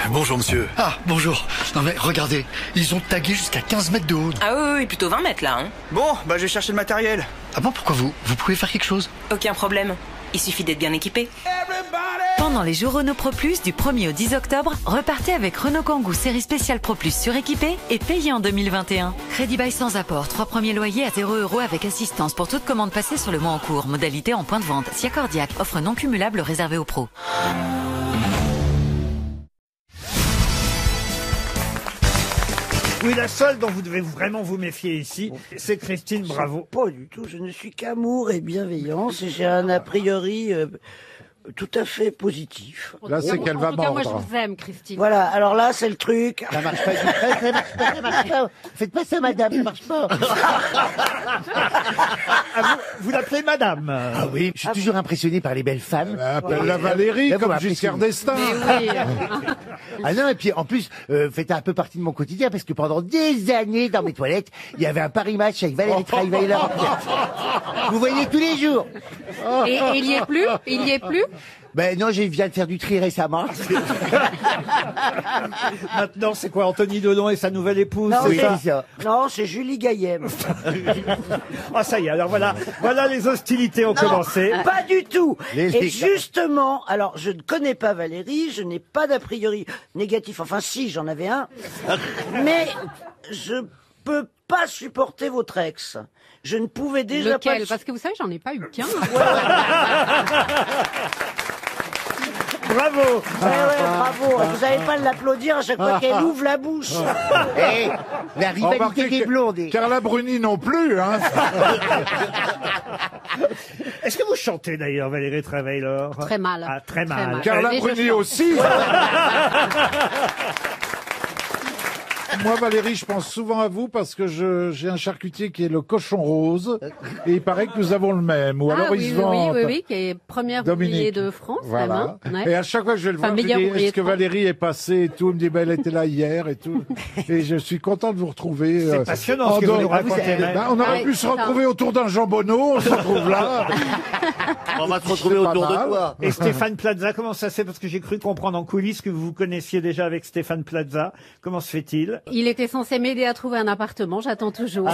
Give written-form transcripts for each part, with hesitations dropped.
Bonjour monsieur. Ah, bonjour. Non mais regardez, ils ont tagué jusqu'à 15 mètres de haut. Ah oui, plutôt 20 mètres là. Hein. Bon, bah je vais chercher le matériel. Ah bon, pourquoi vous pouvez faire quelque chose? Aucun problème. Il suffit d'être bien équipé. Pendant les jours Renault Pro Plus du 1er au 10 octobre, repartez avec Renault Kangoo série spéciale Pro Plus suréquipé et payé en 2021. Crédit bail sans apport, 3 premiers loyers à 0 € avec assistance pour toute commande passée sur le mois en cours. Modalité en point de vente. Siacordiac, offre non cumulable réservée aux pros. Oui, la seule dont vous devez vraiment vous méfier ici, c'est Christine Bravo. Pas du tout, je ne suis qu'amour et bienveillance et j'ai un a priori tout à fait positif. Là, c'est qu'elle va mordre. Moi, je vous aime, Christine. Voilà, alors là, c'est le truc. Ça marche pas, ça marche pas. Faites pas ça, madame, ça marche pas. Vous l'appelez madame. Ah oui, je suis toujours impressionné par les belles femmes. Appelle-la Valérie, Là, comme vous Giscard d'Estaing. Oui. Ah non, et puis en plus, faites un peu partie de mon quotidien, parce que pendant des années, dans mes toilettes, il y avait un Paris Match avec Valérie Trierweiler. Vous voyez tous les jours. Et il y est plus? Il y est plus? Ben non, je viens de faire du tri récemment. Maintenant, c'est quoi, Anthony Delon et sa nouvelle épouse? Non, c'est ça ça. Non, c'est Julie Gaillet. Ah, ça y est, alors voilà les hostilités ont commencé. Pas du tout. Les- Et justement, alors je ne connais pas Valérie, je n'ai pas d'a priori négatif. Enfin, si, j'en avais un. Mais je peux pas supporter votre ex. Je ne pouvais déjà Lequel? pas. Parce que vous savez, j'en ai pas eu qu'un. Bravo. Bravo. Vous n'allez pas l'applaudir à chaque fois qu'elle ouvre la bouche. Eh, la rivalité Remarquez des que blondes. Carla Bruni non plus, hein. Est-ce que vous chantez d'ailleurs, Valérie Trierweiler? Très mal. Ah, très Très mal. mal. Carla Mais je Bruni chante. aussi. Moi, Valérie, je pense souvent à vous parce que j'ai un charcutier qui est le Cochon Rose et il paraît que nous avons le même. Ou alors Ah il oui, se vend. oui, qui est première ouvrier de France, Voilà. même. Hein. Ouais. Et à chaque fois que je vais le Enfin, voir, je meilleur dis, ouvrier est-ce que de France. Valérie est passée et tout? Il me dit, elle était là hier et tout. Et je suis content de vous retrouver. C'est passionnant ce que dehors. vous nous racontez. On aurait Ouais, pu se c'est ça. retrouver autour d'un jambonneau, on se retrouve là. On va se retrouver C'est pas autour de mal. toi. Et Stéphane Plaza, comment ça se fait? Parce que j'ai cru comprendre en coulisses que vous vous connaissiez déjà avec Stéphane Plaza. Comment se fait-il? Il était censé m'aider à trouver un appartement, j'attends toujours.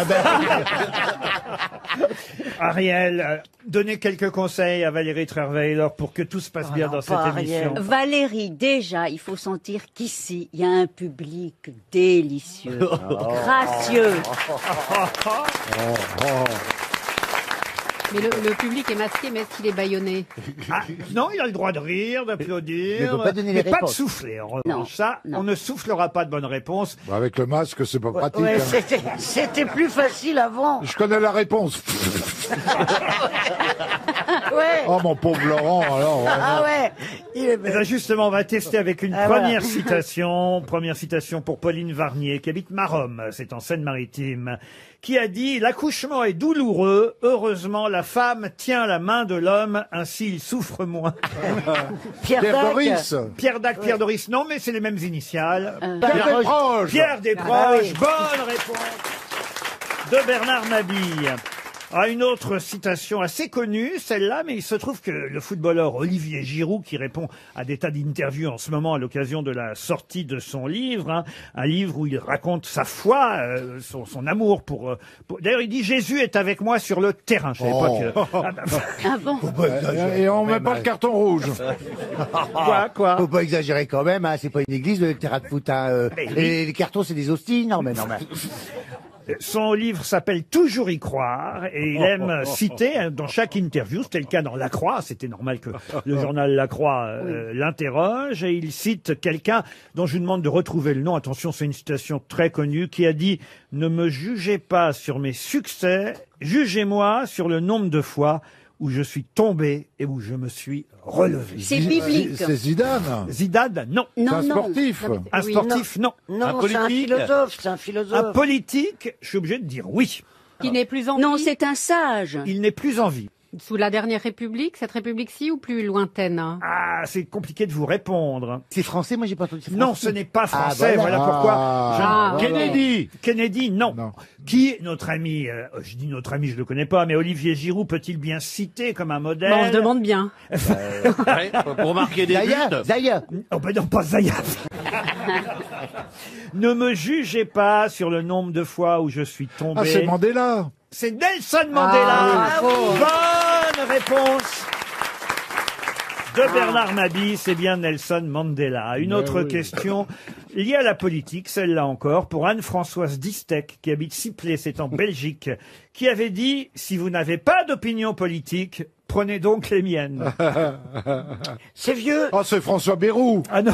Ariel, donnez quelques conseils à Valérie Trierweiler pour que tout se passe bien non, dans cette pas Ariel. émission. Valérie, déjà, il faut sentir qu'ici, il y a un public délicieux, gracieux. Mais le public est masqué, mais est-ce qu'il est bâillonné? Ah, non, il a le droit de rire, d'applaudir, Mais il faut pas donner les mais pas de réponses. souffler. En revanche, Non, ça, non. on ne soufflera pas de bonnes réponses. Bon, avec le masque, c'est pas pratique. Ouais, hein. c'était plus facile avant. Je connais la réponse. Ouais. Oh, mon pauvre Laurent, alors. vraiment. Ah ouais. Il est Eh ben justement, on va tester avec une Ah, première voilà. citation. Première citation pour Pauline Varnier, qui habite Maromme, c'est en Seine-Maritime, qui a dit « L'accouchement est douloureux. Heureusement, la femme tient la main de l'homme, ainsi il souffre moins. Pierre Pierre Dac. Doris. » Pierre Dac, Pierre Doris, non, mais c'est les mêmes initiales. Pierre Desproges. Pierre Desproges, Ah oui. bonne réponse de Bernard Mabille. Ah, une autre citation assez connue, celle-là, mais il se trouve que le footballeur Olivier Giroud, qui répond à des tas d'interviews en ce moment à l'occasion de la sortie de son livre, hein, un livre où il raconte sa foi, son amour pour... D'ailleurs, il dit « Jésus est avec moi sur le terrain ». Je savais pas que... Ah, bah, Ah bon? Et on met pas le carton rouge. quoi Faut pas exagérer quand même, hein. C'est pas une église, le terrain de foot, hein. Mais oui. Les cartons, c'est des hosties. Non, mais. Son livre s'appelle Toujours y croire et il aime citer hein, dans chaque interview, c'était le cas dans La Croix, c'était normal que le journal La Croix l'interroge, et il cite quelqu'un dont je vous demande de retrouver le nom, attention c'est une citation très connue, qui a dit « Ne me jugez pas sur mes succès, jugez-moi sur le nombre de fois où je suis tombé et où je me suis relevé. » C'est biblique. C'est Zidane. Zidane, non. C'est Non, un non. sportif. Un Oui, sportif, non. Non, c'est un philosophe, c'est un philosophe. Un politique, je suis obligé de dire oui. Qui n'est plus en Non, vie? c'est un sage. Il n'est plus en vie. Sous la dernière République, cette République-ci ou plus lointaine? Ah, c'est compliqué de vous répondre. C'est français, moi j'ai pas entendu. c'est Non, français. ce n'est pas Ah, français, voilà voilà. pourquoi. Ah, Kennedy. Kennedy, non. Non. Qui, notre ami, je dis notre ami, je le connais pas, mais Olivier Giroud peut-il bien citer comme un modèle? Bon, on se demande bien. Pour marquer des Zaya, buts. Zaya. Oh ben non, pas Zaya. Ne me jugez pas sur le nombre de fois où je suis tombé. Ah, c'est Mandela. C'est Nelson Mandela. Ah oui. Bonne réponse de Bernard Mabie, c'est bien Nelson Mandela. Une autre question liée à la politique, celle-là encore, pour Anne-Françoise Distek, qui habite Sipley, c'est en Belgique, qui avait dit « Si vous n'avez pas d'opinion politique, prenez donc les miennes. » C'est vieux. Oh, c'est François Bayrou. Ah non.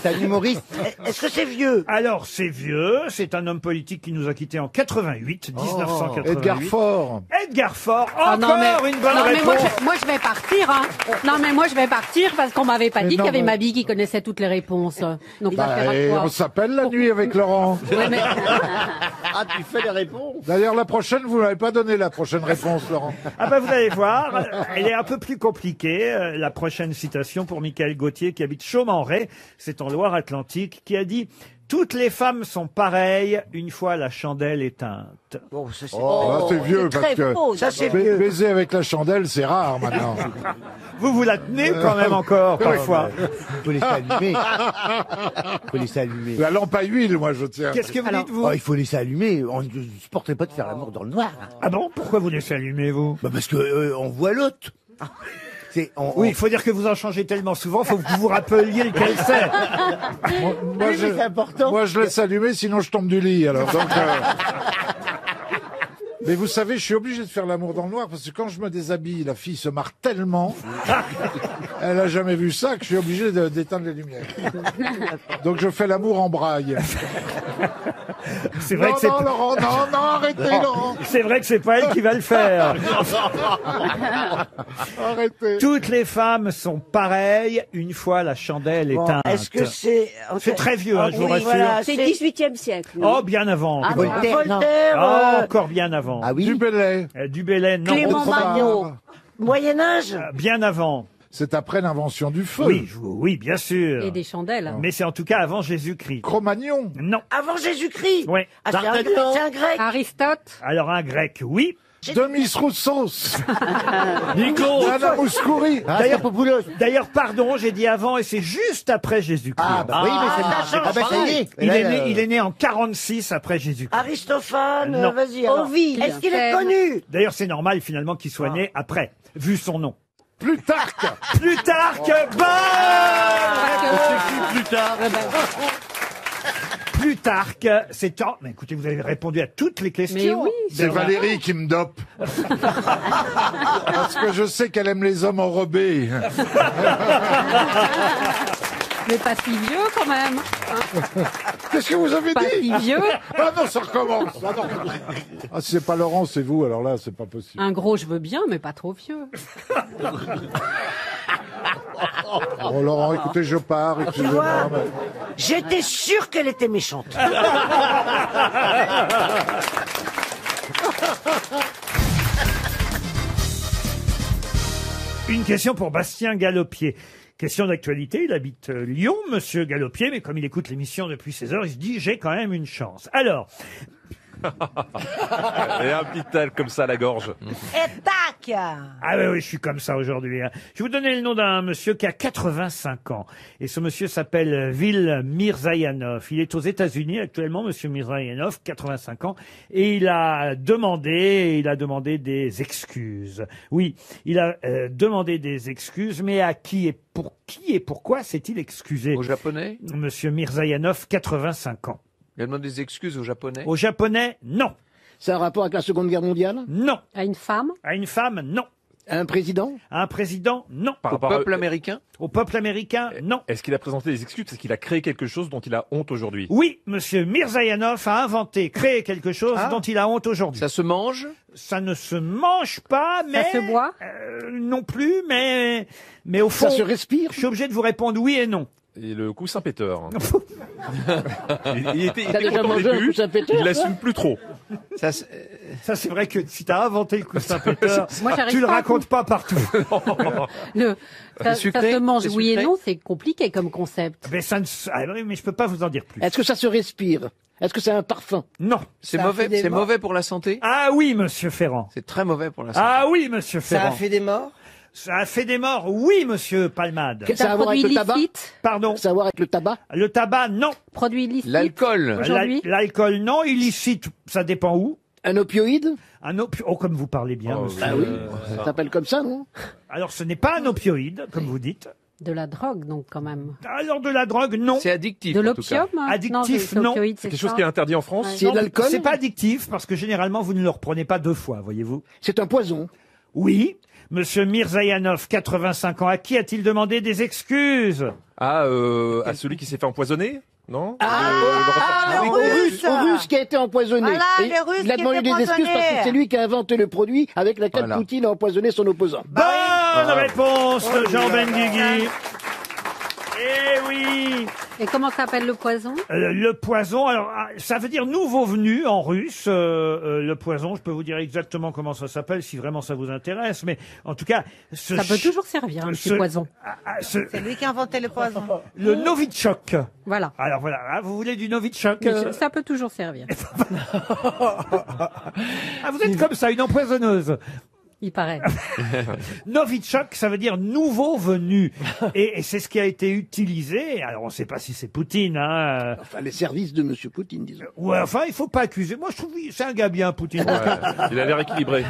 C'est un humoriste. Est-ce que c'est vieux? Alors, c'est vieux, c'est un homme politique qui nous a quittés en 88, 1988. Edgar Faure. Edgar Faure, Ah, encore non, mais, une bonne non, mais réponse. moi, je vais partir. Hein. Non, mais moi, je vais partir parce qu'on m'avait pas dit qu'il y avait mais- Mabie qui connaissait toutes les réponses. Donc, ça Bah, faire à et quoi on s'appelle la nuit avec Laurent. Ouais, mais- Ah, tu fais les réponses. D'ailleurs, la prochaine, vous m'avez pas donné la prochaine réponse, Laurent. Ah bah vous allez voir, elle est un peu plus compliquée. La prochaine citation pour Michael Gauthier qui habite Chaumes-en-Ré, c'est en Loire-Atlantique, qui a dit « Toutes les femmes sont pareilles une fois la chandelle éteinte. Bon, ça, c'est Là, c'est vieux c'est parce très que faux, ça, c'est ba- vieux. baiser avec la chandelle, c'est rare maintenant. » Vous vous la tenez quand même encore parfois. Il faut laisser allumer. Il faut laisser allumer. La lampe à huile, moi, je tiens. Qu'est-ce que vous dites vous? Oh, il faut laisser allumer. On ne supporterait pas de faire l'amour dans le noir. Ah bon? Pourquoi vous laissez allumer vous? Bah parce que on voit l'autre. Oui, il faut dire que vous en changez tellement souvent, faut que vous vous rappeliez lequel c'est. Moi, Oui, mais c'est important. Moi, je laisse allumer, sinon je tombe du lit. Alors, donc, Mais vous savez, je suis obligé de faire l'amour dans le noir parce que quand je me déshabille, la fille se marre tellement. Elle a jamais vu ça que je suis obligé d'éteindre les lumières. Donc je fais l'amour en braille. C'est vrai Non, que c'est non, Laurent, non, arrêtez, Laurent. c'est vrai que c'est pas elle qui va le faire. Arrêtez. Toutes les femmes sont pareilles une fois la chandelle Bon, éteinte. est-ce que c'est... C'est très vieux, hein, je vous rassure. voilà, C'est le 18e siècle. non Oh, bien avant. Ah, encore. Voltaire, non. Voltaire, Encore bien avant. Ah oui. Du Bellay. Du Bellay, non. Clément Autre part. Marot. Moyen-Âge. Bien avant. C'est après l'invention du feu. Oui, oui, bien sûr. Et des chandelles. Mais c'est en tout cas avant Jésus-Christ. Cro-Magnon. Non. Avant Jésus-Christ. Oui. Ah, c'est un grec. Aristote. Alors un grec, oui. Demis Roussos. Nico. Anna Mouskouri. Ah, c'est Popoulos. D'ailleurs, pardon, j'ai dit avant et c'est juste après Jésus-Christ. Ah bah oui, mais c'est ah bah ça y est. Il est né en 46 après Jésus-Christ. Aristophane, Non. vas-y. alors. Ovide. Est-ce qu'il est connu? D'ailleurs, c'est normal finalement qu'il soit né après, vu son nom. Plutarque. Plutarque, bonne Plus tard. Plutarque, c'est... Oh, mais écoutez, vous avez répondu à toutes les questions. Mais oui. C'est Valérie qui me dope. Parce que je sais qu'elle aime les hommes enrobés. Mais pas si vieux quand même. Qu'est-ce que vous avez Pas dit? si vieux. Ah non, ça recommence. Ah, non. Ah, si c'est pas Laurent, c'est vous. Alors là, c'est pas possible. Un gros, je veux bien, mais pas trop vieux. Oh Laurent, écoutez, je pars. Tu vois, Excusez-moi. mais- j'étais sûr qu'elle était méchante. Une question pour Bastien Galopier. Question d'actualité, il habite Lyon, monsieur Galopier, mais comme il écoute l'émission depuis 16 heures, il se dit j'ai quand même une chance. Alors, Et un petit tel comme ça à la gorge. Et tac! ah oui, je suis comme ça aujourd'hui. Hein. Je vais vous donner le nom d'un monsieur qui a 85 ans. Et ce monsieur s'appelle Vil Mirzayanov. Il est aux États-Unis actuellement, monsieur Mirzayanov, 85 ans. Et il a demandé des excuses. Oui, il a demandé des excuses, mais à qui et pourquoi s'est-il excusé? Aux Japonais? Monsieur Mirzayanov, 85 ans. Il a demandé des excuses aux Japonais? Aux Japonais, non. C'est un rapport avec la Seconde Guerre mondiale? Non. À une femme? À une femme, non. À un président? À un président, non. Au peuple américain? Au peuple américain, non. Est-ce qu'il a présenté des excuses parce qu'il a créé quelque chose dont il a honte aujourd'hui? Oui, monsieur Mirzayanov a inventé, créé quelque chose dont il a honte aujourd'hui. Ça se mange? Ça ne se mange pas, mais... Ça se boit? Non plus, mais au fond... Ça se respire? Je suis obligé de vous répondre oui et non. Et le coussin péteur. il était T'as déjà content au mangé un début, coussin péteur, il l'assume ça plus trop. Ça, c'est vrai que si t'as inventé le coussin péteur, Moi, j'arrive tu le pas à racontes pas partout. Ça sucré? se mange C'est oui et sucré? non, c'est compliqué comme concept. Mais ça ne... Ah oui, mais je peux pas vous en dire plus. Est-ce que ça se respire? Est-ce que c'est un parfum? Non. C'est Ça a fait mauvais, des c'est morts. mauvais pour la santé? Ah oui, monsieur Ferrand. C'est très mauvais pour la santé. Ah oui, monsieur Ça a Ferrand. fait des morts? Ça a fait des morts, oui, monsieur Palmade. Ça a à voir avec le tabac? Pardon. Ça a à voir avec le tabac? Le tabac, non. Produit illicite. L'alcool. Aujourd'hui. L'alcool, non. Illicite, ça dépend où. Un opioïde? Oh, comme vous parlez bien, monsieur. Ah oui, ça s'appelle comme ça, non? Alors, ce n'est pas un opioïde, comme vous dites. De la drogue, donc, quand même. Alors, de la drogue, non. C'est addictif. De en tout cas. l'opium hein? Addictif, c'est non. opioïde, C'est quelque chose qui est interdit en France. C'est de l'alcool? C'est pas addictif, parce que généralement, vous ne le reprenez pas 2 fois, voyez-vous. C'est un poison. Oui. Monsieur Mirzayanov, 85 ans, à qui a-t-il demandé des excuses? Ah, à celui qui s'est fait empoisonner, non Au Russe qui a été empoisonné. Voilà, Et les Russes il a qui demandé étaient des excuses parce que c'est lui qui a inventé le produit avec lequel Voilà. Poutine a empoisonné son opposant. Bonne réponse de Jean Benguigui. Eh oui. Et comment s'appelle le poison? Le poison, alors ça veut dire nouveau venu en russe. Le poison, je peux vous dire exactement comment ça s'appelle si vraiment ça vous intéresse. Mais en tout cas, Ça peut toujours servir, un petit poison. C'est lui qui a inventé le poison. Le Novichok. Voilà. Alors voilà, vous voulez du Novichok? Mais ça peut toujours servir. Vous êtes comme ça, une empoisonneuse. Il paraît. Novichok, ça veut dire nouveau venu. Et c'est ce qui a été utilisé. Alors, on ne sait pas si c'est Poutine. Hein. Enfin, les services de Monsieur Poutine, disons. Ouais, enfin, il faut pas accuser. Moi, je trouve que c'est un gars bien, Poutine. Il a l'air équilibré.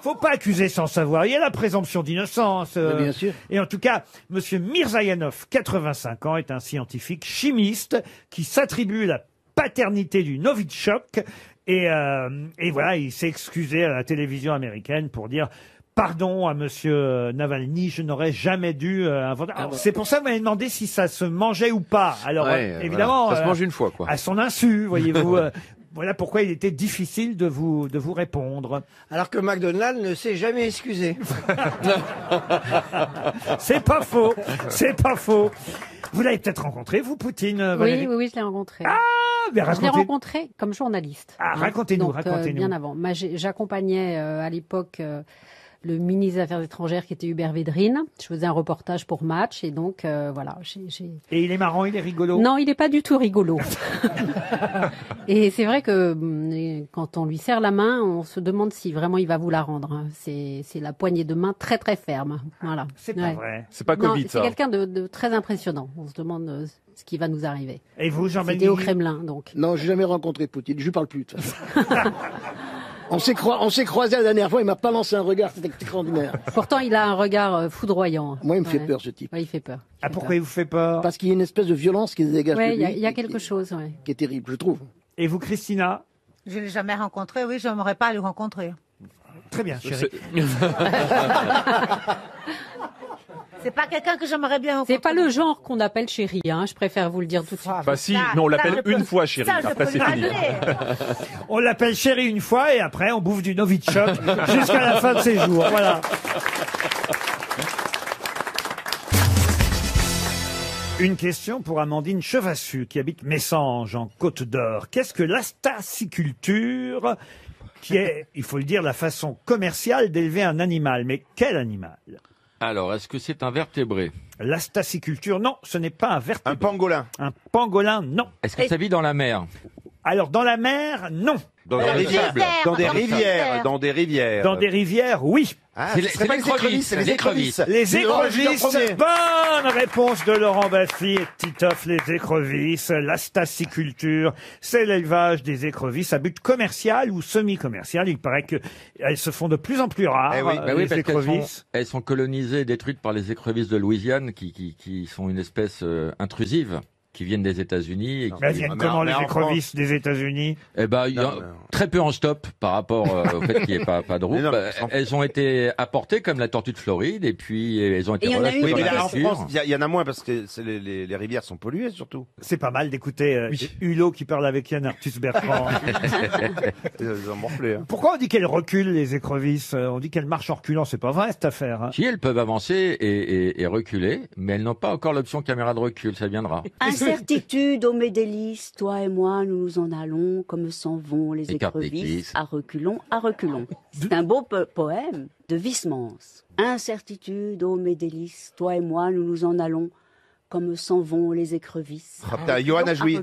Faut pas accuser sans savoir. Il y a la présomption d'innocence. Bien sûr. Et en tout cas, Monsieur Mirzayanov, 85 ans, est un scientifique chimiste qui s'attribue la paternité du Novichok. Et voilà, il s'est excusé à la télévision américaine pour dire pardon à monsieur Navalny, je n'aurais jamais dû inventer. Alors, c'est pour ça que vous m'avez demandé si ça se mangeait ou pas. Alors évidemment, voilà. Ça se mange une fois, quoi. à son insu, voyez-vous. Voilà pourquoi il était difficile de vous répondre. Alors que McDonald's ne s'est jamais excusé. C'est pas faux, c'est pas faux. Vous l'avez peut-être rencontré, vous, Poutine, Valérie? Oui, je l'ai rencontré. Ah, bien je l'ai racontez. rencontré comme journaliste. Ah, racontez-nous, Donc, racontez-nous. bien avant. J'accompagnais à l'époque le ministre des Affaires étrangères qui était Hubert Védrine. Je faisais un reportage pour Match et donc voilà. Et il est marrant, il est rigolo? Non, il n'est pas du tout rigolo. Et c'est vrai que quand on lui serre la main, on se demande si vraiment il va vous la rendre. Hein. C'est la poignée de main très très ferme. Voilà. C'est pas vrai. C'est pas Covid, c'est quelqu'un de très impressionnant. On se demande ce qui va nous arriver. Et vous, Jean C'était au Benguigui? Kremlin, donc. Non, j'ai jamais rencontré Poutine. Je lui parle plus, de toute façon. On s'est croisés la dernière fois, il m'a pas lancé un regard, c'était extraordinaire. Pourtant, il a un regard foudroyant. Moi, il me fait peur, ce type. Ouais, il fait peur. Ah, pourquoi il vous fait peur? Parce qu'il y a une espèce de violence qui se dégage Ouais, de lui. il y a quelque chose, ouais. Qui est terrible, je trouve. Et vous, Christina? Je l'ai jamais rencontré, oui, je n'aimerais pas le rencontrer. Très bien, chérie. C'est pas quelqu'un que j'aimerais bien rencontrer. C'est pas le genre qu'on appelle chérie, hein. Je préfère vous le dire tout de suite. Bah si, non, on l'appelle une fois chérie. Après, c'est fini. On l'appelle chérie une fois et après, on bouffe du Novichok jusqu'à la fin de ses jours. Voilà. Une question pour Amandine Chevassu, qui habite Messanges, en Côte d'Or. Qu'est-ce que l'astaciculture, qui est, il faut le dire, la façon commerciale d'élever un animal? Mais quel animal? Alors, est-ce que c'est un vertébré? L'astaciculture, non, ce n'est pas un vertébré. Un pangolin. Un pangolin, non. Est-ce que ça vit dans la mer? Alors, dans la mer, non. Dans des rivières. Dans des rivières. Dans des rivières. Dans des rivières, oui. Ah, C'est ce serait pas les les écrevisses. écrevisses, les écrevisses. Les écrevisses, premier. bonne réponse de Laurent Baffy et Titoff, les écrevisses. L'astaciculture, c'est l'élevage des écrevisses à but commercial ou semi-commercial. Il paraît que elles se font de plus en plus rares, Eh oui. Bah oui, les parce écrevisses. elles sont colonisées et détruites par les écrevisses de Louisiane qui sont une espèce intrusive, qui viennent des États-Unis. Mais elles viennent comment, les écrevisses des États-Unis? Eh ben, il y a très peu en stop par rapport au fait qu'il n'y ait pas de route. Elles ont été apportées comme la tortue de Floride et puis elles ont été relâchées dans Oui, mais la là, en nature. France, il y en a moins parce que les rivières sont polluées, surtout. C'est pas mal d'écouter Hulot qui parle avec Yann Arthus Bertrand. Ils ont morflé, hein. Pourquoi on dit qu'elles reculent, les écrevisses? On dit qu'elles marchent en reculant. C'est pas vrai, cette affaire. Hein. Si, elles peuvent avancer et reculer, mais elles n'ont pas encore l'option caméra de recul, ça viendra. Incertitude, ô mes délices, toi et moi, nous nous en allons, comme s'en vont les Écarte les écrevisses, cuisses. à reculons, à reculons. C'est un beau poème de Huysmans. Incertitude, ô mes délices, toi et moi, nous nous en allons, comme s'en vont les écrevisses. Ah, putain, Johan a joui.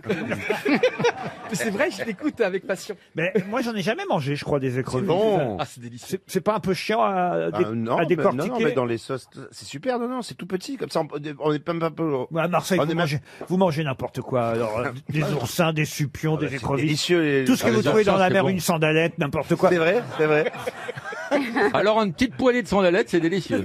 C'est vrai, je l'écoute avec passion. Mais moi, j'en ai jamais mangé, je crois, des écrevisses. bon. Ah, c'est délicieux. C'est pas un peu chiant à, Non, à mais, décortiquer? non, mais dans les sauces, c'est super. Non, c'est tout petit. Comme ça, on est même pas peu. À Marseille, On est vous mangez n'importe quoi. Alors, des oursins, des supions, des c'est écrevisses. délicieux. Tout ce que Ah, vous les trouvez dans oursins, la c'est mer, bon. une sandalette, n'importe quoi. C'est vrai, c'est vrai. Alors, une petite poêlée de sandalette, c'est délicieux.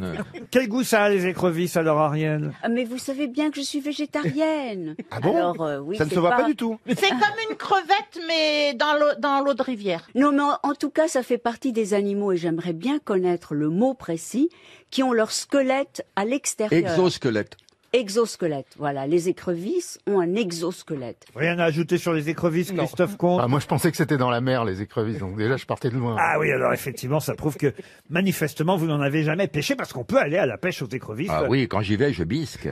Quel goût ça a, les écrevisses, alors, Ariel? Ah, mais vous savez bien que je suis végétarienne. Ah bon? Alors, oui, Ça ne c'est se voit pas du tout. C'est comme une crevette, mais dans l'eau de rivière. Non, mais en tout cas, ça fait partie des animaux, et j'aimerais bien connaître le mot précis, qui ont leur squelette à l'extérieur. Exosquelette. Exosquelette, voilà. Les écrevisses ont un exosquelette. Rien à ajouter sur les écrevisses, Christophe Comte? Ah, moi, je pensais que c'était dans la mer, les écrevisses. Donc déjà, je partais de loin. Ah oui, alors effectivement, ça prouve que manifestement, vous n'en avez jamais pêché parce qu'on peut aller à la pêche aux écrevisses. Ah oui, quand j'y vais, je bisque.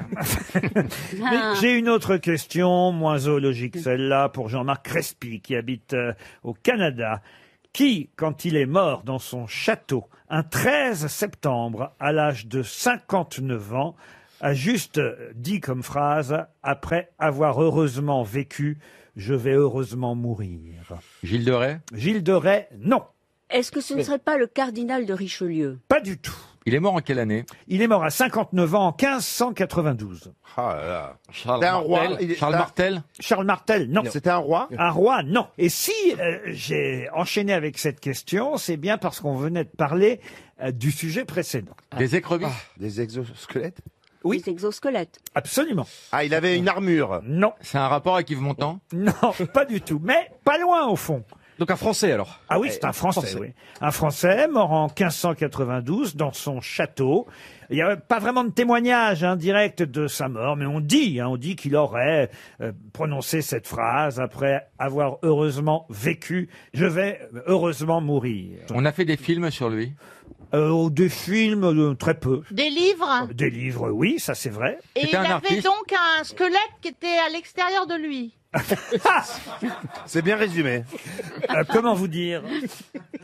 Mais j'ai une autre question, moins zoologique celle-là, pour Jean-Marc Crespi, qui habite au Canada, qui, quand il est mort dans son château, un 13 septembre, à l'âge de 59 ans, a juste dit comme phrase, après avoir heureusement vécu, je vais heureusement mourir. Gilles de Rais? Gilles de Rais, non. Est-ce que ce ne serait pas le cardinal de Richelieu? Pas du tout. Il est mort en quelle année? Il est mort à 59 ans en 1592. Ah là là. Charles C'est un roi. Martel? Charles Martel? Charles Martel, non. C'était un roi? Un roi, non. Et si j'ai enchaîné avec cette question, c'est bien parce qu'on venait de parler du sujet précédent. Des écrevisses? Des exosquelettes? Oui. Des exosquelettes. Absolument. Ah, il avait une armure. Non. C'est un rapport avec Yves Montand? Non, pas du tout. Mais pas loin au fond. Donc un Français alors. Ah oui, c'est un Français, oui. Un Français mort en 1592 dans son château. Il n'y a pas vraiment de témoignage direct de sa mort, mais on dit qu'il aurait prononcé cette phrase après avoir heureusement vécu. Je vais heureusement mourir. On a fait des films sur lui? Des films, très peu. Des livres. Des livres, oui, ça c'est vrai. Et il C'était un avait artiste? donc un squelette qui était à l'extérieur de lui. C'est bien résumé. Comment vous dire?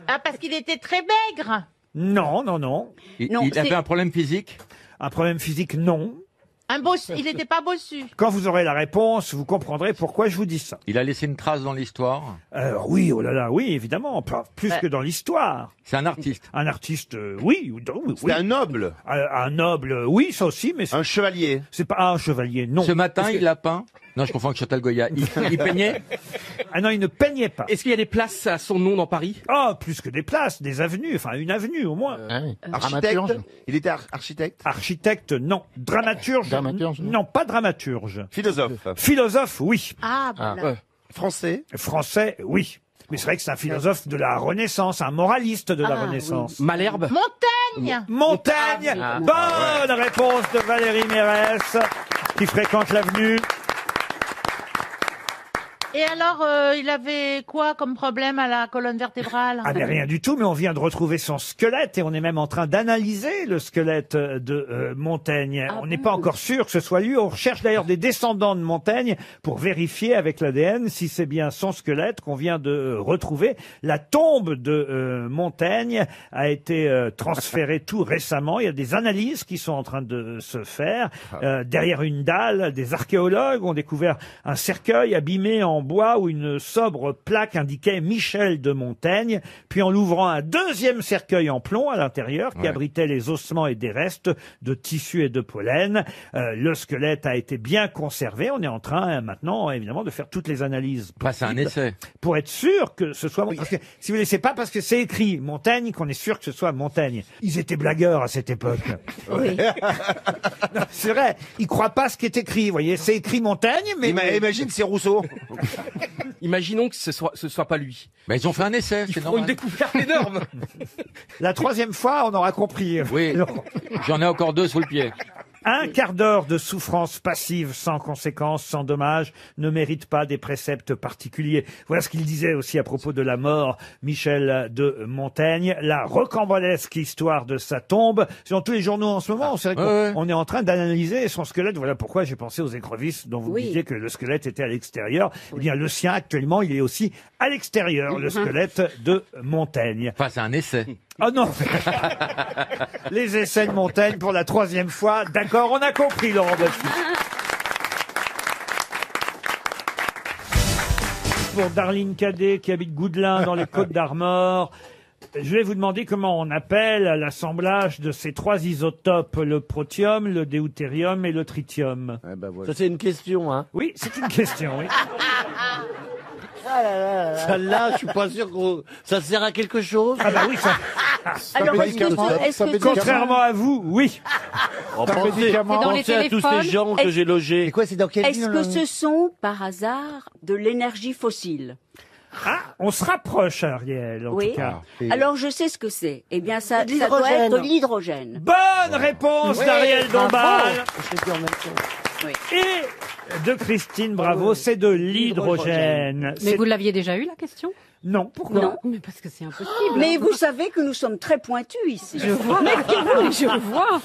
Ah, parce qu'il était très maigre. Non, non, non. Il Non, avait c'est- un problème physique? Un problème physique, non. Il n'était pas bossu. Quand vous aurez la réponse, vous comprendrez pourquoi je vous dis ça. Il a laissé une trace dans l'histoire? Oui, oh là là, oui, évidemment, plus que dans l'histoire. C'est un artiste? Un artiste, oui. C'était un noble. Un noble, oui, ça aussi, mais Un chevalier. c'est pas un chevalier, non. Ce matin, Parce que- il l'a peint? Non, je confonds avec Chantal Goya. Il peignait? Ah non, il ne peignait pas. Est-ce qu'il y a des places à son nom dans Paris? Ah, plus que des places, des avenues, enfin une avenue au moins. Architecte. Dramaturge. Il était architecte. Architecte, non. Dramaturge, Dramaturge, non, pas dramaturge. Philosophe. Philosophe, oui. Ah, voilà. Français. Français, oui. Mais c'est vrai que c'est un philosophe de la Renaissance, un moraliste de la Ah, Renaissance. Malherbe? Montaigne. Montaigne. Bonne réponse de Valérie Mérès, qui fréquente l'avenue. Et alors, il avait quoi comme problème à la colonne vertébrale? Ah mais rien du tout, mais on vient de retrouver son squelette et on est même en train d'analyser le squelette de Montaigne. On n'est pas encore sûr que ce soit lui. On recherche d'ailleurs des descendants de Montaigne pour vérifier avec l'ADN si c'est bien son squelette qu'on vient de retrouver. La tombe de Montaigne a été transférée tout récemment. Il y a des analyses qui sont en train de se faire. Derrière une dalle, des archéologues ont découvert un cercueil abîmé en bois où une sobre plaque indiquait Michel de Montaigne, puis en l'ouvrant un deuxième cercueil en plomb à l'intérieur qui abritait les ossements et des restes de tissus et de pollen. Le squelette a été bien conservé. On est en train maintenant, évidemment, de faire toutes les analyses C'est un essai. pour être sûr que ce soit... Parce que, si vous voulez, c'est pas parce que c'est écrit Montaigne qu'on est sûr que ce soit Montaigne. Ils étaient blagueurs à cette époque. Oui. Non, c'est vrai, ils croient pas ce qui est écrit. Vous voyez, c'est écrit Montaigne, mais... Imagine, c'est Rousseau. Imaginons que ce soit pas lui. Mais ils ont fait un essai, Ils c'est feront une normal. découverte énorme. La troisième fois, on aura compris. Oui, j'en ai encore deux sous le pied. Un quart d'heure de souffrance passive sans conséquence, sans dommage, ne mérite pas des préceptes particuliers. Voilà ce qu'il disait aussi à propos de la mort, Michel de Montaigne. La rocambolesque histoire de sa tombe. C'est dans tous les journaux en ce moment. C'est vrai qu'on est en train d'analyser son squelette. Voilà pourquoi j'ai pensé aux écrevisses dont vous disiez que le squelette était à l'extérieur. Eh bien, le sien, actuellement, il est aussi à l'extérieur, le squelette de Montaigne. Enfin, c'est un essai. Oh non. Les essais de Montaigne pour la troisième fois. D'accord, on a compris, Laurent Baffie. pour Darline Cadet qui habite Goudelin dans les Côtes-d'Armor. Je vais vous demander comment on appelle l'assemblage de ces 3 isotopes, le protium, le deutérium et le tritium. Ça, c'est une question, hein. Oui, c'est une question, oui. Celle-là, je suis pas sûr que ça sert à quelque chose. Ah bah oui, ça... Alors, Contrairement à vous, oui. Pensez à tous ces gens que j'ai logés. Et quoi, c'est dans quelle Est-ce que ce sont, par hasard, de l'énergie fossile? Ah, on se rapproche, Ariel, en tout cas. Alors, je sais ce que c'est. Eh bien, ça doit l'hydrogène. être de l'hydrogène. Bonne réponse d'Ariel Dombal. Oui. Et de Christine Bravo, c'est de l'hydrogène. Mais vous l'aviez déjà eu, la question? Non, pourquoi? Non. Mais parce que c'est impossible. Mais vous savez que nous sommes très pointus ici. Je vois. Je vois.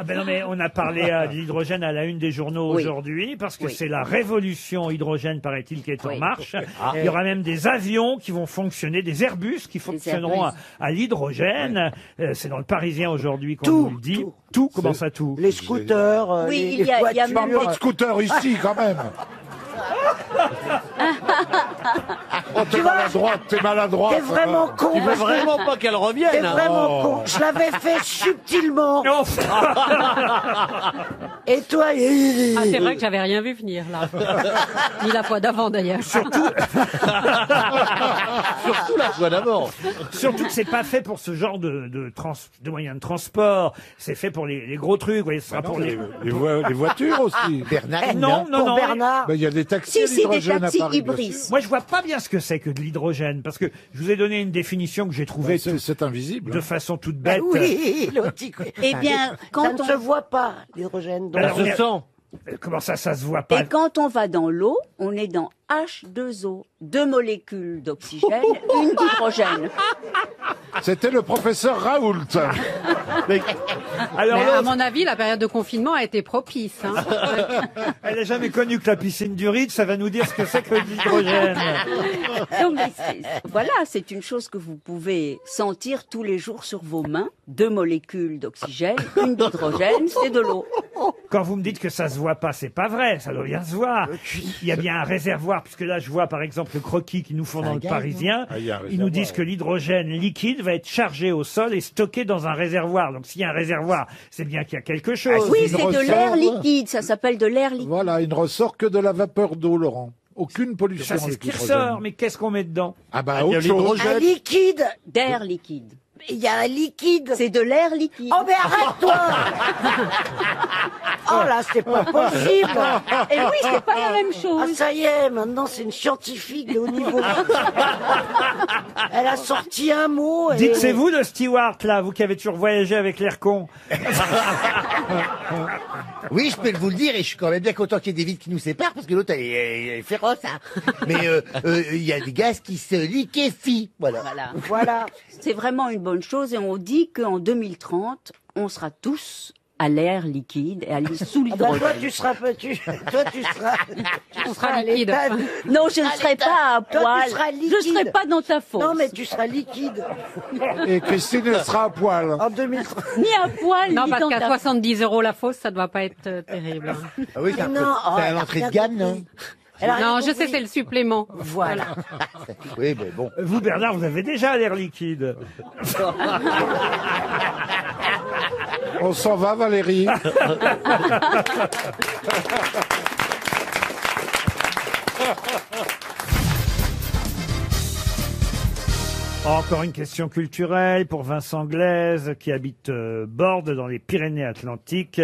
Ah ben non, mais on a parlé de l'hydrogène à la une des journaux aujourd'hui, parce que c'est la révolution hydrogène, paraît-il, qui est en marche. Il y aura même des avions qui vont fonctionner, des Airbus qui fonctionneront à l'hydrogène. C'est dans le Parisien aujourd'hui qu'on nous le dit. Tout, comment ça tout? Les scooters, Oui, les il y a voitures. même Pas de scooter ici, quand même. Oh, t'es maladroite, t'es maladroite. T'es vraiment con. Il veut vraiment pas qu'elle revienne. T'es hein. vraiment con. Je l'avais fait subtilement. Et toi, Ah, c'est vrai que j'avais rien vu venir, là. Ni la fois d'avant, d'ailleurs. Surtout la fois d'abord. Surtout que c'est pas fait pour ce genre de moyens de transport. C'est fait pour les gros trucs. Vous voyez, ce sera pour les voitures aussi. Bernard. Non. Bernard. Il y a des taxis à Si, des l'hydrogène à taxis Paris. bien hybrides. sûr. Moi, je vois pas bien ce que c'est que de l'hydrogène, parce que je vous ai donné une définition que j'ai trouvée C'est invisible. de façon toute bête. Oui, l'autique. Eh bien, Ça quand ne on... se voit pas, l'hydrogène. donc. Alors, Ça se sent. Comment ça se voit pas? Et quand on va dans l'eau, on est dans H2O, 2 molécules d'oxygène, une d'hydrogène. C'était le professeur Raoult. Alors, Mais à l'autre, mon avis, la période de confinement a été propice. Hein. elle n'a jamais connu que la piscine du Ride, ça va nous dire ce que c'est que l'hydrogène. Non, mais voilà, c'est une chose que vous pouvez sentir tous les jours sur vos mains. 2 molécules d'oxygène, une d'hydrogène, c'est de l'eau. Quand vous me dites que ça se voit pas, c'est pas vrai, ça doit bien se voir. Il y a bien un réservoir, puisque là je vois par exemple le croquis qu'ils nous font dans le Parisien. Ah, il y a un Ils nous réservoir, disent que l'hydrogène liquide va être chargé au sol et stocké dans un réservoir. Donc s'il y a un réservoir, c'est bien qu'il y a quelque chose. Oui, il c'est de ressort. l'air liquide, ça s'appelle de l'air liquide. Voilà, il ne ressort que de la vapeur d'eau, Laurent. Aucune pollution Ça c'est ce avec qui l'hydrogène. ressort, mais qu'est-ce qu'on met dedans? Ah bah, Il y a autre chose. Un liquide. D'air liquide. Il y a un liquide. C'est de l'air liquide. Oh, mais arrête-toi. Oh là, c'est pas possible. Et oui, c'est pas la même chose. Ah, ça y est, maintenant c'est une scientifique de haut niveau. Elle a sorti un mot. Dites, c'est vous le steward là, vous qui avez toujours voyagé avec l'air con? Oui, je peux vous le dire, et je suis quand même bien content qu'il y ait des vides qui nous séparent, parce que l'autre, elle est féroce, hein. Mais il y a des gaz qui se liquéfient, voilà. Voilà. C'est vraiment une bonne chose et on dit qu'en 2030, on sera tous à l'air liquide et sous Ah bah, l'hydrogène. toi, tu seras, On sera à liquide. l'état- Non, je ne serai pas à Toi, poil. tu seras Je liquide. ne serai pas dans ta fosse. Non, mais tu seras liquide. Et Christine, elle sera à poil. En 2030. Ni à poil, Non, ni parce dans qu'à ta 70 € la fosse, ça doit pas être terrible. hein. Ah oui, c'est un peu- Non, c'est elle à a l'entrée de rien gamme, compris. non? Elle a rien Non, je sais, compris. c'est le supplément. Voilà. Oui, mais bon. Vous Bernard, vous avez déjà l'air liquide. On s'en va, Valérie. Encore une question culturelle pour Vincent Glaise, qui habite Bordes dans les Pyrénées-Atlantiques.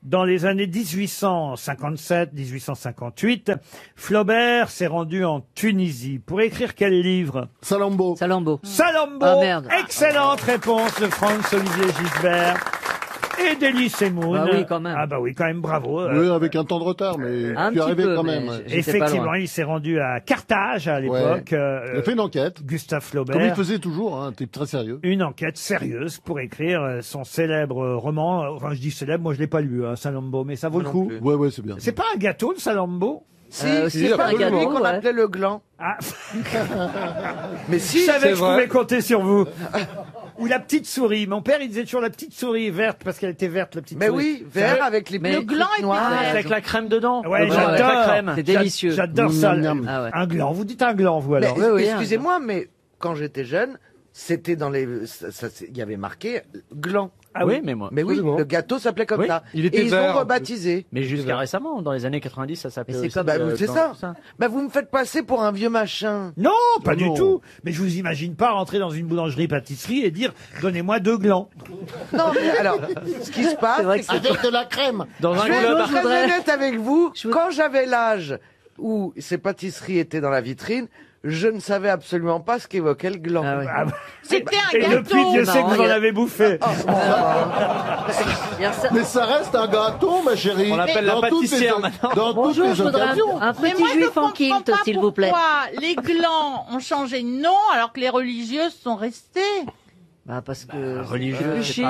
Dans les années 1857-1858, Flaubert s'est rendu en Tunisie pour écrire quel livre? Salammbô. Salammbô. Salammbô. Ah, merde. Excellente réponse de Franz-Olivier Gisbert. Et d'Elie Semoun. Bah oui, quand même. Ah bah oui, quand même, bravo. Oui, avec un temps de retard, mais Un tu es petit arrivé peu, quand mais même. Effectivement, il s'est rendu à Carthage à l'époque. Il a fait une enquête. Gustave Flaubert. Comme il faisait toujours, hein, t'es très sérieux. Une enquête sérieuse pour écrire son célèbre roman. Enfin, je dis célèbre, moi je l'ai pas lu, hein, Salammbô, mais ça vaut le coup. Ouais, ouais, c'est bien. C'est pas un gâteau, le Salammbô? C'est pas un absolument. gâteau, ouais. Appelait le gland. Ah, Mais je si, savais c'est que je vrai. pouvais compter sur vous. Ou la petite souris. Mon père, il disait toujours la petite souris verte parce qu'elle était verte, la petite Mais souris. oui, vert avec les Le gland est noirs. vert. Avec la crème dedans. Ouais, Le gland avec la j'adore. crème. C'est délicieux. J'adore ça. Ah ouais. Un gland. Vous dites un gland, vous, Mais alors. excusez-moi, mais quand j'étais jeune, c'était dans les, il y avait marqué gland. Ah oui, mais moi. Mais oui, Absolument. le gâteau s'appelait comme Oui, ça. il était Et ils vert. ont rebaptisé. Mais jusqu'à récemment, dans les années 90, ça s'appelait. aussi, Bah, c'est gland. ça. Bah, vous me faites passer pour un vieux machin. Non, pas du Non. tout. Mais je vous imagine pas rentrer dans une boulangerie-pâtisserie et dire donnez-moi 2 glands. Non, mais alors, ce qui se passe, c'est que Avec de la crème. Dans je un vais globe. être très honnête avec vous. Quand j'avais l'âge où ces pâtisseries étaient dans la vitrine, je ne savais absolument pas ce qu'évoquait le gland. Ah, C'était un et gâteau. depuis, Dieu sait que vous en il y a- avez bouffé. Il y a ça- Mais ça reste un gâteau, ma chérie. On l'appelle la Dans toutes pâtissière les- maintenant. Dans Bonjour, toutes je les voudrais occasions. un Mais petit moi, je juif en comprends kilt, pas s'il vous plaît. pourquoi les glands ont changé de nom alors que les religieuses sont restées. Bah, parce que Religieux, c'est plus c'est chic.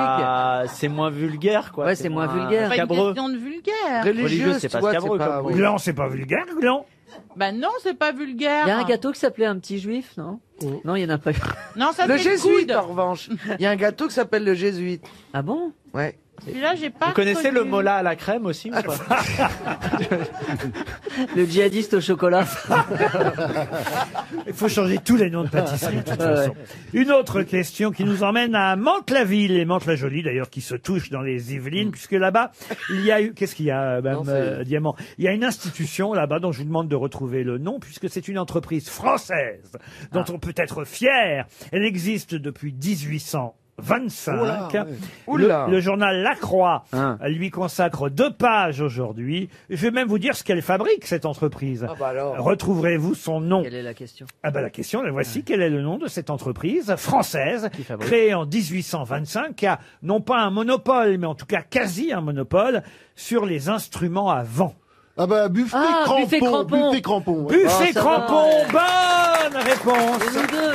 c'est moins vulgaire, quoi. Ouais, c'est moins vulgaire. C'est pas une Scabreux. question de vulgaire. Religieuse, c'est tu pas vois, scabreux, c'est pas... comme oui. Gland, c'est pas vulgaire, gland. Bah non, c'est pas vulgaire. Il y a un gâteau qui s'appelait un petit juif, non Non, il y en a pas eu. Non, ça Le c'est le jésuite, coude. en revanche. Il y a un gâteau qui s'appelle le jésuite. Ah bon Ouais. Celui-là, j'ai pas. Vous connaissez le connu. mola à la crème aussi ou pas? Le djihadiste au chocolat. Il faut changer tous les noms de pâtisserie, de toute Ouais. façon. Une autre question qui nous emmène à Mantes-la-Ville, et Mantes-la-Jolie d'ailleurs, qui se touche dans les Yvelines, puisque là-bas, il y a eu... Qu'est-ce qu'il y a, Mme Diamant? Il y a une institution là-bas dont je vous demande de retrouver le nom, puisque c'est une entreprise française dont on peut être fier. Elle existe depuis 1825. Oula, ouais. Oula. Le journal La Croix Hein. lui consacre 2 pages aujourd'hui. Je vais même vous dire ce qu'elle fabrique, cette entreprise. Ah bah alors. Retrouverez-vous son nom? Quelle est la question Ah bah la question, la voici. Quel est le nom de cette entreprise française Qui fabrique. créée en 1825 qui a non pas un monopole, mais en tout cas quasi un monopole sur les instruments à vent? Ah bah, buffet Ah, crampon. buffet crampon. Buffet crampon. ouais. Buffet ça crampon, va. bonne réponse. C'est nous deux.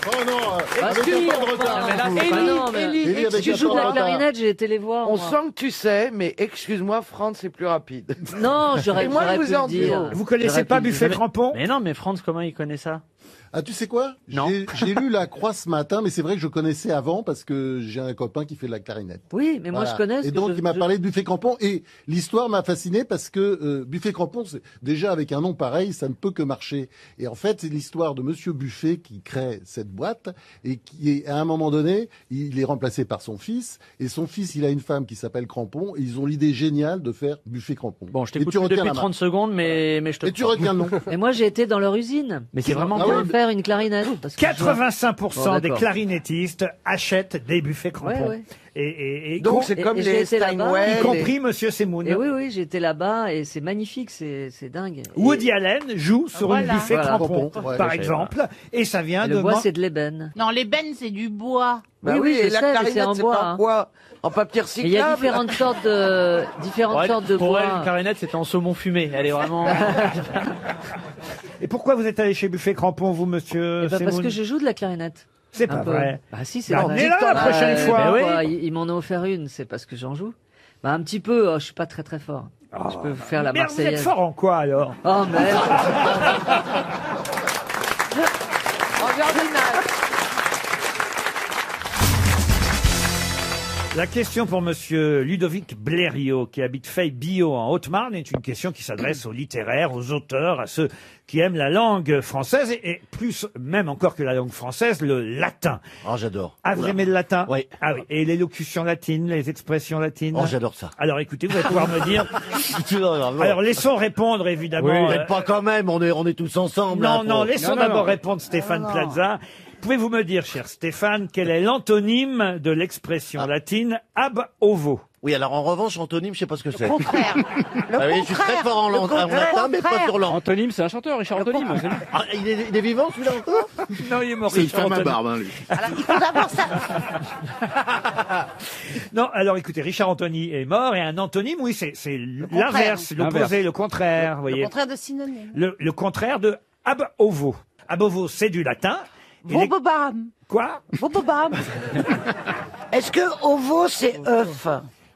Oh non, Bah, avec si, un peu de enfin, retard. mais là, vous. c'est pas non, mais- Élie, avec Je un joue peu de la retard. clarinette, j'ai été les voir. On moi. sent que tu sais, mais excuse-moi, Franz, c'est plus rapide. Non, Et moi, je j'aurais vous pu ai le en dire. duo. Vous connaissez J'aurais pas pu le Buffet dire. crampon? Mais non, mais Franz, comment il connaît ça? Ah, tu sais quoi? Non. J'ai lu La Croix ce matin, mais c'est vrai que je connaissais avant parce que j'ai un copain qui fait de la clarinette. Oui, mais moi Voilà. je connais. Et donc il m'a parlé de Buffet Crampon et l'histoire m'a fasciné parce que Buffet Crampon, c'est déjà avec un nom pareil, ça ne peut que marcher. Et en fait, c'est l'histoire de Monsieur Buffet qui crée cette boîte et qui est à un moment donné, il est remplacé par son fils et son fils, il a une femme qui s'appelle Crampon et ils ont l'idée géniale de faire Buffet Crampon. Bon, je Et t'écoute tu retiens depuis la 30 secondes, mais je te Et tu retiens le nom. Et moi j'ai été dans leur usine. Mais c'est vraiment pour cool. faire une clarinette. Parce que 85% Bon, des d'accord. clarinettistes achètent des buffets crampons. Ouais, ouais. Et Donc c'est comme et j'ai les été là-bas. Steinway. y compris Monsieur Semoun. Et oui, j'étais là-bas et c'est magnifique, c'est dingue. Woody Allen joue sur Voilà. une buffet Voilà. crampon, Ouais, par je sais exemple, et ça vient Et de le bois Man- c'est de l'ébène. Non, les bennes, c'est du bois. Bah Oui, oui, oui, je et la sais, mais c'est clarinette, en c'est bois, pas hein. en quoi? En papier Et il y a recyclable? différentes sortes de Pour elle, bois. une clarinette, c'était en saumon fumé. Elle est vraiment. Et pourquoi vous êtes allé chez Buffet Crampon, vous, Monsieur Eh ben, parce Semoun? que je joue de la clarinette. C'est Un pas peu. vrai. Bah si, c'est Bah, vrai. emmenez-la la prochaine fois. Ben oui. quoi, ils m'en ont offert une, c'est parce que j'en joue. Bah un petit peu, je suis pas très très fort. Je peux vous faire la Mais vous êtes Marseillaise. fort en quoi, alors? Oh merde. En jardinage. La question pour Monsieur Ludovic Blériot, qui habite Fay-Billot en Haute-Marne, est une question qui s'adresse aux littéraires, aux auteurs, à ceux qui aiment la langue française et plus même encore que la langue française, le latin. Oh, j'adore. Ah, vous aimez le latin? Oui. Ah oui. Et l'élocution latine, les expressions latines? Oh, j'adore ça. Alors écoutez, vous allez pouvoir me dire. Alors laissons répondre évidemment. Mais pas quand même, on est tous ensemble. Non, là, non, faut- laissons d'abord répondre Stéphane Plaza. Pouvez-vous me dire, cher Stéphane, quel est l'antonyme de l'expression latine ab ovo? Oui, alors en revanche, antonyme, je sais pas ce que c'est. Contraire. Le Ah oui, je suis très fort en latin, mais pas sur l'an. Antonyme, c'est un chanteur, Richard Antonyme. Ah, il est vivant celui-là encore? Non, il est mort. C'est une Richard femme à Anthony. barbe, hein, lui. Alors, il faut d'abord ça. Non, alors écoutez, Richard Anthony est mort et un antonyme, oui, c'est contraire. l'inverse, l'opposé, L'inverse. le contraire, vous voyez. Le contraire de synonyme. Le contraire de ab ovo. Ab ovo, c'est du latin. Et les- Bobobam. Quoi? Bobobam. Est-ce que ovo c'est œuf?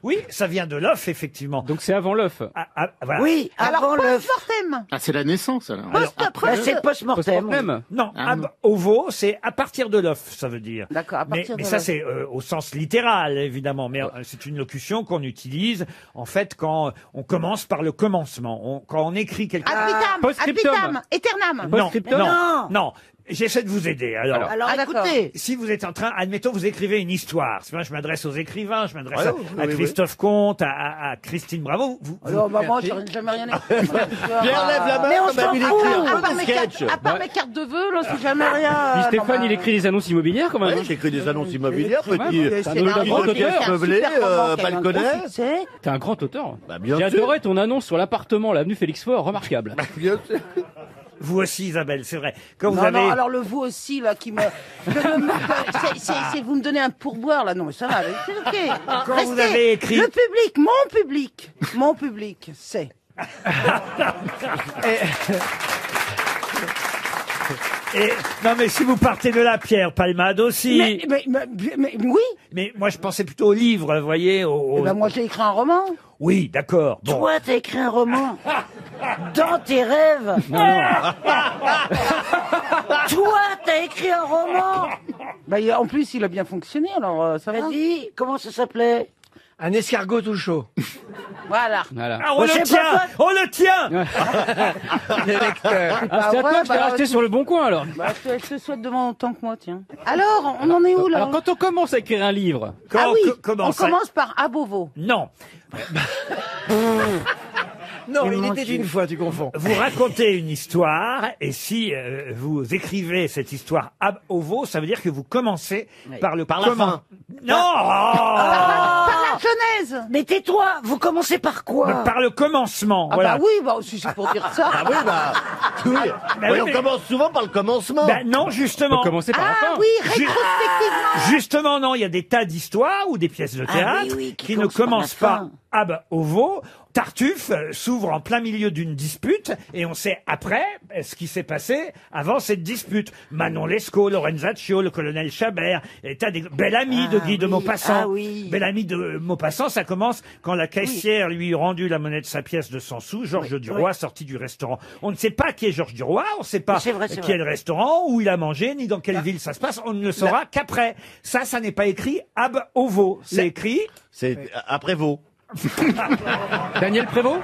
Oui, ça vient de l'œuf, effectivement. Donc c'est avant l'œuf. Voilà. Oui, avant Alors, l'œuf. post-mortem. Ah, c'est la naissance, alors. C'est post-mortem. Non, ab ovo, c'est à partir de l'œuf, ça veut dire. D'accord, à partir mais de ça, l'œuf. c'est au sens littéral, évidemment. Mais c'est une locution qu'on utilise, en fait, quand on commence par le commencement. Quand on écrit quelque chose. Ad vitam, Post-scriptum. ad vitam, aeternam. Non. J'essaie de vous aider. Alors, Alors d'accord. écoutez, si vous êtes en train, admettons, vous écrivez une histoire. Moi, je m'adresse aux écrivains, je m'adresse à oui, Christophe Comte, à Christine Bravo. alors maman, j'ai jamais rien écrit. Pierre lève la main Mais on comme s'en il fout. écrit À un part peu mes de sketch. cartes, à part mes cartes de vœux, là, c'est jamais rien. Puis Non, Stéphane, mais- il écrit des annonces immobilières quand même. Ouais, j'écris des annonces immobilières, Ouais, petit. c'est un un grand gros auteur. super Meublé, roman qui a eu un balconnet. gros succès. T'es un grand auteur. Bah, bien J'ai sûr. adoré ton annonce sur l'appartement, l'avenue Félix Faure, remarquable. Bien sûr. Vous aussi, Isabelle, c'est vrai. Quand vous Non, avez... non, alors le vous aussi, là, qui me... c'est vous me donnez un pourboire, là, non, mais ça va, c'est ok. Quand Restez. vous avez écrit... Le public, mon public, c'est... Et, non, mais si vous partez de là, Pierre Palmade aussi. Mais oui. Mais moi, je pensais plutôt au livre, vous voyez. Eh ben, moi, j'ai écrit un roman. Oui, d'accord. Bon. Toi, t'as écrit un roman dans tes rêves. Toi, t'as écrit un roman. Bah, en plus, il a bien fonctionné, alors ça va. Vas-y, comment ça s'appelait? Un escargot tout chaud. Voilà. Ah, on le tient. On le tient. Les lecteurs. Ah, c'est à toi que je t'ai racheté sur le bon coin alors. Bah, je te souhaite devant autant que moi, tiens. Alors, on en est où, là? Alors quand on commence à écrire un livre, Ah oui, comment on ça- commence par Abovo. Non. Non, il était une fois, tu confonds. Vous racontez une histoire, et si vous écrivez cette histoire ab ovo, ça veut dire que vous commencez par le Par la fin. Non. Par la Genèse. Mais tais-toi, vous commencez par quoi? Par le commencement. Ah voilà. bah oui, bah si c'est pour dire ça. Ah oui, bah. Oui. Bah Oui, oui, on mais- commence souvent par le commencement. Ben non, justement. on peut commencer par la Ah fin. oui, rétrospectivement. Justement, non, il y a des tas d'histoires ou des pièces de théâtre oui, qui ne commencent pas ab ovo. Tartuffe s'ouvre en plein milieu d'une dispute et on sait après ce qui s'est passé avant cette dispute. Manon Lescaut, Lorenzaccio, le colonel Chabert, et tas des bel ami de Guy de Maupassant. Ah oui. Bel ami de Maupassant, ça commence quand la caissière lui eut rendu la monnaie de sa pièce de 100 sous. Georges Duroy sorti du restaurant. On ne sait pas qui est Georges Duroy, on ne sait pas C'est vrai, qui c'est est vrai. le restaurant, où il a mangé, ni dans quelle ville ça se passe. On ne le saura qu'après. Ça n'est pas écrit ab ovo. C'est écrit C'est après vous. Daniel Prévost,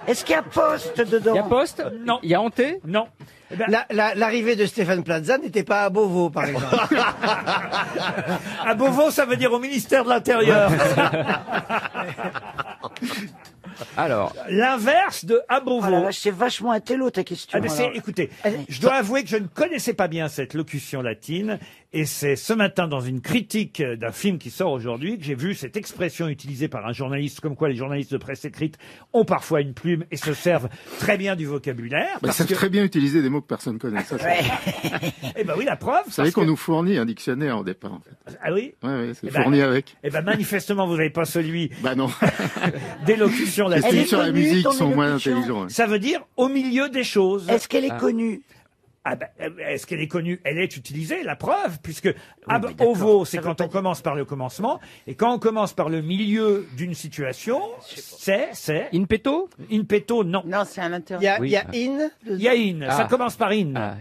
Est-ce qu'il y a poste dedans? il y a Poste, Non. il y a Hanté. non. Eh ben, L'arrivée de Stéphane Plaza n'était pas à Beauvau, par exemple. à Beauvau, ça veut dire au ministère de l'Intérieur. Alors, L'inverse de à Beauvau. Oh la vache, c'est vachement intello ta question. Ah, mais alors. écoutez, je dois avouer que je ne connaissais pas bien cette locution latine, et c'est ce matin dans une critique d'un film qui sort aujourd'hui que j'ai vu cette expression utilisée par un journaliste, comme quoi les journalistes de presse écrite ont parfois une plume et se servent très bien du vocabulaire. Bah, parce savent que- très bien utiliser des mots que personne connaît. Ça, Eh ben oui, la preuve. Vous savez parce qu'on que- nous fournit un dictionnaire au départ, en fait. Ah oui. Ouais, c'est Eh ben, fourni avec. Eh ben manifestement, vous n'avez pas celui Bah non. d'élocution Les latine. styles sur la connue, musique ton sont moins élocution intelligents. ouais. Ça veut dire au milieu des choses. Est-ce qu'elle est connue? Ah ben, est-ce qu'elle est connue? Elle est utilisée, la preuve, puisque ab ovo, c'est quand on commence par le commencement, et quand on commence par le milieu d'une situation, c'est in petto. in petto, non. Non, c'est à l'intérieur. Oui. Il y a in. Il y a in, ça Ah. commence par in. Ah,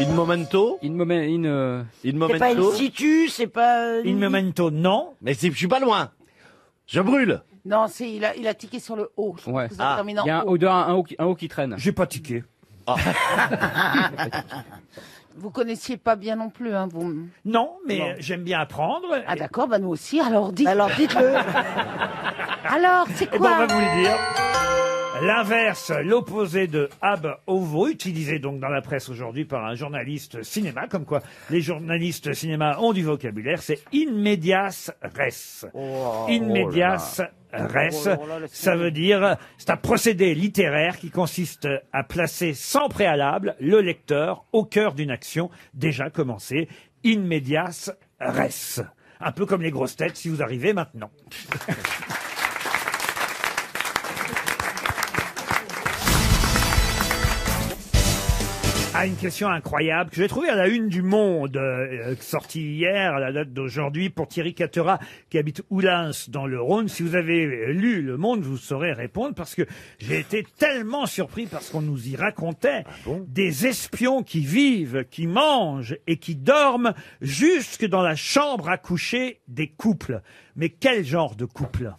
In momento. in moment, in. In C'est pas in momento. situ, c'est pas... In memento, non. Mais je suis pas loin. Je brûle. Non, il a tiqué sur le haut. Je Ouais. trouve que ça termine en Il y a haut. un haut qui traîne. J'ai pas tiqué. Vous connaissiez pas bien non plus, hein, vous. Non, mais Non. j'aime bien apprendre. Ah d'accord, bah nous aussi. Alors dites. Alors dites-le. Alors, c'est Eh ben, on quoi? va vous le dire. L'inverse, l'opposé de ab ovo, utilisé donc dans la presse aujourd'hui par un journaliste cinéma, comme quoi les journalistes cinéma ont du vocabulaire, c'est in medias res. In medias res, ça veut dire, c'est un procédé littéraire qui consiste à placer sans préalable le lecteur au cœur d'une action déjà commencée. In medias res. Un peu comme les grosses têtes si vous arrivez maintenant. Ah, une question incroyable que j'ai trouvée à la une du Monde, sortie hier à la date d'aujourd'hui pour Thierry Catera qui habite Oulins dans le Rhône. Si vous avez lu Le Monde, vous saurez répondre parce que j'ai été tellement surpris parce qu'on nous y racontait des espions qui vivent, qui mangent et qui dorment jusque dans la chambre à coucher des couples. Mais quel genre de couple?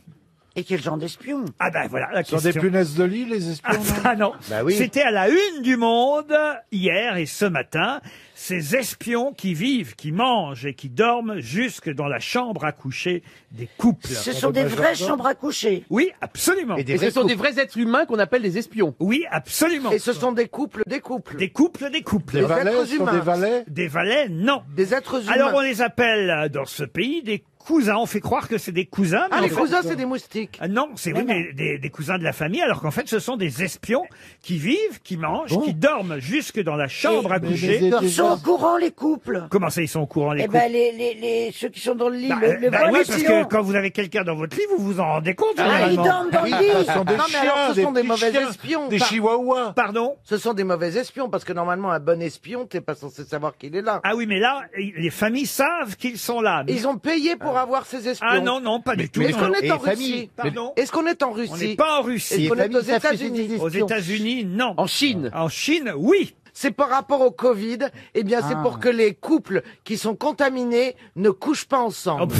Et quel genre d'espion? Ah ben voilà la Ce sont question. des punaises de lit, les espions, non? Ah non, Bah oui. c'était à la une du Monde hier et ce matin. Ces espions qui vivent, qui mangent et qui dorment jusque dans la chambre à coucher des couples. Ce sont des vraies chambres à coucher. Oui, absolument. Et ce sont des vrais êtres humains qu'on appelle des espions. Oui, absolument. Et ce sont des couples, des couples. Des couples, des couples. Les valets êtres sont humains. des valets? Des valets, non. Des êtres humains. Alors on les appelle dans ce pays des cousins. On fait croire que c'est des cousins. Ah, mais les en fait- cousins, c'est des moustiques. Ah non, c'est oui, mais des cousins de la famille, alors qu'en fait, ce sont des espions qui vivent, qui mangent, qui dorment jusque dans la chambre à coucher. Ils sont au courant, les couples. Comment ça, ils sont au courant, les Eh couples? ben, ceux qui sont dans le lit, Bah, le bah vrai oui, parce espion. que quand vous avez quelqu'un dans votre lit, vous vous en rendez compte. Ah, ils généralement. dorment dans le lit. Ce sont des Non, mais alors, chiens, ce des sont des petits mauvais chiens, espions. des chihuahuas. Pardon? Ce sont des mauvais espions, parce que normalement, un bon espion, t'es pas censé savoir qu'il est là. Ah oui, mais là, les familles savent qu'ils sont là. Ils ont payé pour avoir ces espions. Ah non, non, pas du tout. Est-ce qu'on non. est en Russie? Pardon? Est-ce qu'on est en On Russie? n'est pas en Russie. Est-ce qu'on est aux États-Unis? Aux États-Unis, non. En Chine. En Chine, oui. C'est par rapport au Covid. Eh bien, c'est pour que les couples qui sont contaminés ne couchent pas ensemble.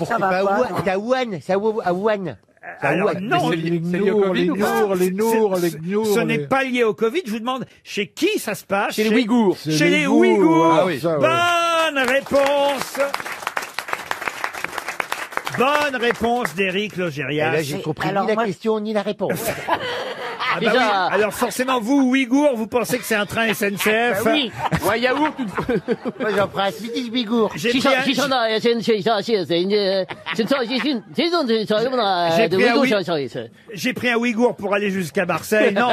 Ça va pas. C'est à Wuhan, c'est à Wuhan. Alors, non, Les Nours, les Nours, les Nours, les Gnours. ce n'est pas lié au Covid. Je vous demande chez qui ça se passe? Chez les Ouïghours. Chez les Ouïghours. Ah oui, ça, ouais. Bonne réponse. Bonne réponse d'Éric Et Logérias. là, j'ai compris alors, ni la moi- question ni la réponse. Ah bah oui. Alors forcément, vous, Ouïghours, vous pensez que c'est un train SNCF? oui. Ou un yaourt. Moi, j'en prends un Swedish Bigour. J'ai pris un- J'ai pris un Ouïghour pour aller jusqu'à Marseille. Non.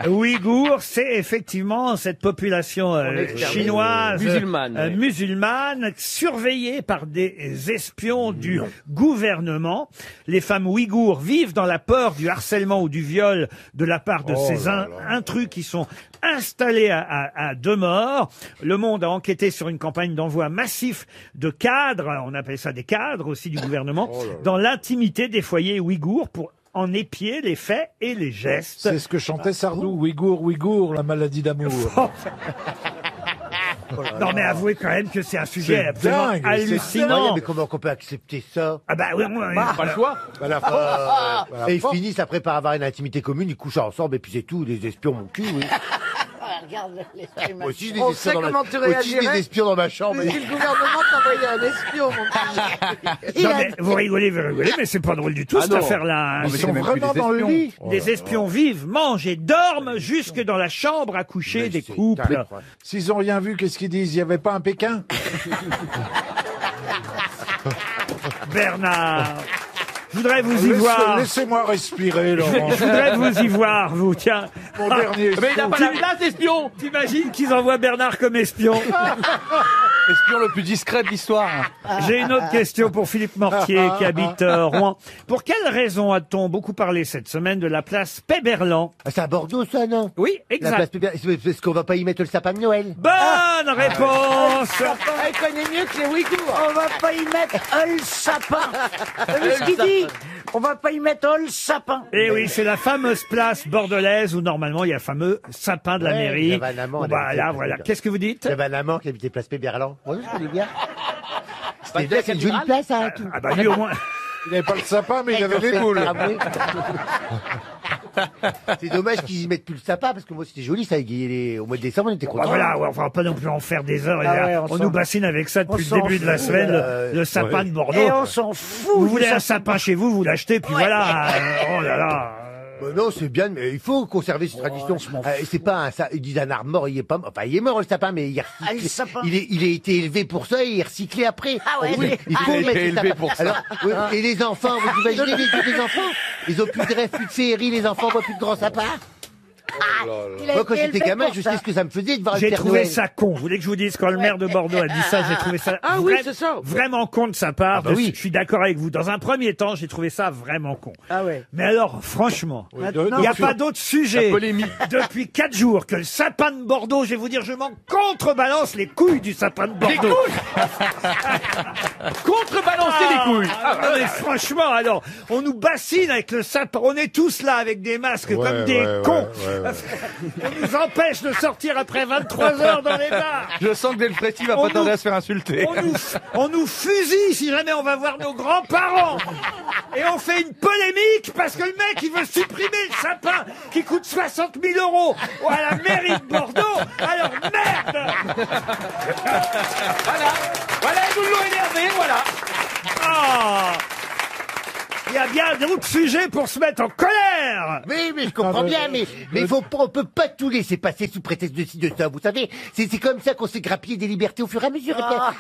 Ouïghour, c'est effectivement cette population chinoise, Musulmane, oui. musulmane, surveillée par des espions du gouvernement. Les femmes ouïghours vivent dans la peur du harcèlement ou du viol de la part de ces intrus qui sont installés à demeure. Le Monde a enquêté sur une campagne d'envoi massif de cadres, on appelle ça des cadres aussi du gouvernement, dans l'intimité des foyers ouïghours pour en épier les faits et les gestes. C'est ce que chantait Sardou. Ouïghour, Ouïghour, la maladie d'amour. Non mais avouez quand même que c'est un sujet C'est absolument dingue, c'est hallucinant. Mais comment on peut accepter ça? Ah bah oui, Pas le choix. Et ils finissent après par avoir une intimité commune, ils couchent ensemble et puis c'est tout. Les espions, mon cul, oui. Regarde l'esprit Moi aussi, j'ai des On espions sait dans comment tu Moi aussi, j'ai réagirais. des espions dans ma chambre. Si le gouvernement t'envoyait un espion, mon petit. Non, mais vous rigolez, mais c'est pas drôle du tout cette non. affaire-là. hein. Ils sont vraiment dans le lit. Des espions vivent, mangent et dorment jusque dans la chambre à coucher des couples. S'ils ont rien vu, qu'est-ce qu'ils disent? Il n'y avait pas un Pékin? Bernard, je voudrais vous y voir. Laissez-moi respirer, Laurent. Je voudrais vous y voir, vous, tiens. Mon dernier Mais il n'a pas la place, espion. T'imagines qu'ils envoient Bernard comme espion? Espion le plus discret de l'histoire. J'ai une autre question pour Philippe Mortier qui habite Rouen. Pour quelle raison a-t-on beaucoup parlé cette semaine de la place Péberlan? Ah, c'est à Bordeaux, ça, non? Oui, La exact. place Pébert, c'est parce qu'on va pas y mettre le sapin de Noël. Bonne réponse. Elle connaît mieux que les Ouïghours. On va pas y mettre le sapin. Vous savez ce qu'il dit? On va pas y mettre le sapin. Et oui, c'est la fameuse place bordelaise où normalement il y a le fameux sapin de la Ouais, mairie. j'avais un amant, Bon, elle bah, habitait là, place voilà. Péberlan. Qu'est-ce que vous dites? J'avais un amant qui habitait place Péberlan. Oui, je connais bien. Bah, C'était bien, c'est une jolie place, hein, tout. Ah bah lui au moins. Il n'avait pas le sapin, mais il avait les boules. Ah, oui. C'est dommage qu'ils y mettent plus le sapin, parce que moi, c'était joli, ça, au mois de décembre, on était Bah contents. voilà, ouais, on va pas non plus en faire des heures. et Ah là, ouais, on s'en- nous bassine avec ça depuis on le début de la s'en semaine, fout, le sapin de Bordeaux. Et on s'en fout. Vous du voulez un sapin. sapin chez vous, vous l'achetez, puis voilà. Oh là là. Bah non, c'est bien, mais il faut conserver cette tradition. C'est pas ils disent un arbre mort, il est pas mort. Enfin, il est mort, le sapin, mais il est Ah, le sapin. il a été élevé pour ça et il est recyclé après. Ah ouais, Oui, il faut il a mettre été le élevé sapin. pour ça. Alors, oui, et les enfants, vous imaginez les enfants? Ils ont plus de rêve, plus de féerie, les enfants voient plus de grands sapins. Il a Moi, quand été j'étais élevé gamin, pour je ça. sais ce que ça me faisait de voir le J'ai Père trouvé Noël. ça con. Vous voulez que je vous dise quand le maire de Bordeaux a dit ça, j'ai trouvé ça Oui, c'est ça. vraiment con de sa part. bah oui. Je suis d'accord avec vous. Dans un premier temps, j'ai trouvé ça vraiment con. Ah ouais. Mais alors, franchement, Maintenant, il n'y a pas d'autre sujet. La polémique. Depuis 4 jours que le sapin de Bordeaux, je vais vous dire, je m'en contrebalance les couilles du sapin de Bordeaux. Contrebalancer les couilles. Non, mais franchement, alors, on nous bassine avec le sapin. On est tous là avec des masques comme des cons. On nous empêche de sortir après 23 heures dans les bars. Je sens que Delfrécy va On pas tarder nous- à se faire insulter. On nous fusille si jamais on va voir nos grands-parents. Et on fait une polémique parce que le mec, il veut supprimer le sapin qui coûte 60 000 euros à la mairie de Bordeaux. Alors merde. Voilà, ils nous l'ont énervé, voilà. Ah. Il y a bien d'autres sujets pour se mettre en colère. Oui, mais je comprends bien, mais on peut pas tout laisser passer sous prétexte de ci, de ça. Vous savez, c'est comme ça qu'on s'est grappillé des libertés au fur et à mesure.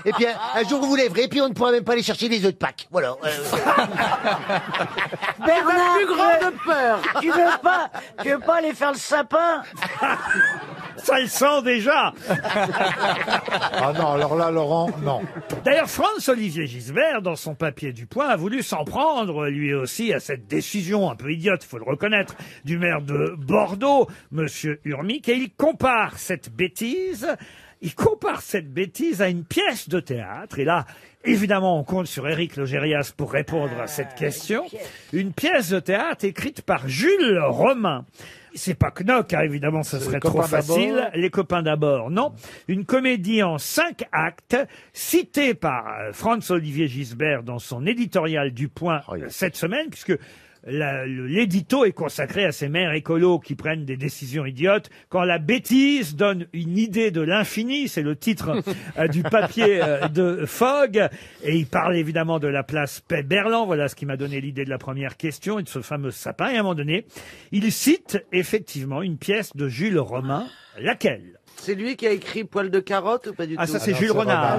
Et puis un jour vous lèverez, et puis on ne pourra même pas aller chercher les œufs de Pâques. Voilà. Bernard, plus grande peur. tu veux pas aller faire le sapin? Ça le sent déjà. Ah non, alors là, Laurent, non. D'ailleurs, Franz-Olivier Gisbert, dans son papier du Point, a voulu s'en prendre, lui aussi, à cette décision un peu idiote, il faut le reconnaître, du maire de Bordeaux, Monsieur Urmic, et il compare cette bêtise à une pièce de théâtre. Et là, évidemment, on compte sur Éric Logérias pour répondre à cette question. Une pièce de théâtre écrite par Jules Romain. C'est pas Knock, hein, évidemment, ce serait trop facile. d'abord. Les copains d'abord, non. Une comédie en 5 actes, citée par Franz-Olivier Gisbert dans son éditorial du Point cette semaine, puisque l'édito est consacré à ces maires écolos qui prennent des décisions idiotes. Quand la bêtise donne une idée de l'infini, c'est le titre du papier de Fogg. Et il parle évidemment de la place Paix-Berland. Voilà ce qui m'a donné l'idée de la première question et de ce fameux sapin. Et à un moment donné, il cite effectivement une pièce de Jules Romain. Laquelle? C'est lui qui a écrit Poil de carotte ou pas du tout? Ah, ça c'est Jules Renard.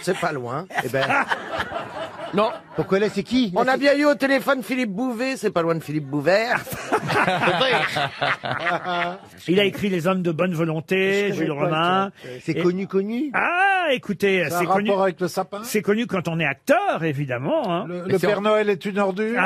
C'est pas loin. Eh ben, Non. pourquoi là, c'est qui? On a bien eu au téléphone Philippe Bouvet, c'est pas loin de Philippe Bouvert. Il a écrit Les hommes de bonne volonté, Jules Romain. C'est Et- connu. Ah, écoutez, C'est un c'est connu. rapport avec le sapin? C'est connu quand on est acteur, évidemment. Hein. Le Père Noël est une ordure?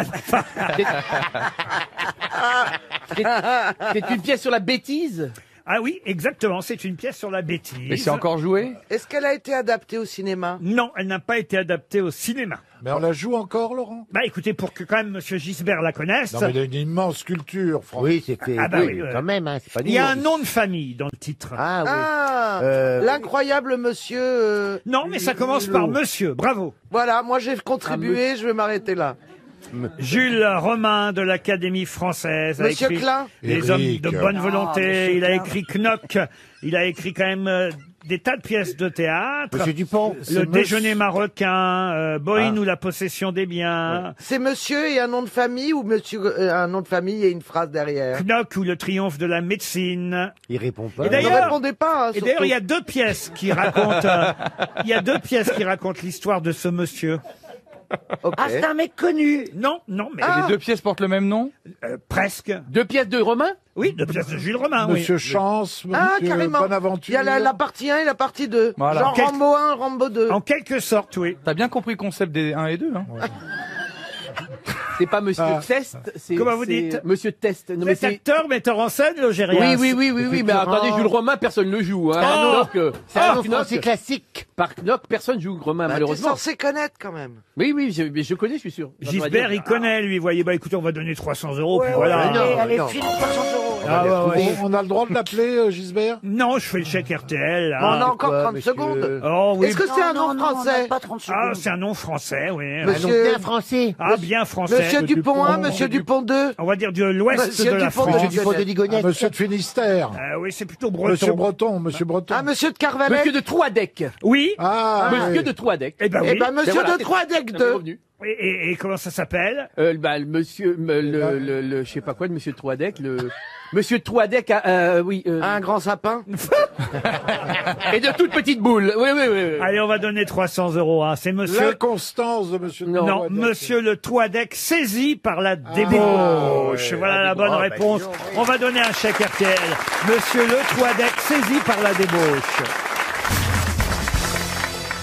C'est une pièce sur la bêtise. Ah oui, exactement, c'est une pièce sur la bêtise. Mais c'est encore joué. Est-ce qu'elle a été adaptée au cinéma? Non, elle n'a pas été adaptée au cinéma. Mais on la joue encore, Laurent? Bah écoutez, pour que quand même Monsieur Gisbert la connaisse, Non, mais il a une immense culture, Franck. Oui, c'est fait. Ah bah oui, quand même, hein, c'est pas il y a un nouveau. nom de famille dans le titre. Ah oui. Ah, l'incroyable monsieur. Non, mais ça commence par Monsieur, bravo. Voilà, moi j'ai contribué, je vais m'arrêter là. Jules Romain de l'Académie française. a Monsieur écrit Klein. Les hommes Éric. de bonne volonté. Monsieur Il a Klein. écrit Knock. Il a écrit quand même des tas de pièces de théâtre. Monsieur Dupont. Le déjeuner marocain, Boïne Ah. ou la possession des biens. C'est monsieur et un nom de famille ou monsieur un nom de famille et une phrase derrière? Knock ou le triomphe de la médecine. Il répond pas. Et Ne d'ailleurs, répondez pas. Hein, et d'ailleurs, surtout. il y a deux pièces qui racontent. Il y a deux pièces qui racontent l'histoire de ce monsieur. Ok. Ah, c'est un mec connu. Non, non, mais Les deux pièces portent le même nom. presque. Deux pièces de Romain. Oui, deux pièces de Jules Romain. Monsieur Chance, Ah, Monsieur carrément. Bonaventure. Il y a la partie 1 et la partie 2. Voilà. Genre Quel- Rambo 1, Rambo 2. Oui. En quelque sorte, oui. T'as bien compris le concept des 1 et 2, hein. C'est pas Monsieur Ah. Test. Comment vous dites? Monsieur Test. Non, Vous êtes acteur, metteur en scène, Logérias. Oui, mais attendez, Jules Romain, personne ne le joue. Hein. Oh. C'est un nom français classique. Par Knock, personne joue Romain, Bah, t'es malheureusement. censé connaître quand même. Oui, je connais, je suis sûr. Gisbert, il connaît, lui. Voyez, bah écoutez, on va donner 300 euros, puis Ouais, voilà. allez, non, allez, non. file 300 euros. Ah, ouais, ouais. On a le droit de l'appeler, Gisbert? Non, je fais le chèque RTL. là. On a encore quoi, 30 monsieur secondes. Oh oui. Est-ce que c'est un Non, nom non, on français? n'a pas 30 secondes. Ah, c'est un nom français, oui. Ah, donc Monsieur- bien français. Ah, bien français. Monsieur Dupont 1, Monsieur Dupont 2. On va dire de l'ouest Monsieur de la Dupont de France. Monsieur Dupont de Ah, Ligonnès. Monsieur de Finistère. Oui, c'est plutôt Monsieur breton. Breton. Ah, Monsieur de Carvalet. Monsieur de Troadec. Oui. Ah, Monsieur oui. de Troadec. Eh ben oui. Eh ben, Monsieur voilà, de Troadec c'est 2. revenu. Et comment ça s'appelle? Le monsieur, le je sais pas quoi, de Monsieur de Troadec, Monsieur Touadec a, oui. Un grand sapin. Et de toutes petites boules. Oui. Allez, on va donner 300 €. Hein. C'est monsieur... L'inconstance de monsieur Non, Touadec. monsieur le Touadec saisi par la débauche. Voilà la bonne réponse. On va donner un chèque RTL. Monsieur le Touadec saisi par la débauche.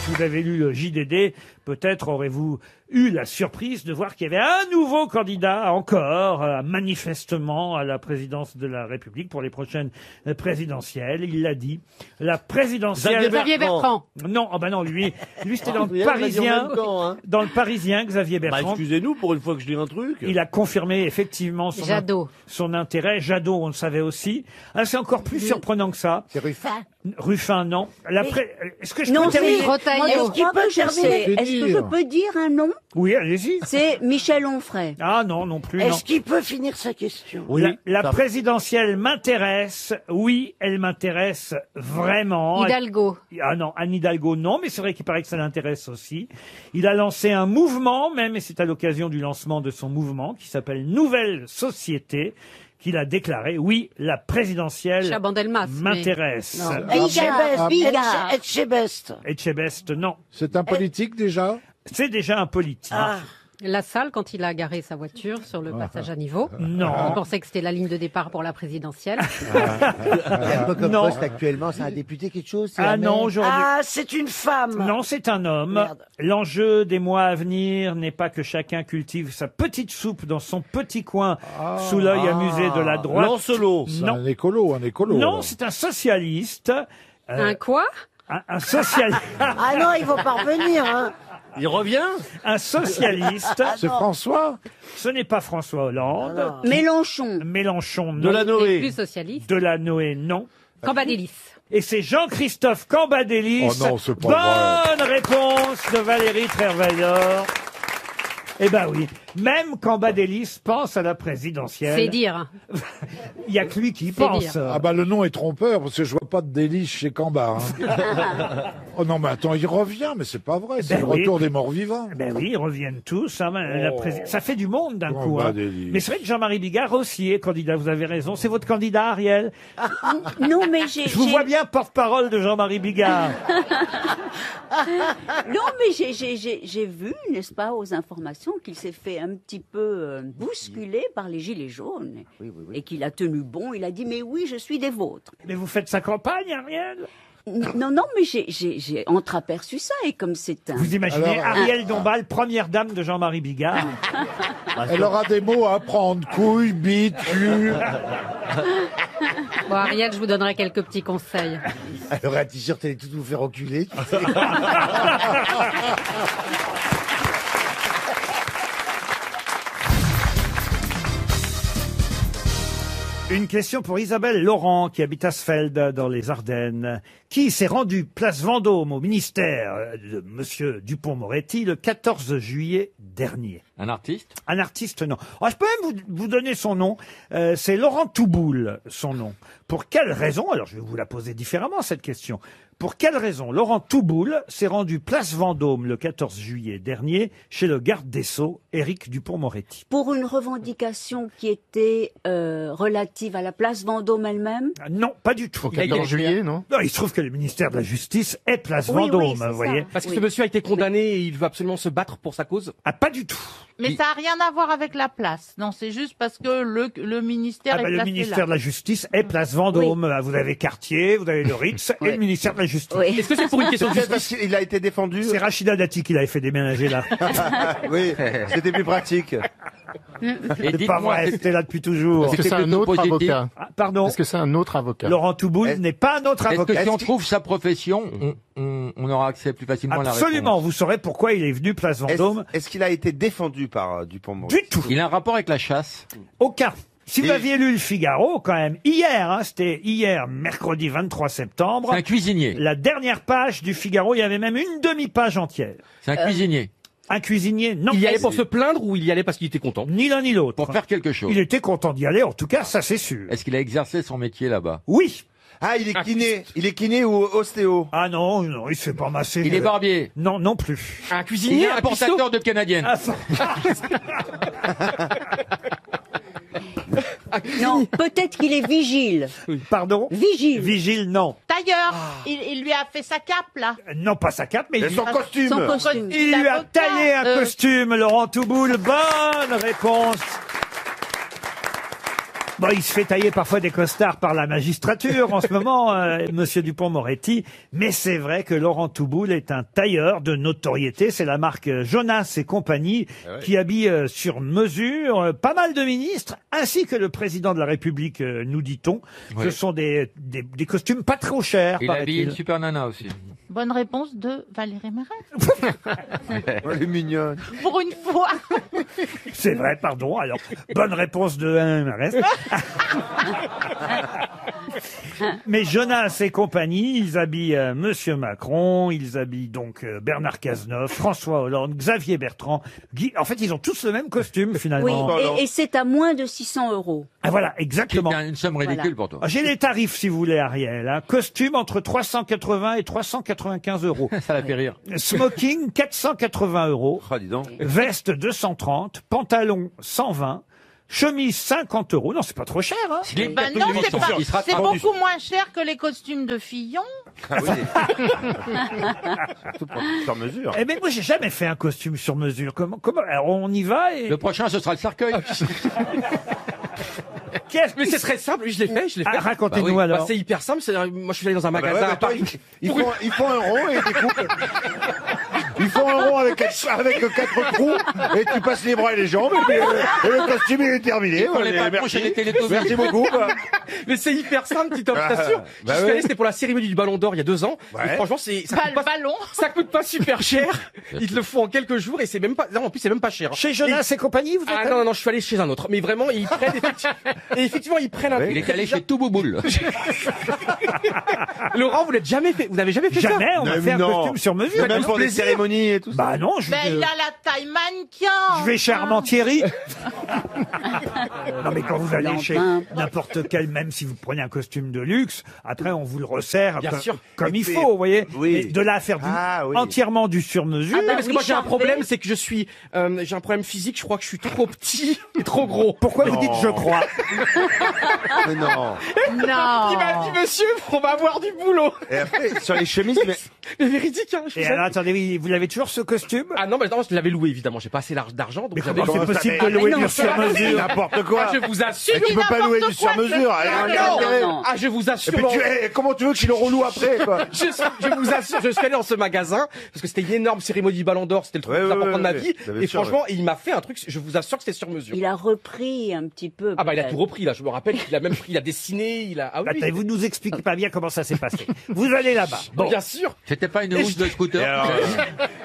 Si vous avez lu le JDD, peut-être aurez-vous eu la surprise de voir qu'il y avait un nouveau candidat encore, manifestement, à la présidence de la République pour les prochaines présidentielles. Il l'a dit. La présidentielle... Xavier Bertrand. Non, ah ben non, lui c'était dans le Rien, on l'a dit en Parisien. même temps, hein. Dans le Parisien, Xavier Bah, Bertrand. excusez-nous pour une fois que je dis un truc. Il a confirmé effectivement son intérêt. Jadot, on le savait aussi. Ah, c'est encore plus surprenant que ça. C'est Ruffin. Ruffin, non. Est-ce que je Non, peux terminer Est-ce que je peux dire un nom? Oui, allez-y. C'est Michel Onfray. Ah non, non plus. Est-ce qu'il peut finir sa question? La présidentielle m'intéresse. Oui, elle m'intéresse vraiment. Hidalgo. Ah non, Anne Hidalgo, non, mais c'est vrai qu'il paraît que ça l'intéresse aussi. Il a lancé un mouvement, même, et c'est à l'occasion du lancement de son mouvement, qui s'appelle Nouvelle Société, qu'il a déclaré, oui, la présidentielle Chaban-Delmas, m'intéresse. Etchebest. Etchebest, non. C'est un politique déjà? C'est déjà un politique. La salle, quand il a garé sa voiture sur le passage à niveau. Non. Il pensait que c'était la ligne de départ pour la présidentielle. C'est un peu comme Non. poste actuellement, c'est un député quelque chose? c'est Ah un non, maire aujourd'hui. Ah, c'est une femme. Non, c'est un homme. Merde. L'enjeu des mois à venir n'est pas que chacun cultive sa petite soupe dans son petit coin sous l'œil amusé de la droite. Lancelot. C'est Non. un écolo. Non, alors. c'est un socialiste. Un quoi? Un socialiste. Ah non, il faut pas revenir, hein. Il revient? Un socialiste. C'est François? Ce n'est pas François Hollande. Mélenchon. Mélenchon, non. Delanoë. Et plus socialiste. Delanoë, non. Cambadélis. Et c'est Jean-Christophe Cambadélis. Oh non, c'est pas Bonne réponse de Valérie Trierweiler. Eh ben oui, même Cambadélis pense à la présidentielle. C'est dire. Il y a que lui qui y C'est pense. dire. Ah bah le nom est trompeur parce que je vois pas de délice chez Camba. Hein. Oh non mais attends, il revient, mais c'est pas vrai, c'est Ben le oui. retour des morts vivants. Ben oui, ils reviennent tous. Hein, ça fait du monde d'un coup. Hein. Cambadélis. Mais c'est vrai que Jean-Marie Bigard aussi est candidat, vous avez raison. C'est votre candidat, Ariel. Non, mais j'ai... Je vous vois bien porte-parole de Jean-Marie Bigard. Non, mais j'ai vu, n'est-ce pas, aux informations, qu'il s'est fait un petit peu bousculer par les Gilets jaunes. Et qu'il a tenu bon. Il a dit, mais oui, je suis des vôtres. Mais vous faites sa campagne, Ariel? Non, mais j'ai entreaperçu ça. Et comme c'est un... Vous imaginez Alors, Ariel Dombal, première dame de Jean-Marie Bigard. Elle aura des mots à apprendre, couille, bite, cul. Bon, Ariel, je vous donnerai quelques petits conseils. Elle aurait un t-shirt, elle est toute vous faire enculer. Une question pour Isabelle Laurent, qui habite Asfeld, dans les Ardennes, qui s'est rendue place Vendôme au ministère de Monsieur Dupond-Moretti le 14 juillet dernier. Un artiste? Un artiste, non. Oh, je peux même vous donner son nom. C'est Laurent Touboul, son nom. Pour quelle raison, alors je vais vous la poser différemment, cette question. Pour quelle raison Laurent Touboul s'est rendu place Vendôme le 14 juillet dernier chez le garde des Sceaux, Éric Dupond-Moretti? Pour une revendication qui était relative à la place Vendôme elle-même? Non, pas du tout. Au 14 juillet, non? Non, il se trouve que le ministère de la Justice est place Oui, Vendôme, oui, c'est vous voyez. ça. Parce que Oui. ce monsieur a été condamné et il veut absolument se battre pour sa cause. Ah, pas du tout. Mais ça n'a rien à voir avec la place. Non, c'est juste parce que le ministère Ah est bah, le placé ministère là. de la Justice est place Vendôme. Vous avez Cartier, vous avez le Ritz et le ministère de la Justice. Oui. Est-ce que c'est pour une question de Peut-être justice? parce qu'il a été défendu. C'est Rachida Dati qui l'avait fait déménager là. Oui, c'était plus pratique. Et C'est pas dites-moi, vrai, c'était là depuis toujours. Est-ce que c'est un plutôt autre positif. avocat? Ah, pardon, Est-ce que c'est un autre avocat? Laurent Touboul Est-ce- n'est pas un autre est-ce que avocat. si on trouve sa profession, on aura accès plus facilement à la réponse? Absolument, vous saurez pourquoi il est venu place Vendôme. Est-ce qu'il a été défendu par Dupond-Moretti? Du tout, Il a un rapport avec la chasse? aucun. Si vous Et- aviez lu le Figaro, quand même, hier, hein, c'était hier, mercredi 23 septembre, C'est un cuisinier. la dernière page du Figaro, il y avait même une demi-page entière. C'est un cuisinier. Un cuisinier, non. Il y allait pour se plaindre ou il y allait parce qu'il était content? Ni l'un ni l'autre. Pour faire quelque chose. Il était content d'y aller, en tout cas, ça c'est sûr. Est-ce qu'il a exercé son métier là-bas? Oui. Ah, il est kiné. Il est kiné ou ostéo? Ah non, non, il se fait pas masser. Il est barbier. Non, non plus. Un Il cuisinier, est un cuistot? importateur de canadiennes. Ah, Non, peut-être qu'il est vigile. Pardon? Vigile. Vigile, non. Tailleur, il lui a fait sa cape, là. Non, pas sa cape, mais Et son costume. Son costume. il lui a taillé un costume, Laurent Touboul. Bonne réponse. Bon, il se fait tailler parfois des costards par la magistrature en ce moment, Monsieur Dupond-Moretti. Mais c'est vrai que Laurent Touboul est un tailleur de notoriété. C'est la marque Jonas et compagnie qui habille sur mesure pas mal de ministres, ainsi que le président de la République, nous dit-on. Oui. Ce sont des costumes pas trop chers. Il a habillé une super nana aussi. Bonne réponse de Valérie Mérès. Elle est mignonne. Pour une fois. C'est vrai, pardon. Alors, bonne réponse de RS. Mais Jonas et compagnie, ils habillent Monsieur Macron, ils habillent donc Bernard Cazeneuve, François Hollande, Xavier Bertrand, Guy. En fait, ils ont tous le même costume finalement. Oui, et c'est à moins de 600 €. Ah, voilà, exactement. C'est une somme ridicule pour toi. Ah, j'ai les tarifs si vous voulez, Ariel. Hein. Costume entre 380 et 395 €. Ça la fait rire. Smoking 480 €. Ah, dis donc. Veste 230, pantalon 120. Chemise 50 €. Non, c'est pas trop cher, hein. Ben non, c'est beaucoup moins cher que les costumes de Fillon. Ah oui. Surtout pour sur mesure. Eh ben moi j'ai jamais fait un costume sur mesure. Comment alors on y va et Le prochain, ce sera le cercueil. Mais c'est très simple, oui, je l'ai fait. Ah, racontez-nous alors. Bah, c'est hyper simple, moi je suis allé dans un magasin ouais, à Paris. Ils font un rond et ils découpent. Ils font un rond avec 4 trous et tu passes les bras et les jambes et le costume il est terminé. Pour les patrons chez les Télétobies. Merci beaucoup. Mais c'est hyper simple, Titoff, je t'assure. Bah Je suis ouais. allé, c'était pour la cérémonie du Ballon d'Or il y a 2 ans. Ouais. Et franchement, ça coûte pas super cher. Ils te le font en quelques jours et c'est même pas, non, en plus c'est même pas cher. Chez Jonas et compagnie, vous êtes Ah non, je suis allé chez un autre. Mais vraiment, ils prennent effectivement, ils prennent un Il est allé chez Touboul. Laurent, vous n'avez jamais fait ça? Jamais, on a fait un costume sur mesure. Même pour des cérémonies et tout ça. Bah non, Ben il a la taille mannequin. je vais chez Armentieri. Non mais quand vous allez chez n'importe quel, même si vous prenez un costume de luxe, après on vous le resserre Bien sûr. comme il faut, vous voyez. Oui. Mais de là à faire entièrement du sur-mesure. Parce que moi j'ai un problème, c'est que j'ai un problème physique, je crois que je suis trop petit et trop gros. Pourquoi vous dites je crois? Mais non. Il m'a dit, monsieur, on va avoir du boulot. Et après, sur les chemises, Mais véridique, hein. Et alors attendez, vous l'avez toujours ce costume? Ah non, mais non, je l'avais loué évidemment, j'ai pas assez d'argent, donc Mais j'avais comment c'est possible de louer du sur-mesure? N'importe quoi. Je vous assure. Tu peux pas louer du sur-mesure. Ah, je vous assure. Comment tu veux qu'il le reloue après, quoi? Je vous assure, je suis allé dans ce magasin parce que c'était une énorme cérémonie du Ballon d'Or, c'était le truc le plus important de ma vie. Et franchement, il m'a fait un truc, je vous assure que c'était sur mesure. Il a repris un petit peu. Ah bah il a tout repris là, je me rappelle qu'il a même pris, il a dessiné, il a. Ah oui. Attendez, vous nous expliquez pas bien comment ça s'est passé. Vous allez là-bas. Bon. Bien sûr. C'était pas une housse de scooter.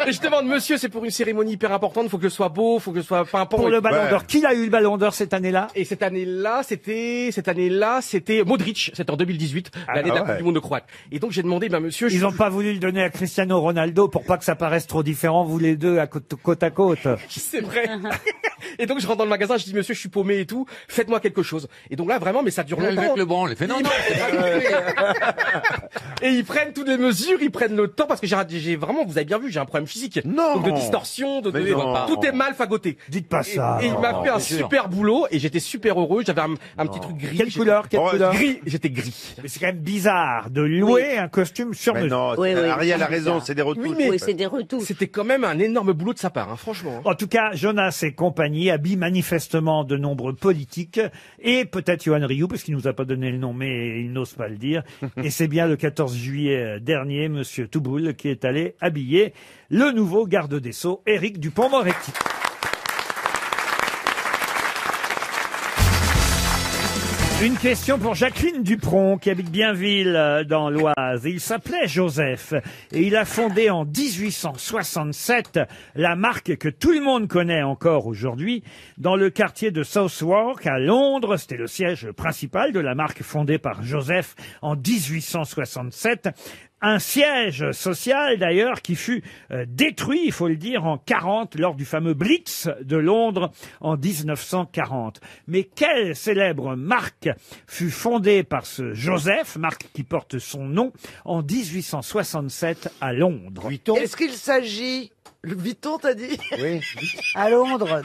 Et je demande, monsieur, c'est pour une cérémonie hyper importante, il faut que je sois beau, faut que je sois pas important. Pour le Ballon d'Or, qui a eu le Ballon d'Or cette année-là? Et cette année-là, c'était Modric, c'était en 2018, l'année de la Coupe du Monde de Croate. Et donc j'ai demandé, monsieur, Ils ont pas voulu le donner à Cristiano Ronaldo pour pas que ça paraisse trop différent, vous les deux, côte à côte. C'est vrai. Et donc je rentre dans le magasin, je dis, monsieur, je suis paumé et tout, faites-moi quelque chose. Et donc là, vraiment, mais ça dure longtemps. Avec le branle, il fait non. Et ils prennent toutes les mesures, ils prennent le temps, parce que j'ai vraiment, vous avez bien vu, j'ai un problème physique. Non. Donc de distorsion, tout est mal fagoté. Dites pas ça. Et il m'a fait un super boulot, et j'étais super heureux, j'avais un petit truc gris. Quelle couleur? Gris, j'étais gris. Mais c'est quand même bizarre de louer un costume sur Mais mesure. non, Ariel a raison, c'est des retouches. Oui, c'est des retouches. C'était quand même un énorme boulot de sa part, hein, franchement. En tout cas, Jonas et compagnie habillent manifestement de nombreux politiques et peut-être Yoann Rioux, parce qu'il nous a pas donné le nom, mais il n'ose pas le dire. Et c'est bien le 14 juillet dernier, Monsieur Touboul, qui est allé habiller le nouveau garde des Sceaux, Éric Dupond-Moretti. Une question pour Jacqueline Dupron, qui habite Bienville, dans l'Oise. Il s'appelait Joseph et il a fondé en 1867 la marque que tout le monde connaît encore aujourd'hui dans le quartier de Southwark à Londres. C'était le siège principal de la marque fondée par Joseph en 1867. Un siège social, d'ailleurs, qui fut détruit, il faut le dire, en 40 lors du fameux Blitz de Londres en 1940. Mais quelle célèbre marque fut fondée par ce Joseph, marque qui porte son nom, en 1867 à Londres? Est-ce qu'il s'agit Le Vuitton, t'as dit? Oui. À Londres.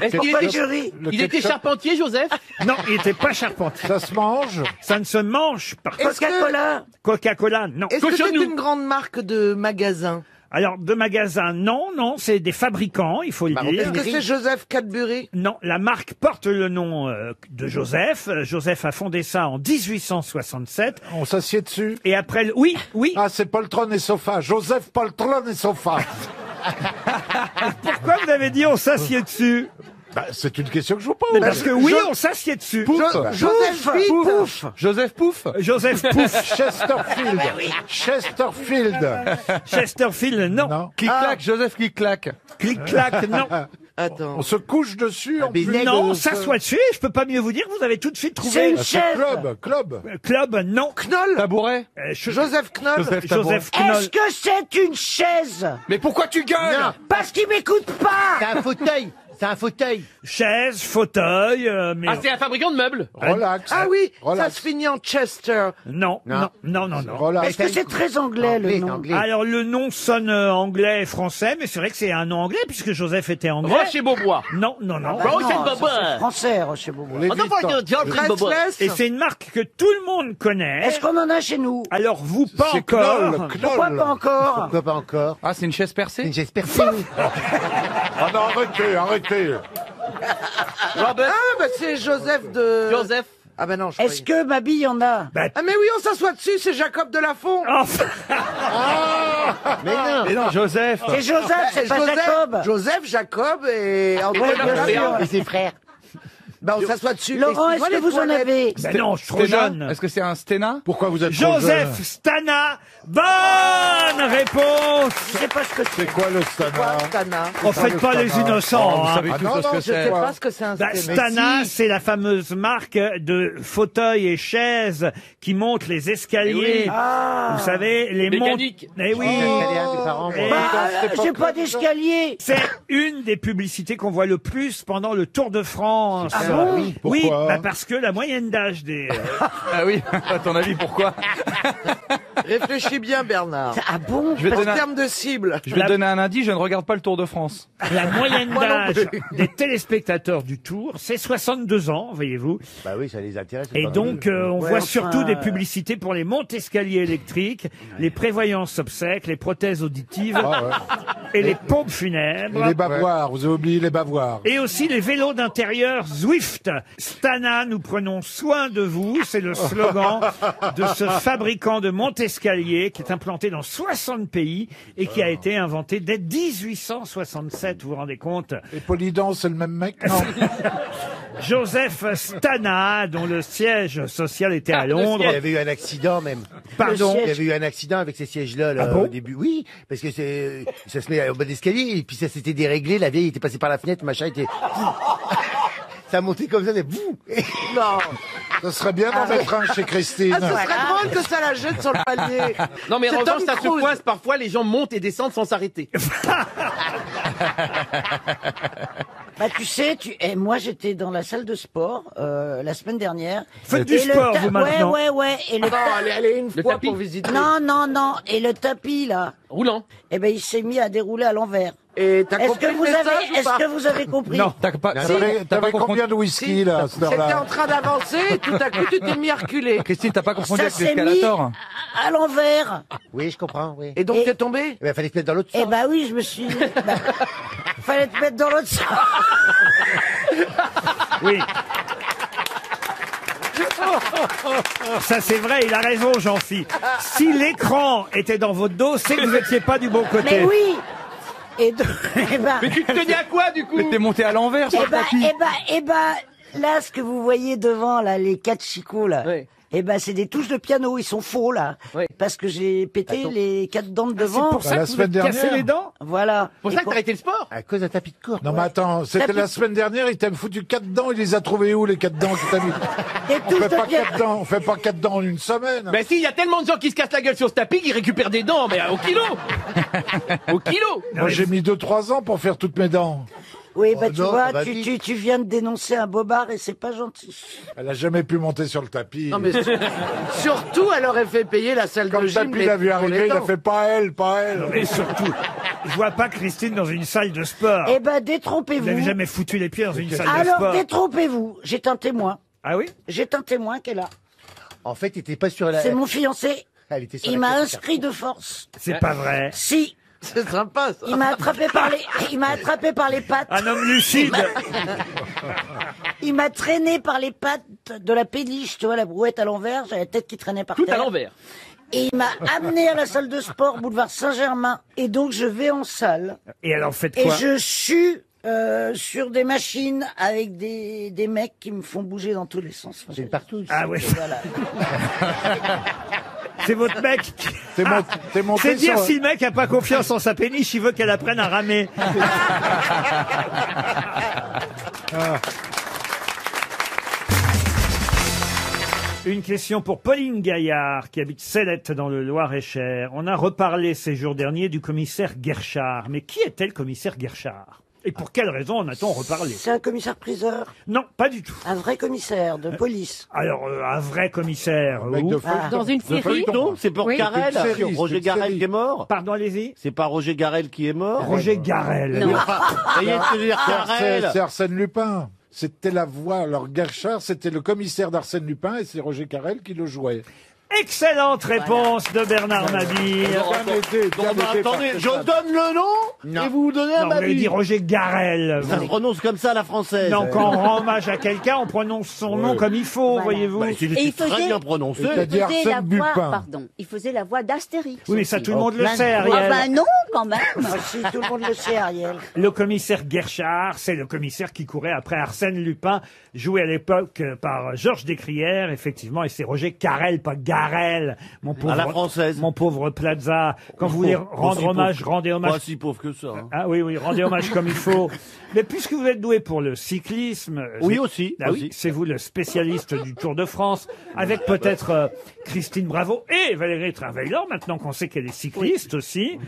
Est-ce qu'il Pourquoi était, tu ris il était charpentier, Joseph? Non, il n'était pas charpentier. Ça se mange? Ça ne se mange pas. Coca-Cola. Coca-Cola, non. Est-ce que c'est une grande marque de magasin? Alors, de magasins, non, c'est des fabricants, il faut le dire. Est-ce que c'est Joseph Cadbury? Non, la marque porte le nom de Joseph. Joseph a fondé ça en 1867. On s'assied dessus? Et après, oui. Ah, c'est poltron et sofa. Joseph poltron et sofa. Pourquoi vous avez dit on s'assied dessus? Bah, c'est une question que je vous pose. Mais parce que oui, on s'assied dessus. Joseph Pouf. Joseph Pouf. Joseph Pouf. Chesterfield. Chesterfield. Chesterfield, non. Clic-clac, Joseph Clic-clac. Clic-clac, non. Attends. On se couche dessus en plus. Non, on s'assoit dessus, je peux pas mieux vous dire, vous avez tout de suite trouvé. C'est une Ah, chaise. Club. Club, non. Knoll. Tabouret. Joseph Knoll. Joseph Knoll. Est-ce que c'est une chaise? Mais pourquoi tu gueules? Non. Parce qu'il m'écoute pas. C'est un fauteuil. C'est un fauteuil. Chaise, fauteuil, mais... Ah, c'est un fabricant de meubles. Relax. Ah oui, ça Relax. se finit en Chester. Non. Relax. Est-ce que c'est très anglais, le nom? Alors, le nom sonne anglais et français, mais c'est vrai que c'est un nom anglais, puisque Joseph était anglais. Rocher Beaubois. Non. Bah Rocher non, ça, Beaubois. c'est français, Rocher Beaubois. Les Oh non, Vuitton. Restless. Et c'est une marque que tout le monde connaît. Est-ce qu'on en a chez nous? Alors, vous, pas C'est encore. Knoll. Pourquoi pas encore? Pourquoi pas encore? Ah, c'est une chaise C'est percée? une chaise percée. Ah non, arrêtez. Robert. Ah, bah c'est Joseph de... Joseph. Ah bah non, je Est-ce croyais. que ma bille en a? Ah mais oui, on s'assoit dessus, c'est Jacob de Lafont. Mais non. Joseph. C'est Joseph, c'est pas Jacob. Joseph, Jacob et André Ouais, bien Lafont. sûr. Et ses frères. Bah on s'assoit dessus. Laurent, est-ce Excuse-moi, que les vous en toilettes. avez? Ben non, je suis trop jeune. Est-ce que c'est un Stena? Pourquoi vous êtes trop Joseph jeune? Stana. Bonne réponse. Je sais pas ce que C'est c'est. quoi le Stana? Quoi, Stana? En fait, pas les innocents. Vous hein. savez Ah tous non, ce non, que Je sais c'est. pas ce que c'est un Bah, Stena. Stana, c'est la fameuse marque de fauteuils et chaises qui montent les escaliers. Vous savez, les Mécanique. Eh oui. Des parents. Et J'ai pas d'escalier. c'est une des publicités qu'on voit le plus pendant le Tour de France. Ah bon? Oui, Pourquoi? bah parce que la moyenne d'âge des... Ah oui, à ton avis, pourquoi? Réfléchis bien, Bernard. Ah bon? Je vais te En donner un- termes de cible. je vais te donner un indice, je ne regarde pas le Tour de France. La moyenne Moi non d'âge plus. des téléspectateurs du Tour, c'est 62 ans, voyez-vous. Bah oui, ça les intéresse. Et donc, on Ouais, voit enfin, surtout des publicités pour les montes-escaliers électriques, les prévoyances obsèques, les prothèses auditives et les pompes funèbres. Les bavoirs, vous avez oublié les bavoirs. Et aussi les vélos d'intérieur Zwift. Stana, nous prenons soin de vous. C'est le slogan de ce fabricant de monte-escalier qui est implanté dans 60 pays et qui a été inventé dès 1867. Vous vous rendez compte? Et Polydor, c'est le même mec? Non. Joseph Stana, dont le siège social était à Il y Londres. avait eu un accident même. Pardon? Il y avait eu un accident avec ces sièges-là là, Ah bon au début. Oui, parce que ça se met au bas d'escalier et puis ça s'était déréglé. La vieille était passée par la fenêtre, machin était. Ça montait comme ça, mais bouh. Non. Ça serait bien d'en mettre un chez Christine. Ah, ce serait drôle que ça la jette sur le palier. Non, mais en C'est revanche, Tom ça se Cruise. coince parfois, les gens montent et descendent sans s'arrêter. Bah tu sais, moi j'étais dans la salle de sport la semaine dernière. Faites du Et le sport, vous, maintenant. Ouais. Et le Non, allez une Le fois tapis. pour visiter. Non. Et le tapis là, Roulant. eh ben il s'est mis à dérouler à l'envers. Et t'as Est-ce compris que le vous message avez, ou est-ce pas que vous avez compris? Non, t'as pas, T'avais combien de whisky, là, à cette C'était heure-là? en train d'avancer et tout à coup tu t'es mis à reculer. Christine, t'as pas confondu Ça avec s'est mis l'escalator? à l'envers. Oui, je comprends. Oui. Et donc Et- t'es tombé? Eh ben, fallait se mettre dans l'autre sens. Eh ben oui, je me suis. Fallait te mettre dans l'autre sens. Oui. Ça c'est vrai, il a raison Jean-Phi. Si l'écran était dans votre dos, c'est que vous n'étiez pas du bon côté. Mais oui. Et donc, eh ben, Mais tu te tenais à quoi, du coup? Mais t'es monté à l'envers sur eh le ben, tapis. là, ce que vous voyez devant, là, les 4 chicots, là. Oui. Eh ben, c'est des touches de piano, ils sont faux, là. Oui. Parce que j'ai pété les 4 dents de C'est devant. pour ça la que vous semaine êtes cassé dernière. les dents. Voilà. Pour Et ça que quand- t'as arrêté le sport? À cause d'un tapis de cours. Non, mais attends, c'était la semaine dernière, il t'a foutu 4 dents, il les a trouvés où, les 4 dents qu'il t'a mis? Des On touches fait de pas piano. 4 dents, on fait pas 4 dents en une semaine. Ben si, il y a tellement de gens qui se cassent la gueule sur ce tapis qu'ils récupèrent des dents, mais au kilo. Au kilo. Moi, j'ai mis 2-3 ans pour faire toutes mes dents. Oui, bah, Oh tu non, vois, ça va tu, vite. tu, tu viens de dénoncer un bobard et c'est pas gentil. Elle a jamais pu monter sur le tapis. Non mais surtout elle aurait fait payer la salle Quand de le gym. tapis l'a vu pour arriver, les il a dents. fait pas elle, pas elle. Et surtout, Je vois pas Christine dans une salle de sport. Eh ben, Vous détrompez-vous. n'avez jamais foutu les pieds dans une salle de Alors, sport. détrompez-vous. J'ai un témoin. Ah oui? J'ai un témoin qui est là. En fait, il était pas sur la... C'est mon fiancé. Elle était sur Il la m'a carte. inscrit de force. C'est pas vrai. Si. C'est sympa, ça. Il m'a attrapé par les pattes. Un homme lucide. Il m'a traîné par les pattes de la péniche, tu vois, la brouette à l'envers, j'avais la tête qui traînait par terre. Tout à l'envers. Et il m'a amené à la salle de sport, boulevard Saint-Germain. Et donc, je vais en salle. Et alors, faites Et quoi? je suis sur des machines avec des mecs qui me font bouger dans tous les sens. Enfin, C'est partout. Ah oui. Voilà. C'est votre mec. T'es monté C'est dire sur- si le mec a pas confiance en sa péniche, il veut qu'elle apprenne à ramer. Une question pour Pauline Gaillard, qui habite Célette dans le Loir-et-Cher. On a reparlé ces jours derniers du commissaire Guerchard. Mais qui était le commissaire Guerchard? Et pour quelle raison en a-t-on reparlé? C'est un commissaire-priseur. Non, pas du tout. Un vrai commissaire de police. Alors, un vrai commissaire. Un mec où de feuilleton. Dans une De série feuilleton. Non, c'est pour Oui. Garel, C'est une série, Roger c'est une Garel série. qui est mort. Pardon, allez-y. C'est pas Roger Garel qui est mort. Roger Garel. Non. Ça y est, c'est-à-dire Garel. C'est Arsène Lupin. C'était la voix. Alors, Guerchard, c'était le commissaire d'Arsène Lupin et c'est Roger Carrel qui le jouait. Excellente réponse de Bernard Mabille. Bien aidé, bien Non, mais aidé par attendez, je Stéphane. donne le nom et vous vous donnez un Non, vous avez dit avis. Roger Garel. Ça se prononce comme ça à la française. Non, quand on rend hommage à quelqu'un, on prononce son nom comme il faut, Voilà. voyez-vous. Bah, Et c'est il très faisait- bien prononcé. Et t'as Il dit faisait la Arsène voix, Lupin. pardon, il faisait la voix d'Astérix. Oui, mais ça, aussi. tout le monde le sait, Ah Ariel. ben non, quand même. Ah, si, tout le monde le sait, Ariel. Le commissaire Guerchard, c'est le commissaire qui courait après Arsène Lupin, joué à l'époque par Georges Descrières, effectivement, et c'est Roger Carrel, pas Garel, mon pauvre, À la française. mon pauvre Plaza. Quand vous voulez rendre hommage, rendez hommage. Pas si pauvre que ça. hein. Ah oui, oui, rendez hommage comme il faut. Mais puisque vous êtes doué pour le cyclisme, Oui, c'est- aussi, Ah oui, aussi. c'est vous le spécialiste du Tour de France, avec peut-être Christine Bravo et Valérie Trierweiler, maintenant qu'on sait qu'elle est cycliste aussi.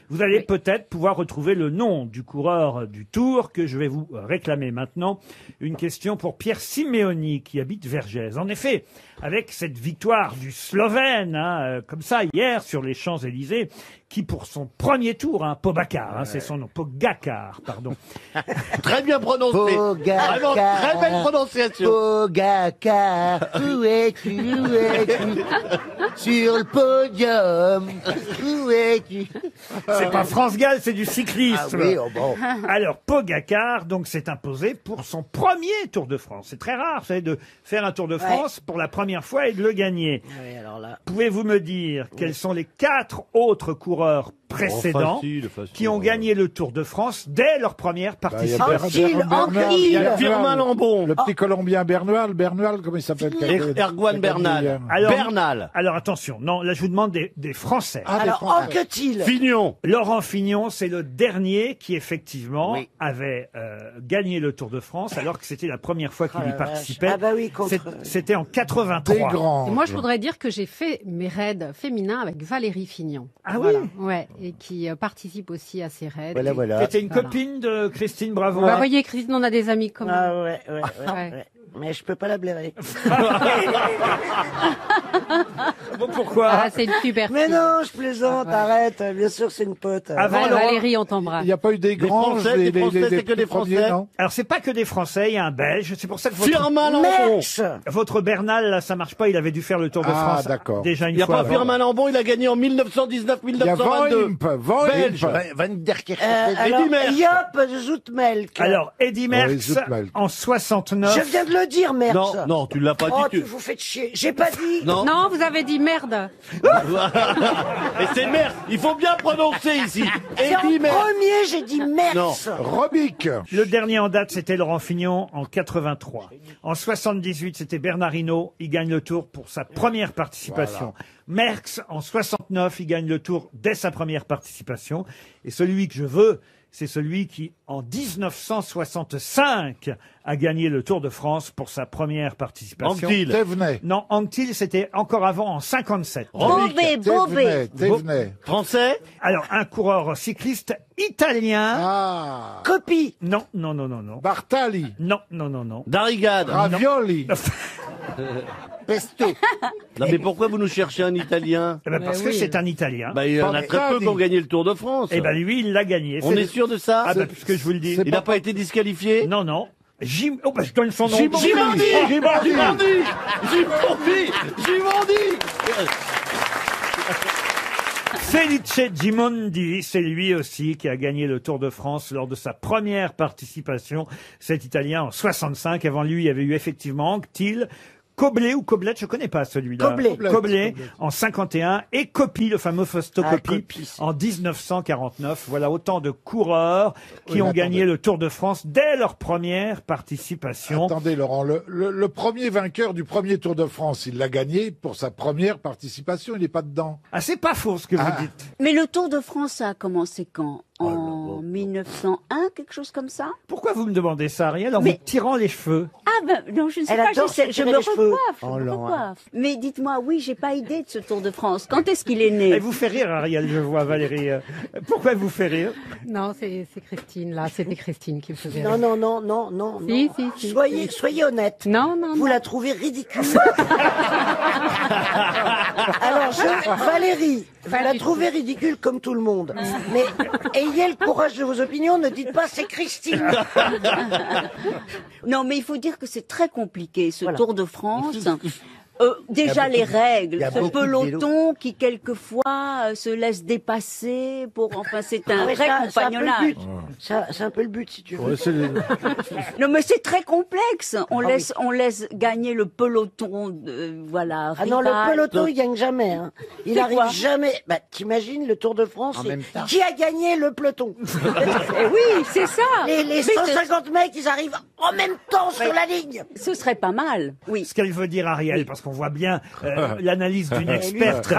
Vous allez peut-être pouvoir retrouver le nom du coureur du Tour que je vais vous réclamer maintenant. Une question pour Pierre Simeoni qui habite Vergès. En effet, avec cette victoire du Slovène, comme ça hier sur les Champs-Élysées, qui pour son premier tour, Pogacar, c'est son nom, Pogacar, pardon. Très bien prononcé. Pogacar. Vraiment très belle prononciation. Pogacar, où es-tu, où es-tu? Sur le podium, où es-tu? C'est pas France Gall, c'est du cyclisme. Ah oui, oh bon. Alors, Pogacar, donc, s'est imposé pour son premier Tour de France. C'est très rare, vous savez, de faire un Tour de France pour la première fois et de le gagner. Oui, alors là. Pouvez-vous me dire quels sont les 4 autres coureurs précédents facile. qui ont gagné le Tour de France dès leur première Bah, il y a participation? Bernard, Anquille. il y a Firmin Lambon. Le petit Colombien Bernal, comment il s'appelle? Erwan Bernal. Alors- Bernal. Alors attention, non, là je vous demande des Français. Ah, des Alors, Français. Anquetil. Fignon. Laurent Fignon, c'est le dernier qui effectivement avait gagné le Tour de France alors que c'était la première fois qu'il Oh y la vache. participait. Ah bah oui, contre- C'était en 83. Des grands. Et moi, je voudrais dire que j'ai fait mes raids féminins avec Valérie Fignon. Ah oui. Ouais, et qui participe aussi à ces raids. Voilà, voilà. C'était une Voilà. copine de Christine Bravo. Bah, voyez, Christine, on a des amis communs. Ah ouais, ouais, ouais, Ouais. ouais. Mais je peux pas la blairer. Bon, pourquoi Ah, c'est une super Mais fille. non, je plaisante, arrête. Bien sûr, c'est une pote. Avant Ouais, Laurent- Valérie, on t'embrasse. Il n'y a pas eu des grands, Français, des Français, c'est que des premiers, Français. non? Alors c'est pas que des Français, il y a un Belge. C'est pour ça que Firmin Lambon. Merckx. votre Bernal là, ça marche pas. Il avait dû faire le Tour de Ah, France d'accord. déjà Il une n'y a fois. pas Firmin Lambon, il a gagné en Il y a 1919-1922. Van Belge. Imp. Van der Kerk. Alors, Merckx. Job Zoutmelk. Alors Eddy Merckx Zoutmelk. en 69. Je viens de le dire, Merckx. Non, non, tu l'as pas Oh, dit. tu vous faites chier. J'ai pas dit. Non. Non, vous avez dit merde. Et c'est merde. Il faut bien prononcer ici. C'est en Eddy Merckx. premier, j'ai dit Merckx. Robic. Le dernier en date, c'était Laurent Fignon en 83. En 78, c'était Bernard Hinault. Il gagne le Tour pour sa première participation. Merckx, en 69, il gagne le Tour dès sa première participation. Et celui que je veux, c'est celui qui, en 1965, a gagné le Tour de France pour sa première participation. Anquetil. Thévenet. Non, Anquetil, c'était encore avant, en 57. Beauvais, Beauvais. Thévenet. Français. Alors, un coureur cycliste italien. Ah. Copie. Non, non, non, non, non. Bartali. Non, non, non, non. Darrigade. Ravioli. Pesto. Non mais pourquoi vous nous cherchez un Italien? Eh ben, parce que c'est un Italien. Bah, il y en a très peu qui ont gagné le Tour de France. Eh ben lui, il l'a gagné. On est sûr de ça? Ah ben, puisque je vous le dis. Il n'a pas été disqualifié? Non, non. Oh, bah, je donne son nom. Gimondi. Felice Gimondi, c'est lui aussi qui a gagné le Tour de France lors de sa première participation. Cet Italien en 65. Avant lui, il y avait eu effectivement Anquetil, Koblet ou Koblet, je connais pas celui-là. Koblet en 51 et Coppi, le fameux Fausto Coppi, en 1949. Voilà autant de coureurs qui ont gagné le Tour de France dès leur première participation. Attendez, Laurent, le premier vainqueur du premier Tour de France, il l'a gagné pour sa première participation, il n'est pas dedans. Ah, c'est pas faux ce que vous dites. Mais le Tour de France, ça a commencé quand? En 1901, quelque chose comme ça? Pourquoi vous me demandez ça, Ariel, en vous tirant les cheveux? Ah ben non, je ne sais Elle pas, adore se je tirer me les cheveux. recoiffe. Mais dites-moi, oui, j'ai pas idée de ce Tour de France. Quand est-ce qu'il est né? Elle vous fait rire, Ariel, je vois, Valérie. Pourquoi elle vous fait rire? Non, c'est Christine, là. C'était Christine qui me faisait Non, rire. non. Si. Soyez honnête. Non. Vous la trouvez ridicule. Alors, Valérie, vous la trouvez ridicule comme tout le monde. Mais ayez le courage de vos opinions, ne dites pas c'est Christine. Non, mais il faut dire que c'est très compliqué, ce Tour de France. Déjà les règles, ce peloton qui quelquefois se laisse dépasser pour, enfin c'est un vrai compagnonnage. C'est un peu le but si tu veux. Non mais c'est très complexe. On laisse gagner le peloton, voilà. Ah non, le rival. peloton il gagne jamais. Hein. Il C'est arrive quoi jamais. Bah t'imagines le Tour de France En même temps. qui a gagné le peloton? Oui, c'est ça. Les Mais 150 mecs ils arrivent en même temps sur la ligne. Ce serait pas mal. Oui. Ce qu'elle veut dire, Ariel, parce qu'on voit bien l'analyse d'une experte,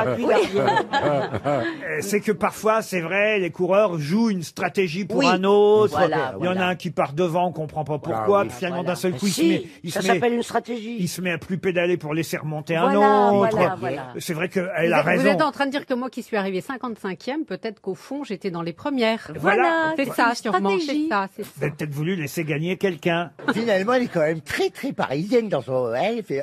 c'est que parfois, c'est vrai, les coureurs jouent une stratégie pour un autre. Il y en a un qui part devant, on comprend pas pourquoi, puis finalement d'un seul coup, ça s'appelle une stratégie. Il se met à plus pédaler pour laisser remonter un autre. C'est vrai qu'elle a raison. Vous êtes en train de dire que moi qui suis arrivée 55e, peut-être qu'au fond, j'étais dans les premières. Voilà. C'est ça, sûrement. C'est ça. Vous avez peut-être voulu laisser gagner quelqu'un. Finalement, elle est quand même très très parisienne dans son... Elle fait...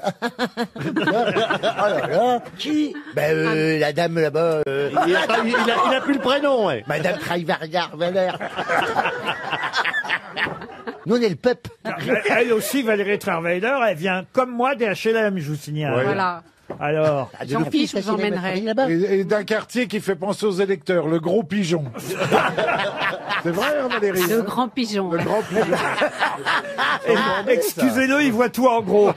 Oh là là. Qui? La dame là-bas... Il a plus le prénom, ouais. Madame Traivargar-Valer. Nous, on est le peuple. Elle aussi, Valérie Trierweiler, elle vient comme moi des HLM, je vous signale. Ouais. Voilà. Alors, J'en fiche, je vous emmènerai. Et d'un quartier qui fait penser aux électeurs, le Gros Pigeon. C'est vrai, hein, Valérie? Le grand pigeon. Le Grand Pigeon. excusez-le, il voit tout en gros.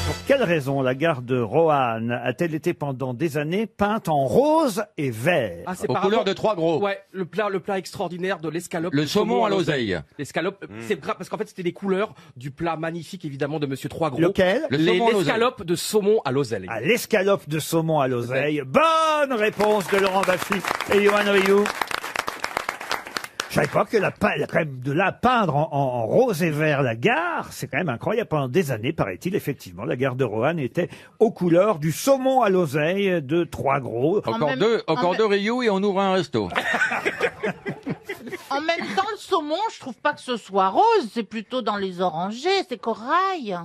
Pour quelle raison la gare de Roanne a-t-elle été pendant des années peinte en rose et vert? Ah, c'est Aux par couleurs rapport- de trois gros. Ouais, le plat extraordinaire de l'escalope. Le de saumon à l'oseille. L'escalope, c'est grave parce qu'en fait c'était les couleurs du plat magnifique évidemment de Monsieur Trois Gros. Lequel? Le saumon à l'oseille. L'escalope de saumon à l'oseille. À l'escalope de saumon à l'oseille. Bonne réponse de Laurent Baffy et Johan Rioux. Je savais pas que quand même de là peindre en rose et vert la gare, c'est quand même incroyable. Pendant des années, paraît-il, effectivement, la gare de Roanne était aux couleurs du saumon à l'oseille de Trois Gros. Encore deux Rioux et on ouvre un resto. En même temps, le saumon, je trouve pas que ce soit rose, c'est plutôt dans les orangés, c'est corail.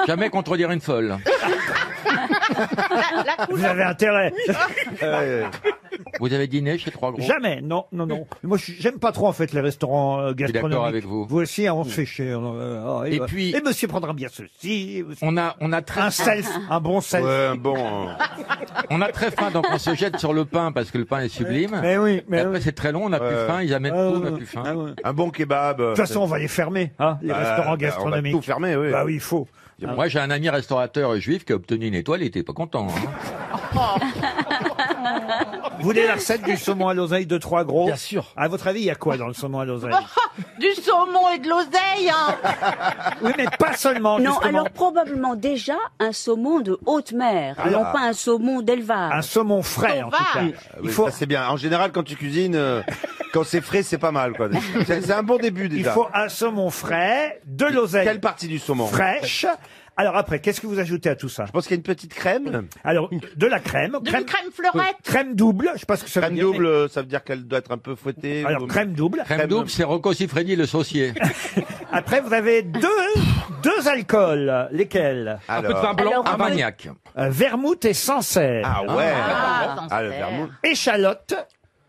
Jamais contredire une folle. Vous avez intérêt. Vous avez dîné chez Trois Gros? Jamais, non. Moi, j'aime pas trop en fait les restaurants Je suis gastronomiques. d'accord avec vous. Vous aussi, hein, on se fait chier. Et puis- et monsieur prendra bien ceci. On a très Un self, un bon self. Ouais, bon. On a très faim, donc on se jette sur le pain parce que le pain est sublime. Mais oui, Et après, c'est très long, on n'a plus faim, ils amènent tout, on n'a plus faim. Un bon kebab. De toute façon, on va les fermer, hein, les restaurants gastronomiques. On va tout fermer, oui. Bah oui, il faut. Moi, j'ai un ami restaurateur juif qui a obtenu une étoile, il était pas content. Hein. Vous voulez la recette du saumon à l'oseille de Trois Gros? Bien sûr. À votre avis, il y a quoi dans le saumon à l'oseille? Du saumon et de l'oseille, hein. Oui, mais pas seulement, Non, justement. alors probablement déjà un saumon de haute mer, Ah. non pas un saumon d'élevage. Un saumon frais, en tout cas. Oui, ça, c'est bien. En général, quand tu cuisines, quand c'est frais, c'est pas mal, quoi. C'est un bon début, déjà. Il faut un saumon frais, de l'oseille Quelle partie du saumon? fraîche, Alors après, qu'est-ce que vous ajoutez à tout ça? Je pense qu'il y a une petite crème. Alors, de la crème. De la crème fleurette. Crème double, je sais pas ce que ça veut Crème dire. double, ça veut dire qu'elle doit être un peu fouettée. Alors, crème double. Crème double, c'est Rocco Siffredi, le saucier. Après, vous avez deux alcools. Lesquels? Un peu de vin blanc, un cognac. Vermouth et Sancerre. Ah ouais. Ah, le vermouth. Échalote.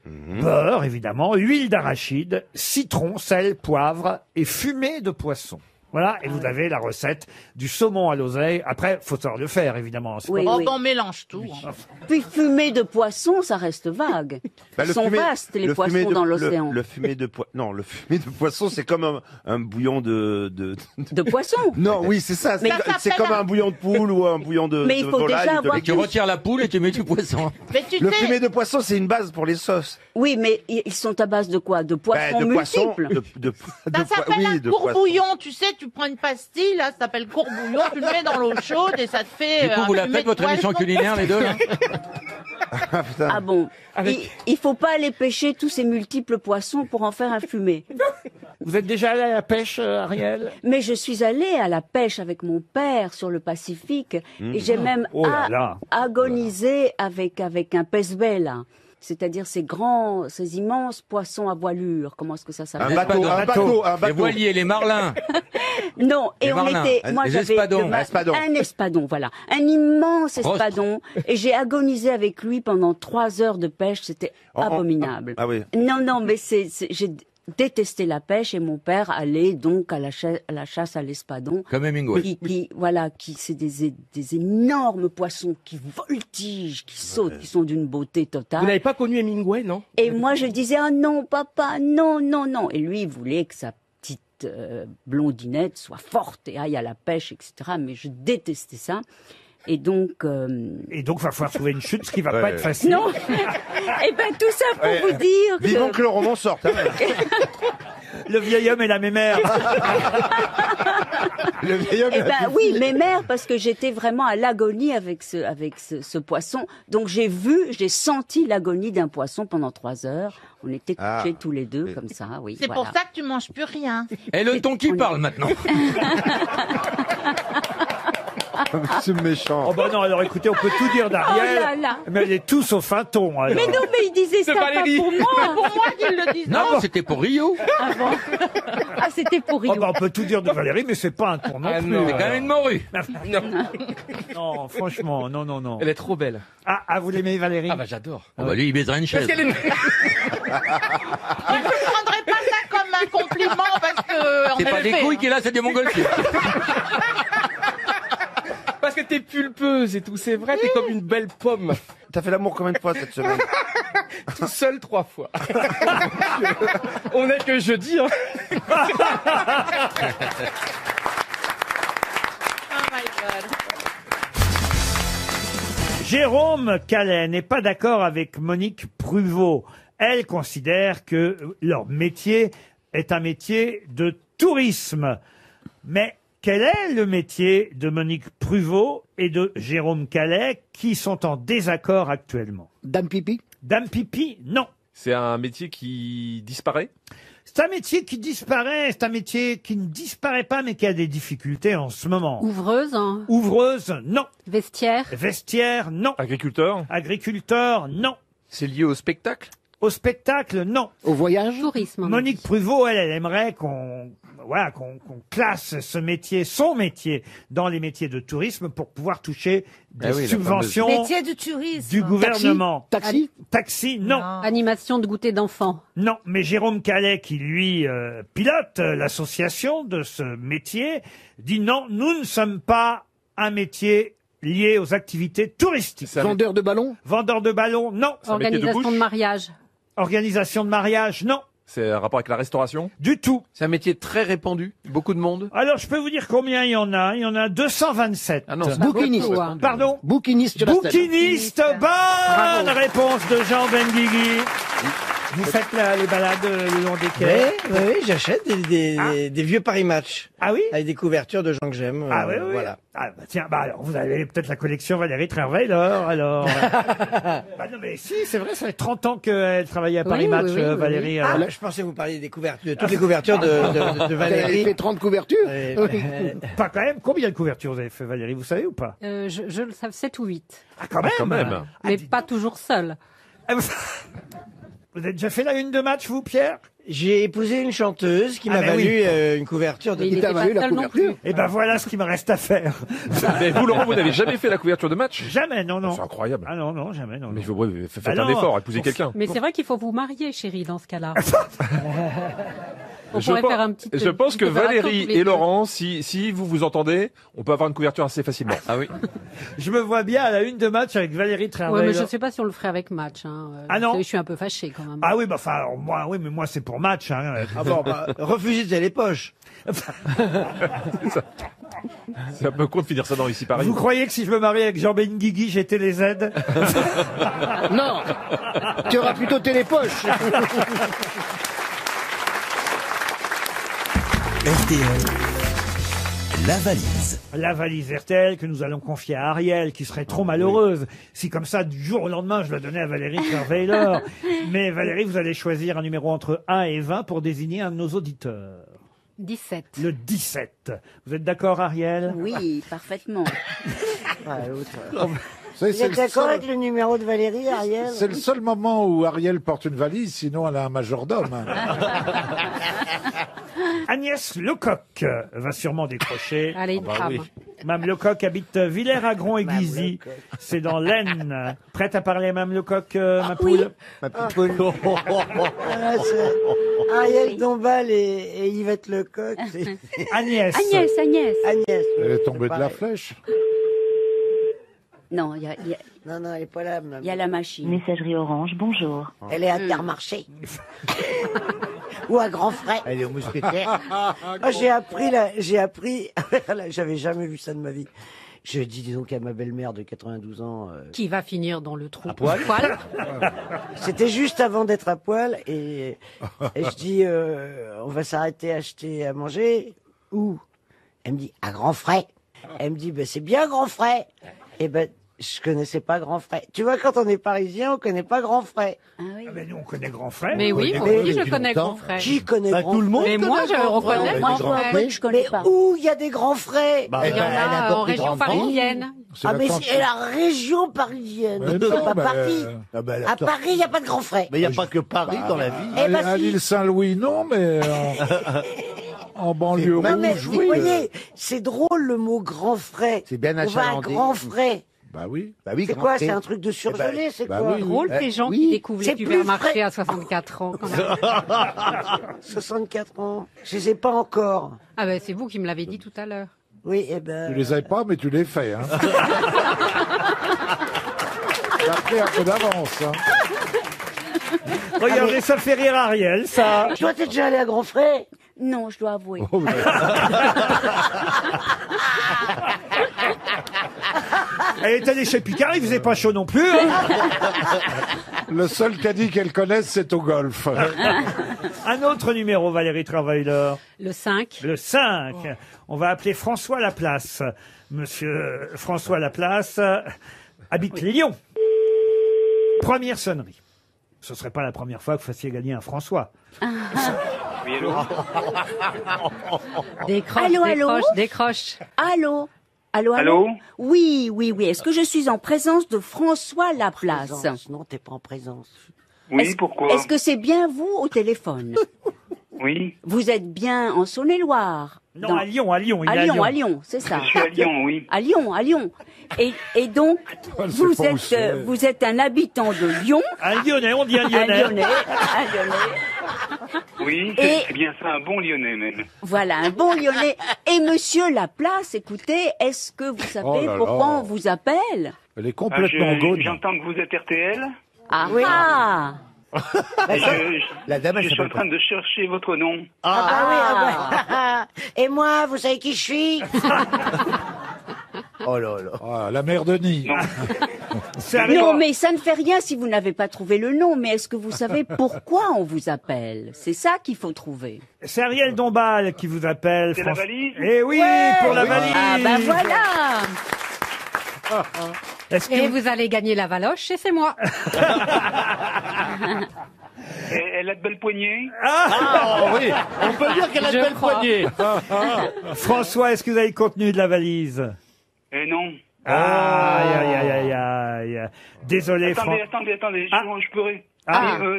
Beurre, évidemment, huile d'arachide, citron, sel, poivre et fumée de poisson. Voilà, et vous avez la recette du saumon à l'oseille. Après, faut savoir le faire, évidemment. Oui, Oh, oui. on mélange tout. hein. Puis fumée de poisson, ça reste vague. Ils sont vastes, les poissons dans l'océan. Le fumé de non, le fumé de poisson, c'est comme un bouillon de poisson. Non, oui, c'est ça. Mais C'est ça comme s'appelle un bouillon de poule ou un bouillon de Mais il faut volaille. déjà avoir Et tu retires la poule et tu mets du poisson. Mais tu Le sais, fumé de poisson, c'est une base pour les sauces. Oui, mais ils sont à base de quoi? De poissons De poisson, multiples. ça s'appelle un courbouillon. Tu sais, tu prends une pastille, là, ça s'appelle courbouillon, tu le mets dans l'eau chaude et ça te fait. Du coup, vous la fumée faites, de votre émission poisson. culinaire, les deux, là? Ah bon? Il faut pas aller pêcher tous ces multiples poissons pour en faire un fumé. Vous êtes déjà allé à la pêche, Ariel? Mais je suis allée à la pêche avec mon père sur le Pacifique et j'ai même Oh là là. agonisé avec un pes-bel, là. C'est-à-dire ces immenses poissons à voilure. Comment est-ce que ça s'appelle? Un bateau. Les voiliers, les marlins. Non, et Les on marlins. était, moi Les j'avais espadons. un espadon, voilà, un immense espadon, et j'ai agonisé avec lui pendant 3 heures de pêche, c'était abominable. Ah oui. Non, mais j'ai détesté la pêche et mon père allait donc à la chasse à l'espadon. Comme Hemingway. C'est des énormes poissons qui voltigent, qui sautent, qui sont d'une beauté totale. Vous n'avez pas connu Hemingway, non? Et moi, je disais, ah non, papa, non. Et lui, il voulait que sa petite blondinette soit forte et aille à la pêche, etc. Mais je détestais ça. Et donc, va falloir trouver une chute, ce qui va pas être facile. Non. Eh ben, tout ça pour vous dire que... Vivons que le roman sorte. Hein. Le vieil homme et la mémère. Le vieil homme et la petite oui, fille. mémère, parce que j'étais vraiment à l'agonie avec ce poisson. Donc j'ai senti l'agonie d'un poisson pendant 3 heures. On était couchés tous les deux, comme ça, oui. C'est pour ça que tu manges plus rien. Et le ton qui parle maintenant. C'est méchant. Oh bah non, alors écoutez, on peut tout dire d'Ariel, Oh là là. mais elle est tout sauf un ton. Alors. Mais non, mais il disait C'est ça Valérie. pas pour moi. C'est pour moi qu'ils le disent. Non, c'était pour Rio. Ah bon? Ah, c'était pour Rio. Oh bah on peut tout dire de Valérie, mais c'est pas un ton non Ah plus. non. C'est quand même une morue. Non, franchement, non. Elle est trop belle. Ah, vous l'aimez Valérie? Ah bah j'adore. Ah bah lui, il baiserait une chaise. Parce qu'elle est... Je ne prendrais pas ça comme un compliment parce que. en C'est pas des effet, couilles qu'il a, c'est des montgolfières. Parce que t'es pulpeuse et tout, c'est vrai, t'es comme une belle pomme. T'as fait l'amour combien de fois cette semaine? Tout seul 3 fois. On est que jeudi, hein. Oh my God. Jérôme Calais n'est pas d'accord avec Monique Pruvot. Elle considère que leur métier est un métier de tourisme. Mais quel est le métier de Monique Pruvot et de Jérôme Calais qui sont en désaccord actuellement? Dame Pipi? Dame Pipi, non. C'est un métier qui disparaît? C'est un métier qui disparaît, c'est un métier qui ne disparaît pas mais qui a des difficultés en ce moment. Ouvreuse, hein. Ouvreuse, non. Vestiaire. Vestiaire, non. Agriculteur? Agriculteur, non. C'est lié au spectacle? Au spectacle, non. Au voyage? Tourisme. Monique Pruvot, elle aimerait qu'on classe ce métier, son métier, dans les métiers de tourisme pour pouvoir toucher des oui, la subventions Métier du tourisme. du gouvernement. Taxi? Taxi, non. Animation de goûter d'enfants. Non, mais Jérôme Calais, qui lui pilote l'association de ce métier, dit non, nous ne sommes pas un métier lié aux activités touristiques. Vendeur de ballons? Vendeur de ballons, non. un métier de Organisation bouche? de mariage. Organisation de mariage, non. C'est un rapport avec la restauration? Du tout. C'est un métier très répandu? Beaucoup de monde? Alors, je peux vous dire combien il y en a. Il y en a 227. Ah non, c'est Bouquiniste. beaucoup, hein. Pardon? Bouquiniste sur la scène. Bouquiniste. Bonne réponse de Jean Benguigui. Vous faites les balades le long des quais? Oui, j'achète des vieux Paris Match. Ah oui? Avec des couvertures de gens que j'aime. Ah oui, oui. Voilà. Ah, bah, tiens, alors, vous avez peut-être la collection Valérie Trierweiler, alors. Bah non, mais si, c'est vrai, ça fait 30 ans qu'elle travaillait à Paris Match, Valérie. Ah, là, je pensais que vous parliez des couvertures, de toutes les couvertures de Valérie. Elle avait fait 30 couvertures Pas quand même. Combien de couvertures vous avez fait, Valérie, vous savez ou pas? Je le savais, 7 ou 8. Ah, quand même? Quand même. Mais pas toujours seul. Vous avez déjà fait la une de Match, vous, Pierre? J'ai épousé une chanteuse qui m'a ben valu oui. une couverture de... Mais il était pas seul non plus. Et ben voilà ce qui me reste à faire. Mais vous, Laurent, vous n'avez jamais fait la couverture de Match? Jamais, non, non. C'est incroyable. Ah non, non, jamais, non. Mais il faut faire Bah un non. effort, épouser quelqu'un. Mais c'est vrai qu'il faut vous marier, chérie, dans ce cas-là. On pourrait faire un petit. Je pense que petite opération Valérie tous les et deux. Laurent, si vous vous entendez, on peut avoir une couverture assez facilement. Ah oui. Je me vois bien à la une de Match avec Valérie Trierweiler. Ouais, mais je ne sais pas si on le ferait avec Match. Hein. Ah non? Je suis un peu fâchée quand même. Ah oui, bah enfin, alors, moi, oui, mais moi c'est pour Match. Hein. Ah bon, bah, refusez de les poches. C'est un peu con de finir ça dans Ici Paris. Vous croyez que si je me marie avec Jean Benguigui, j'ai TéléZ? Non, tu auras plutôt télépoche. RTL, la valise. La valise RTL que nous allons confier à Ariel, qui serait trop malheureuse si comme ça, du jour au lendemain, je la donnais à Valérie Trierweiler. Mais Valérie, vous allez choisir un numéro entre 1 et 20 pour désigner un de nos auditeurs. 17. Le 17. Vous êtes d'accord, Ariel? Oui, parfaitement. Vous êtes d'accord avec le numéro de Valérie, Ariel? C'est le seul moment où Ariel porte une valise, sinon elle a un majordome. Agnès Lecoq va sûrement décrocher. Allez, une femme. Mme Lecoq habite Villers-Agron-Aiguizy. C'est dans l'Aisne. Prête à parler, Mme Lecoq, ma poule? Ma petite poule. Ah, c'est Ariel Dombal et Yvette Lecoq. Agnès. Agnès. Elle est tombée de la flèche. Non, il y a Non, elle est pas là. il y a la machine. Messagerie Orange, bonjour. Elle est à Intermarché. Ou à Grand Frais. Elle est au mousquetaire. Moi, j'ai appris, j'avais jamais vu ça de ma vie. Je dis donc à ma belle-mère de 92 ans. Qui va finir dans le trou. À poil. C'était juste avant d'être à poil et je dis on va s'arrêter acheter à manger. Où? Elle me dit à Grand Frais. Elle me dit ben c'est bien Grand Frais. Et ben je connaissais pas Grand Frais. Tu vois, quand on est parisien, on connaît pas Grand Frais. Ah oui. Ah ben nous, on connaît Grand Frais. Mais oui, moi aussi, je connais Grand Frais. Qui connaît Bah, Grand tout le monde Mais moi, je reconnais Moi, Grand Frais. je connais pas. Où il y a des Grands Frais? Bah, Il y en elle a apporte en des région grands parisienne. C'est Ah la mais tante- c'est la région parisienne, Mais c'est non, pas mais- Paris. Ah bah, À Paris, il n'y a pas de Grands Frais. Mais il n'y a pas que Paris dans la vie. Eh ben, à si. l'île Saint-Louis, non, mais en banlieue Non, mais rouge, vous oui. voyez, c'est drôle le mot Grand Frais. C'est bien On va à achalandé. Grand Frais. Bah oui. Bah oui, C'est Grand quoi? Frais. C'est un truc de surgelé, c'est bah quoi? oui. Drôle ces gens oui. qui découvrent les C'est plus supermarchés frais. à 64 ans. Quand même. 64 ans. Je les ai pas encore. Ah ben c'est vous qui me l'avez dit tout à l'heure. Oui, eh ben. Tu les avais pas, mais tu les fais. Hein. T'as pris un peu d'avance. Hein. Regardez, ça fait rire Ariel, ça. Toi, t'es déjà allé à Grand Frais? Non, je dois avouer. Elle est allée chez Picard, il faisait pas chaud non plus. Hein. Le seul qu'a dit qu'elle connaisse, c'est au golf. Un autre numéro, Valérie Trierweiler. Le 5. Le 5. On va appeler François Laplace. Monsieur François Laplace habite Lyon. Première sonnerie. Ce serait pas la première fois que vous fassiez gagner un François. Oui, allô? Décroche, Allô, allô? décroche, décroche. Allô? Allô, Allô? Oui, oui, oui. Est-ce que je suis en présence de François Laplace? Présence. Non, t'es pas en présence. Oui, pourquoi? Est-ce que c'est bien vous au téléphone? Oui. Vous êtes bien en Saône-et-Loire? Non, à Lyon, à Lyon. Il est À Lyon, c'est ça. Je suis à Lyon, oui. À Lyon. Et donc, Elle sait pas où c'est. vous êtes un habitant de Lyon. Un Lyonnais, on dit un Lyonnais. Un Lyonnais. Oui, Et- c'est bien ça, un bon Lyonnais même. Voilà, un bon Lyonnais. Et monsieur Laplace, écoutez, est-ce que vous savez Oh là pourquoi là. on vous appelle? Elle est Ah, complètement gaune. J'entends que vous êtes RTL. Ah, Oui. ah. Et La dame, elle je suis en s'appelle train de chercher votre nom. Ah bah oui, ah bah. Et moi, vous savez qui je suis? Oh là là. Ah, la mère de Nid. Non. Non, mais ça ne fait rien si vous n'avez pas trouvé le nom. Mais est-ce que vous savez pourquoi on vous appelle? C'est ça qu'il faut trouver. C'est Ariel Dombal qui vous appelle. C'est la valise? Eh oui, pour la valise. Ah bah voilà. Et vous allez gagner la valoche et c'est moi. Elle a de belles poignées. Ah oui, on peut dire qu'elle a de belles poignées. François, est-ce que vous avez le contenu de la valise? Non. Aïe. Désolé, Attendez, je peux...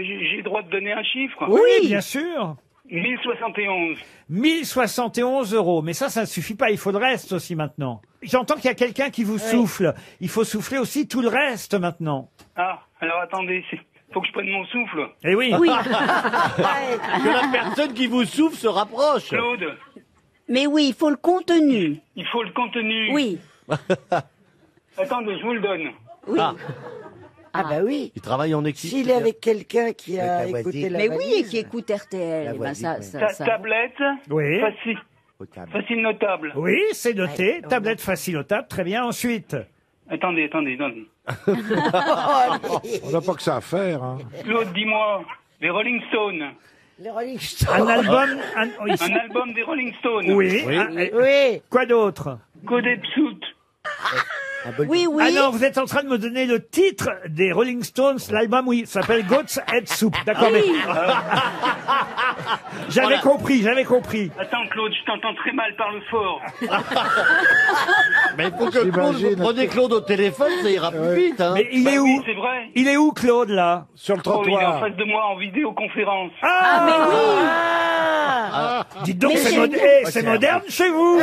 J'ai le droit de donner un chiffre? Oui, bien sûr. 1071. 1071 €. Mais ça ne suffit pas. Il faut le reste aussi maintenant. J'entends qu'il y a quelqu'un qui vous souffle. Il faut souffler aussi tout le reste maintenant. Ah, alors attendez, faut que je prenne mon souffle. Eh oui. Oui. Que la personne qui vous souffle se rapproche. Claude. Mais oui, il faut le contenu. Il faut le contenu. Oui. Attendez, je vous le donne. Oui. Ah bah oui. Il travaille en équipe. S'il est avec quelqu'un qui a écouté la Mais valise. oui, et qui écoute RTL. Eh ben ça. Tablette. Oui. Facile notable. Oui, c'est noté. Tablette facile notable. Très bien. Ensuite. Attendez. On n'a pas que ça à faire. Hein. Claude, dis-moi, les Rolling Stones. Les Rolling Stones. Un album. Un album des Rolling Stones. Oui. Oui. Quoi d'autre? Codé Psout. Oui. Ah non, vous êtes en train de me donner le titre des Rolling Stones. L'album, oui, s'appelle Goat's Head Soup. D'accord, mais... J'avais compris. Attends, Claude, je t'entends très mal, parle fort. Mais il faut que Claude, vous prenez Claude au téléphone, ça ira plus vite. Hein. Mais il est où? Oui, c'est vrai. Il est où, Claude, là? Sur le Oh, il est en trottoir. face de moi en vidéoconférence. Ah, mais oui. Dites donc, Mais c'est moderne chez vous.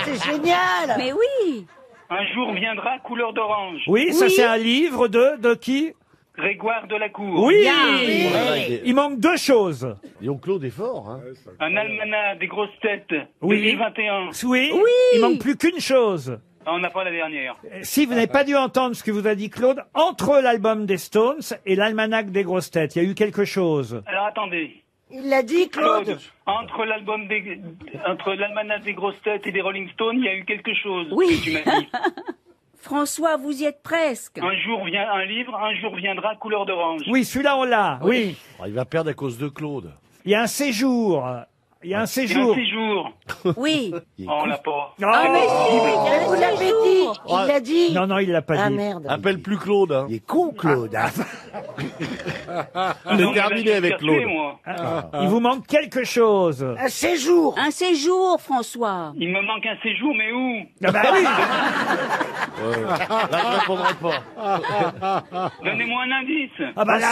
C'est génial. Mais oui. Un jour viendra couleur d'orange. Oui, ça c'est un livre de qui? Grégoire de la Cour. Oui. Oui. Il manque deux choses. Donc Claude est fort. Hein. Un almanach des grosses têtes. Oui. 2021. Oui. Il manque plus qu'une chose. Ah, on n'a pas la dernière. Si vous n'avez pas dû entendre ce que vous a dit Claude, entre l'album des Stones et l'almanach des grosses têtes, il y a eu quelque chose. Alors attendez. Il l'a dit, Claude. Entre l'almanach des grosses têtes et des Rolling Stones, il y a eu quelque chose. Oui. Que tu m'as dit. François, vous y êtes presque. Un jour viendra couleur d'orange. Oui, celui-là on l'a. Oui. Oh, il va perdre à cause de Claude. Il y a un séjour. Un séjour. Oui. Oh, on l'a pas. Ah, mais si, Vous l'avez dit. Il l'a dit. Non, il l'a pas Ah dit. merde. Appelle plus Claude. Hein. Il est con, Claude. Hein. On est terminé avec Claude. Il vous manque quelque chose. Un séjour. Un séjour, François. Il me manque un séjour, mais où? Ah bah oui. Là, je répondrai pas. Donnez-moi un indice. Ah bah là,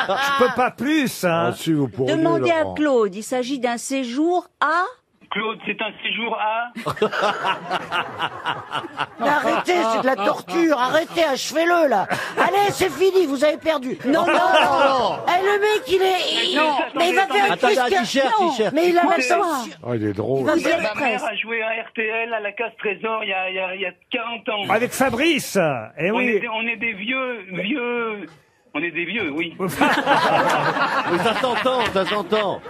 je peux pas plus. Hein. Ah, si vous pourriez, Demandez à Laurent. Claude. Il s'agit d'un séjour à... Claude, c'est un séjour à... Mais arrêtez, c'est de la torture. Arrêtez, achevez-le, là. Allez, c'est fini, vous avez perdu. Non. Eh, le mec, il est... Non. Mais il va faire une Attendez, crise t-shirt. Mais il a la François. tension. Ah, il est drôle. Vous y êtes Ma mère presque. a joué à RTL à la Casse Trésor il y a 40 ans. Avec Fabrice. Eh oui. On est des vieux... On est des vieux, oui. Oui, ça s'entend.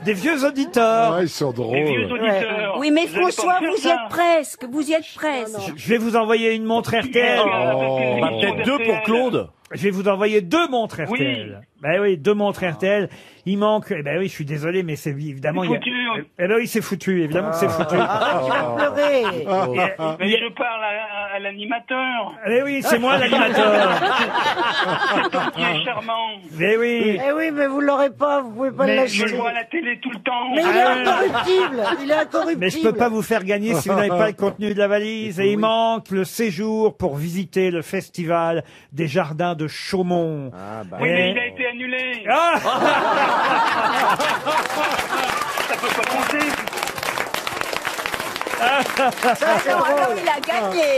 Des vieux auditeurs. Ah, ils sont Des vieux drôles. auditeurs. Oui, mais Vous allez pas François, me faire vous y ça. êtes presque. Vous y êtes presque. Je vais vous envoyer une montre RTL. On va peut-être deux pour Claude. Je vais vous envoyer deux montres RTL. Ben oui, deux montres RTL. Il manque, eh ben oui, je suis désolé, mais c'est évidemment... C'est foutu. Eh ben oui, c'est foutu, évidemment que c'est foutu. Ah, tu vas pleurer. Mais je parle à l'animateur. Eh oui, c'est moi l'animateur. Qui est charmant. Eh oui. Eh oui, mais vous l'aurez pas, vous pouvez pas le Mais lâcher. Je le vois à la télé tout le temps. Mais il est incorruptible. Il est incorruptible. Mais je peux pas vous faire gagner si vous n'avez pas le contenu de la valise. Et il manque le séjour pour visiter le festival des jardins de Chaumont. Oui, mais il a été annulé. Ah Ça peut pas compter. Ça, c'est Non, alors drôle. il a gagné.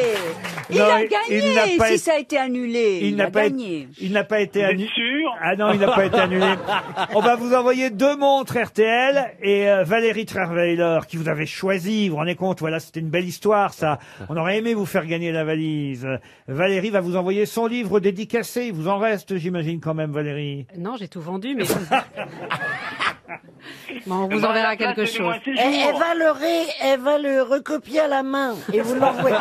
Il Non, a il gagné. n'a pas Si été- ça a été annulé, il n'a a pas gagné. il n'a pas été Vous êtes annulé. sûr? Ah non, il n'a pas été annulé. On va vous envoyer deux montres RTL et Valérie Trierweiler qui vous avait choisi. Vous vous rendez compte, voilà, c'était une belle histoire, ça. On aurait aimé vous faire gagner la valise. Valérie va vous envoyer son livre dédicacé. Il vous en reste, j'imagine, quand même, Valérie. Non, j'ai tout vendu, mais... Bon, on vous enverra quelque chose. Elle va le recopier à la main et vous l'envoyez.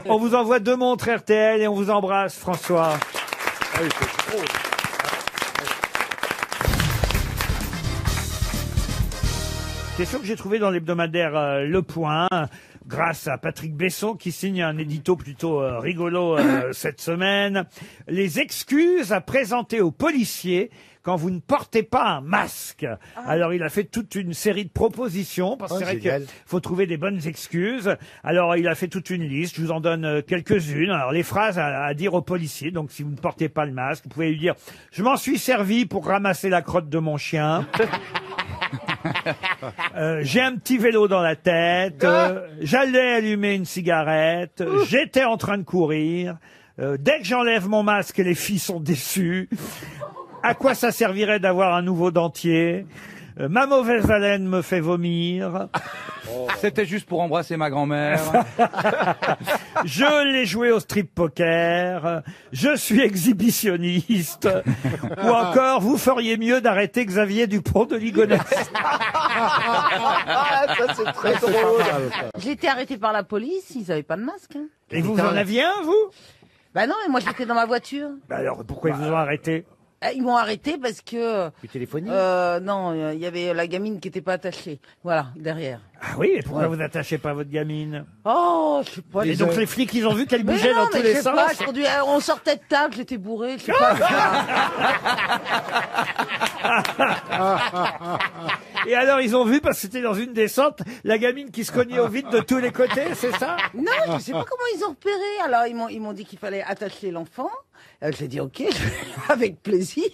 On vous envoie 2 montres RTL et on vous embrasse, François. Ah oui, c'est trop. Question que j'ai trouvée dans l'hebdomadaire Le Point, grâce à Patrick Besson qui signe un édito plutôt rigolo cette semaine. Les excuses à présenter aux policiers quand vous ne portez pas un masque. Alors, il a fait toute une série de propositions, parce que c'est vrai qu'il faut trouver des bonnes excuses. Alors, il a fait toute une liste, je vous en donne quelques-unes. Alors, les phrases à dire aux policiers, donc si vous ne portez pas le masque, vous pouvez lui dire « Je m'en suis servi pour ramasser la crotte de mon chien ». J'ai un petit vélo dans la tête, j'allais allumer une cigarette, j'étais en train de courir, dès que j'enlève mon masque, les filles sont déçues. À quoi ça servirait d'avoir un nouveau dentier? Ma mauvaise haleine me fait vomir. C'était juste pour embrasser ma grand-mère. Je l'ai joué au strip poker. Je suis exhibitionniste. Ou encore, vous feriez mieux d'arrêter Xavier Dupont de Ligonnès. Ça, c'est très drôle. J'ai été arrêté par la police, ils n'avaient pas de masque. Hein. Et vous en aviez un, vous? Bah non, mais moi j'étais dans ma voiture. Bah alors, pourquoi ils vous ont arrêté? Ils m'ont arrêté parce que... Tu téléphonies non, il y avait la gamine qui était pas attachée. Voilà, derrière. Ah oui, et pourquoi vous attachez pas votre gamine? Oh, je sais pas. Et donc les flics, ils ont vu qu'elle bougeait non, dans tous les sens. Pas, on sortait de table, j'étais bourré, je sais pas. Et alors, ils ont vu, parce que c'était dans une descente, la gamine qui se cognait au vide de tous les côtés, c'est ça? Non, je sais pas comment ils ont repéré. Alors, ils m'ont dit qu'il fallait attacher l'enfant. J'ai dit, ok, avec plaisir.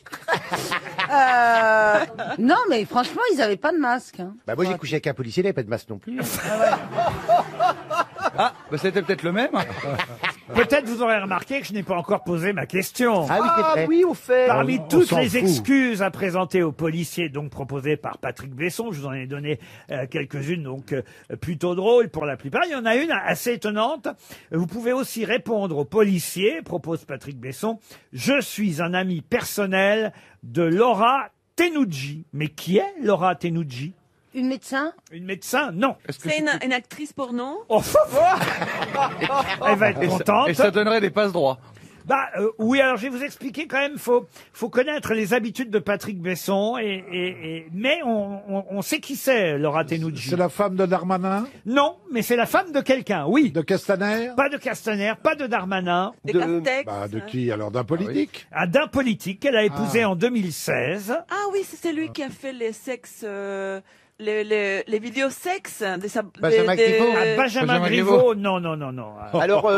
Non, mais franchement, ils avaient pas de masque. Hein. Bah moi, j'ai couché avec un policier, il n'avait pas de masque non plus. Ah, bah c'était peut-être le même. Peut-être vous aurez remarqué que je n'ai pas encore posé ma question. Ah oui, c'est vrai. Oui, au fait. Parmi toutes les excuses à présenter aux policiers, donc proposées par Patrick Besson, je vous en ai donné quelques-unes, donc plutôt drôles pour la plupart. Il y en a une assez étonnante. Vous pouvez aussi répondre aux policiers, propose Patrick Besson. Je suis un ami personnel de Laura Tenucci. Mais qui est Laura Tenucci? Une médecin? Une médecin? Non. C'est une actrice porno? Oh, elle va être contente. Et ça donnerait des passes droits. Bah oui, alors je vais vous expliquer quand même. Faut connaître les habitudes de Patrick Besson mais on sait qui c'est, Laura Tenucci. C'est la femme de Darmanin? Non, mais c'est la femme de quelqu'un, oui. De Castaner? Pas de Castaner, pas de Darmanin. De qui alors? D'un politique? D'un politique qu'elle a épousé en 2016. Ah oui, c'est celui qui a fait les sexes... Les vidéos sexes Benjamin Griveaux. Benjamin Griveaux, non. Alors,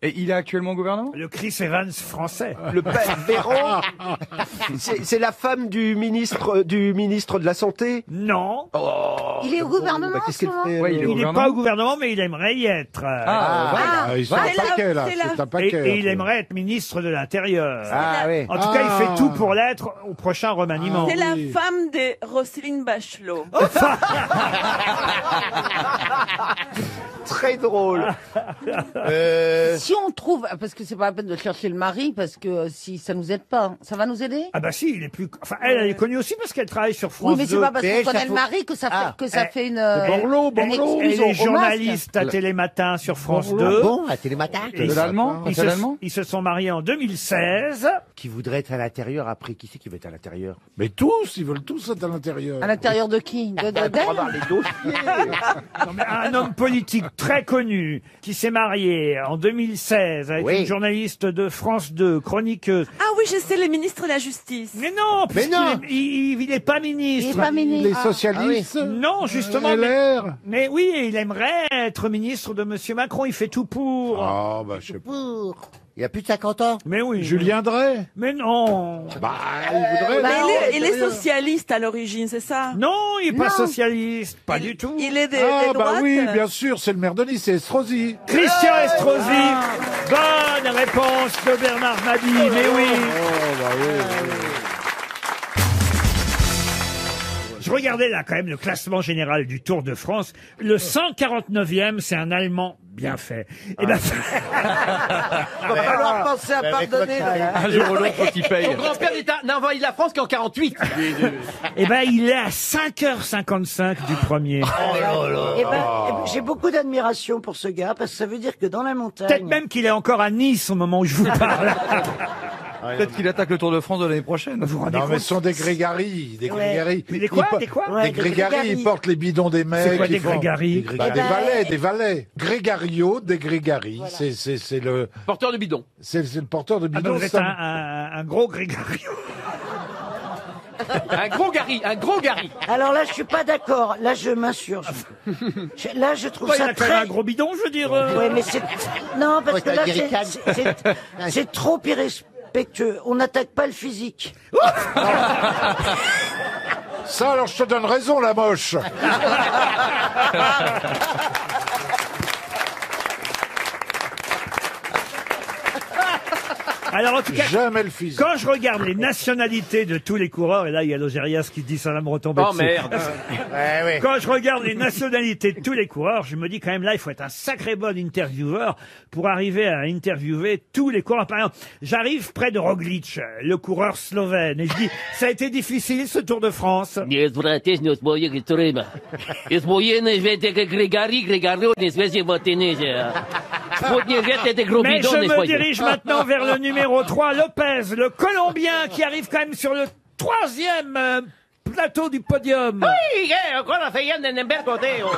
et il est actuellement au gouvernement? Le Chris Evans français. Le père Véran, c'est la femme du ministre de la Santé? Non. Il est au gouvernement en ce moment? Il n'est pas au gouvernement, mais il aimerait y être. Ils sont un paquet, là. C'est un paquet. Et il aimerait être ministre de l'Intérieur. Ah oui. En tout cas, il fait tout pour l'être au prochain remaniement. C'est la femme de Roselyne Bachelot. Très drôle. Si on trouve, parce que c'est pas la peine de chercher le mari, parce que si ça nous aide pas, ça va nous aider? Ah bah si, il est plus. Enfin, elle est connue aussi parce qu'elle travaille sur France 2. Oui, mais c'est pas parce qu'on connaît le mari que ça fait une. Borloo. Elle est journaliste à Télématin sur France 2. Bon, à Télématin. De l'allemand? Ils se sont mariés en 2016. Qui voudrait être à l'intérieur après? Qui c'est qui veut être à l'intérieur? Mais tous, ils veulent tous être à l'intérieur. À l'intérieur de qui? Les dossiers. Non, mais un homme politique très connu qui s'est marié en 2016 avec une journaliste de France 2, chroniqueuse. Ah oui, je sais, le ministre de la Justice. Mais non, il n'est pas ministre. Il est pas ministre. Les socialistes? Non, justement. LR? Mais oui, il aimerait être ministre de Monsieur Macron. Il fait tout pour. Ah, bah, je sais pas. Il a plus de 50 ans. Mais oui. Julien Drey? Mais non. Bah, il voudrait. Mais il est socialiste à l'origine, c'est ça? Non, il n'est pas socialiste. Pas du tout. Il est des bah droites. oui, bien sûr, c'est le maire de Nice, c'est Estrosi. Christian Estrosi. Bonne réponse de Bernard Mabille. Mais oui. Je regardais là quand même le classement général du Tour de France. Le 149e, c'est un Allemand bien fait. Et ben, Il va falloir penser à pardonner. Un jour ou l'autre, faut qu'il paye. Mon grand-père n'a envahi la France qu'en 48. et ben, il est à 5h55 du premier. Eh ben, j'ai beaucoup d'admiration pour ce gars, parce que ça veut dire que dans la montagne... Peut-être même qu'il est encore à Nice au moment où je vous parle. Peut-être qu'il attaque le Tour de France de l'année prochaine. Vous vous rendez Non, mais compte ce sont des grégaries. Des grégaries. Mais des quoi, Ils des quoi Ouais, Des grégaries, ils portent les bidons des mecs. C'est quoi des ils font- grégaries Bah, des valets, des valets. Grégario, des grégaries. C'est le... Porteur de bidon. C'est le porteur de Ah, bidon. donc vous êtes un gros grégario. Un gros gari. Alors là, je suis pas d'accord. Là, je m'insurge. Là, je trouve Ouais, il ça a quand même très... un gros bidon, je veux dire. Ouais, mais c'est... Non, parce Ouais, que c'est là, un jerrycan. c'est trop irrespectueux. On n'attaque pas le physique. Ça, alors je te donne raison, la moche. Alors en tout cas, Jamais le physique. quand je regarde les nationalités de tous les coureurs, et là il y a l'Ogérias qui dit ça va me retomber Oh dessus. merde. Quand je regarde les nationalités de tous les coureurs, je me dis quand même là, il faut être un sacré bon intervieweur pour arriver à interviewer tous les coureurs. Par exemple, j'arrive près de Roglic, le coureur slovène, et je dis, ça a été difficile ce Tour de France. Nie zwracajcie się od mojego tryba. Jest wojenne, wiecie, Grégario, nie świecie botynyzie. Spodnie, wiecie, te gros Mais bidons, je nie me swoje. dirige maintenant vers le numéro 3, Lopez, le Colombien qui arrive quand même sur le 3e plateau du podium. Ui, che ancora feien in Bergoteo.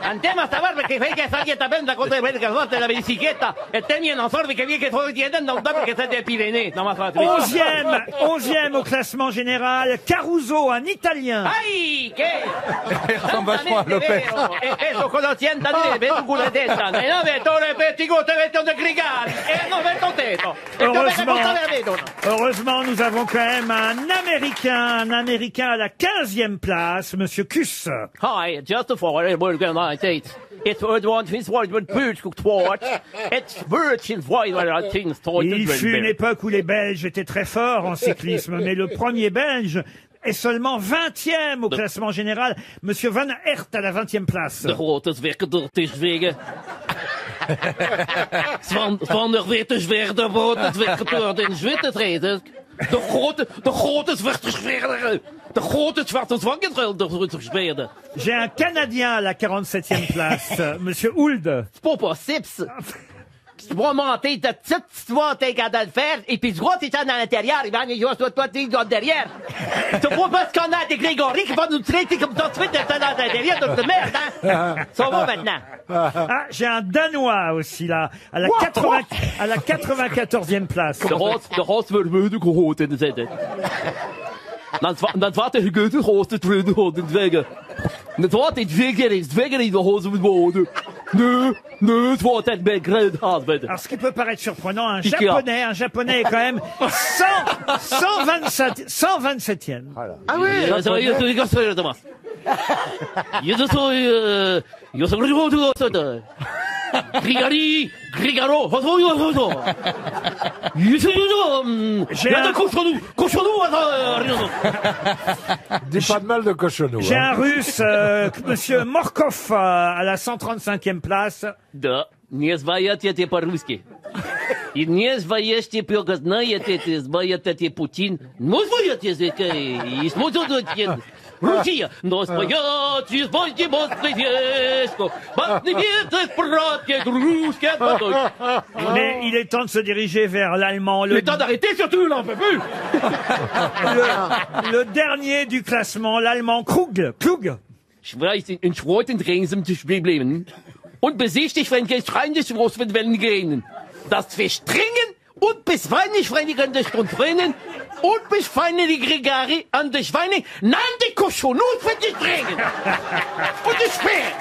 Andiamo a stavare perché fai che fai che benda con te perché svolta la bicicletta e te non sordi che vi che fuori di non da perché sei dei Pyrénées. Non ma fa 11e au classement général, Caruso, un Italien. Ai, che? Il ressemble vachement à Lopez. E eso conosciendo te, per tu culo testa. E non vedo le petti con te vedo de grigari. E non vedo teto. Heureusement, nous avons quand même un Américain à la 15e place, Monsieur Kuss. Hi, just before I work on my date. It's word one thing's word with birds cooked what? It's virgins why there are things told. Il fut une époque où les Belges étaient très forts en cyclisme, mais le premier Belge est seulement 20e au classement général. Monsieur Van Aert à la 20e place. De grote zwikker door te zwegen. Van der witte zwikker, de grote zwikker door de zwitte treden. De grote zwarte zwikker. De grote zwarte zwanger door te zweden. J'ai un Canadien à la 47e place, Monsieur Hould. C'est pas possible. Tu dois monter de petite, tu dois t'es capable de le faire, et puis tu dois t'es à l'intérieur, il va y avoir toi t'es derrière. Tu vois pas ce qu'on a des Grégory qui vont nous traiter comme ça, tu fais t'es à l'intérieur, donc de merde, hein. Ça va maintenant. Ah, j'ai un Danois aussi là, à la 94e place. De rood wordt de gehoord in de zitten. Dan wat de gegeurde rood te hoort in zwegen. Het wordt niet zwegen in de hoze moet worden. Nee, het wordt het bij groot hard worden. Alors, ce qui peut paraître surprenant, un japonais est quand même 127e. Ah oui, ça je te dis ça Thomas. Je te dis Grigaro, Dis pas de mal de cochonou. J'ai un Russe, Monsieur Morkov, à la 135e place. Да, не знаете те по-русски. И не знаете по-знаете, знаете Путин. Ну, знаете язык, и смотрите. Россия, но знаете, знаете, Москву, Mais il est temps de se diriger vers l'allemand. Il est temps d'arrêter surtout, là, on peut plus. Le dernier du classement, l'allemand Krug. Schweiz in Schweiten Grenzen zu bleiben und besichtigt, wenn gestreundes Großwind Wellen gehen. Das Verstringen und bis weinig Freinigen des Grundrennen und bis feine die Gregari an der Schweine, nein, die Koschonut wird die Tränen und die Speer.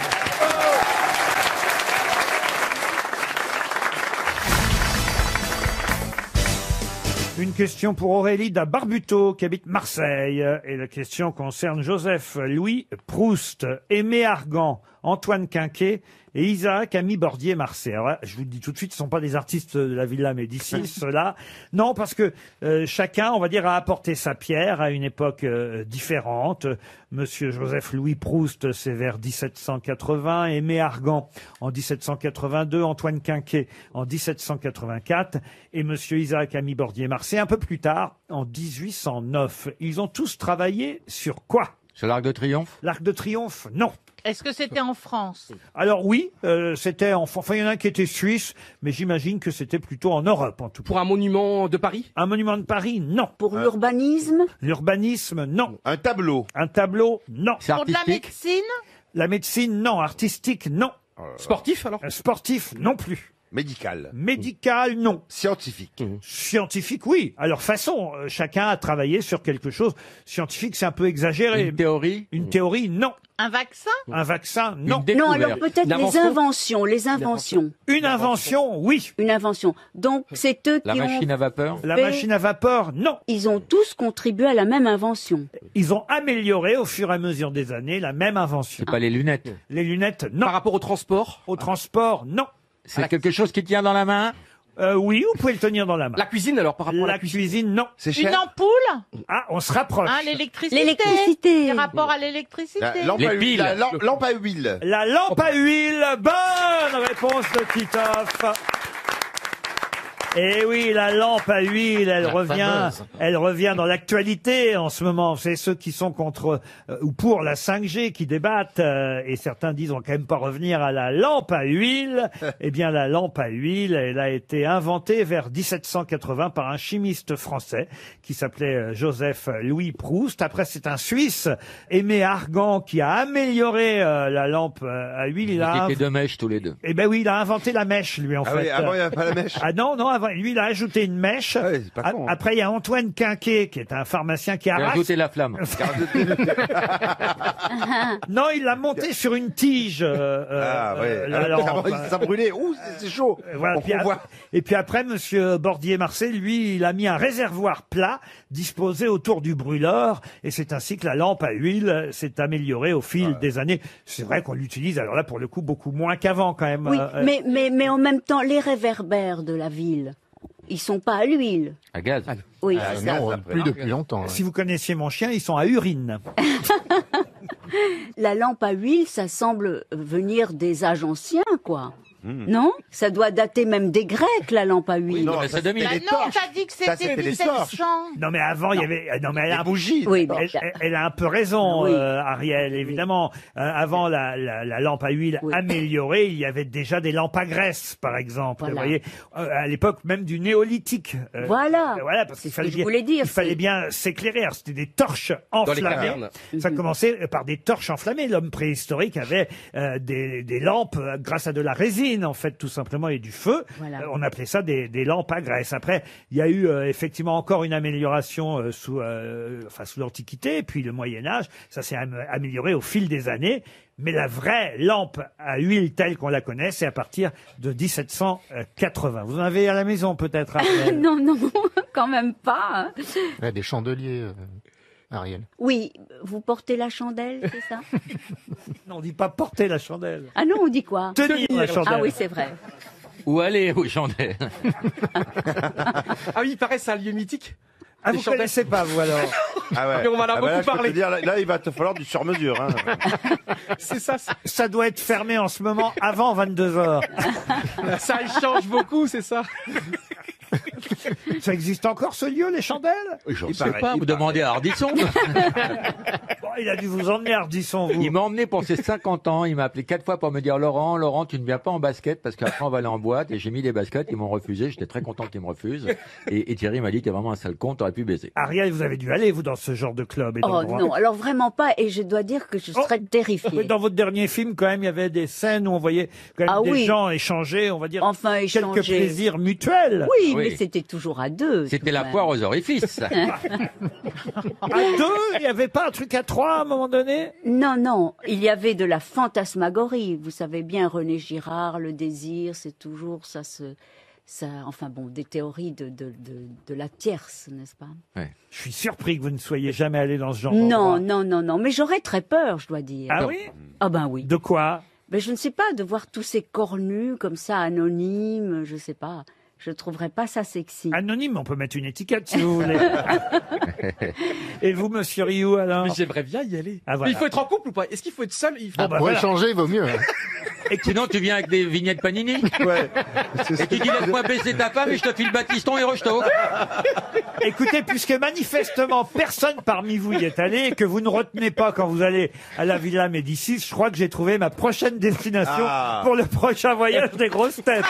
Une question pour Aurélie da Barbuto, qui habite Marseille. Et la question concerne Joseph Louis Proust. Aimé Argan Antoine Quinquet et Isaac Ami Bordier-Marsay. Alors là, je vous le dis tout de suite, ce ne sont pas des artistes de la Villa Médicis, ceux-là. Non, parce que chacun, on va dire, a apporté sa pierre à une époque différente. Monsieur Joseph Louis Proust, c'est vers 1780. Aimé Argan en 1782. Antoine Quinquet en 1784. Et monsieur Isaac Ami Bordier-Marsay un peu plus tard, en 1809. Ils ont tous travaillé sur quoi? Sur l'Arc de Triomphe? L'Arc de Triomphe, non. Est-ce que c'était en France? Alors oui, c'était enfin il y en a un qui était suisse, mais j'imagine que c'était plutôt en Europe en tout cas. Pour un monument de Paris? Un monument de Paris, non. Pour l'urbanisme? L'urbanisme, non. Un tableau? Un tableau, non. C'est Pour de la artistique? médecine? La médecine, non. Artistique, non. Sportif alors? Sportif, non plus. Médical? Médical, non. Scientifique? Scientifique, oui. Alors façon, chacun a travaillé sur quelque chose. Scientifique, c'est un peu exagéré. Une théorie? Une théorie, non. Un vaccin? Un vaccin, non. Non, alors peut-être les inventions, les inventions. Une invention, oui. Une invention. Donc c'est eux La qui machine ont à vapeur? La machine à vapeur, non. Ils ont tous contribué à la même invention. Ils ont amélioré au fur et à mesure des années la même invention. C'est pas les lunettes? Les lunettes, non. Par rapport au transport? Au transport, non. C'est quelque chose qui tient dans la main? Oui, vous pouvez le tenir dans la main. La cuisine alors, par rapport à La cuisine, non. C'est Une cher? ampoule? Ah, on se rapproche. Ah, l'électricité. L'électricité. Par rapport à l'électricité. La lampe Les à huile. piles. La lampe à huile. La lampe à huile. Bonne réponse de Titoff. Eh oui, la lampe à huile, elle revient dans l'actualité en ce moment. C'est ceux qui sont contre ou pour la 5G qui débattent et certains disent on va quand même pas revenir à la lampe à huile. Eh bien, la lampe à huile, elle a été inventée vers 1780 par un chimiste français qui s'appelait Joseph Louis Proust. Après, c'est un Suisse, Aimé Argan, qui a amélioré la lampe à huile. Ils étaient deux mèches tous les deux. Eh ben oui, il a inventé la mèche, lui, en fait. Oui, avant, il n'y avait pas la mèche. Ah non, avant, lui, il a ajouté une mèche. Ah oui, c'est pas con, hein. Après, il y a Antoine Quinquet, qui est un pharmacien qui J'ai a ajouté la flamme. Non, il l'a monté sur une tige. Ah ouais. la lampe. Ça brûlait. Ouh, c'est chaud. Voilà, et puis après, monsieur Bordier-Marsay, lui, il a mis un réservoir plat disposé autour du brûleur. Et c'est ainsi que la lampe à huile s'est améliorée au fil des années. C'est vrai qu'on l'utilise, alors là, pour le coup, beaucoup moins qu'avant, quand même. Oui, mais en même temps, les réverbères de la ville, ils sont pas à l'huile. À gaz? Oui, Ah, c'est ça. non, plus depuis longtemps. Si vous connaissiez mon chien, ils sont à urine. La lampe à huile, ça semble venir des âges anciens, quoi. Non? Ça doit dater même des Grecs, la lampe à huile. non, mais ça, c'est 2000. Bah non, t'as dit que Ça, c'était c'était les torches. 1700. Non, mais avant, il y avait... Non, mais elle a un bougies. Oui, bon, Elle a un peu raison, Oui. Ariel, évidemment. Avant la lampe à huile Oui. améliorée, il y avait déjà des lampes à graisse, par exemple. Voilà. Vous voyez, à l'époque même du néolithique. Voilà. Voilà, parce C'est qu'il ce fallait que je bien, voulais dire, il fallait c'est- bien s'éclairer. Alors, c'était des torches les enflammées. cavernes. Ça commençait par des torches enflammées. L'homme préhistorique avait des lampes grâce à de la résine, en fait, tout simplement, et du feu. Voilà. On appelait ça des lampes à graisse. Après, il y a eu effectivement encore une amélioration sous l'Antiquité, puis le Moyen-Âge. Ça s'est amélioré au fil des années. Mais la vraie lampe à huile telle qu'on la connaît, c'est à partir de 1780. Vous en avez à la maison peut-être, Ariel? Non, non, quand même pas. hein. Des chandeliers, Ariel. Oui, vous portez la chandelle, c'est ça? Non, on dit pas porter la chandelle. Ah non, on dit quoi? Tenir la chandelle. Ah oui, c'est vrai. Où aller aux chandelles? Ah oui, il paraît, c'est un lieu mythique. Ah, Les vous chandelles. connaissez pas, vous, alors? Ah ouais. Mais on va en Ah bah là, beaucoup je peux te parler. dire, là, il va te falloir du sur-mesure. Hein. C'est ça. Ça doit être fermé en ce moment avant 22h. Ça, il change beaucoup, c'est ça. Ça existe encore, ce lieu, les chandelles? Je ne sais pas, vous demandez à Ardisson. Bon, il a dû vous emmener, Ardisson, vous. Il m'a emmené pour ses 50 ans, il m'a appelé 4 fois pour me dire Laurent, tu ne viens pas en basket parce qu'après on va aller en boîte et j'ai mis des baskets, ils m'ont refusé, j'étais très content qu'ils me refusent. Et Thierry m'a dit t'es vraiment un sale con, t'aurais pu baiser. Ariel, vous avez dû aller, vous, dans ce genre de club et Oh d'endroit. non, alors vraiment pas, et je dois dire que je serais terrifiée. Mais dans votre dernier film, quand même, il y avait des scènes où on voyait quand même Ah des oui. gens échanger, on va dire, Enfin, quelques échanger. plaisirs mutuels. Oui, mais c'était toujours à deux. C'était tout la de poire même. aux orifices. À deux, il n'y avait pas un truc à trois à un moment donné? Non, non, il y avait de la fantasmagorie. Vous savez bien, René Girard, le désir, c'est toujours enfin bon, des théories de la tierce, n'est-ce pas? Je suis surpris que vous ne soyez jamais allé dans ce genre Non, d'endroit. non, non, non, mais j'aurais très peur, je dois dire. Ah oui? Ah ben oui. De quoi? Ben, je ne sais pas, de voir tous ces cornus comme ça, anonymes, je sais pas. Je trouverais pas ça sexy. Anonyme, on peut mettre une étiquette si vous voulez. Et vous, monsieur Rioux, alors? Mais j'aimerais bien y aller. Ah, voilà. Mais il faut être en couple ou pas? Est-ce qu'il faut être seul? Pour échanger, il vaut mieux. Et sinon, tu viens avec des vignettes Panini. Ouais. Et tu dis, laisse-moi baisser ta femme et je te file Baptiston et Rocheteau. Écoutez, puisque manifestement personne parmi vous y est allé et que vous ne retenez pas quand vous allez à la Villa Médicis, je crois que j'ai trouvé ma prochaine destination pour le prochain voyage des grosses têtes.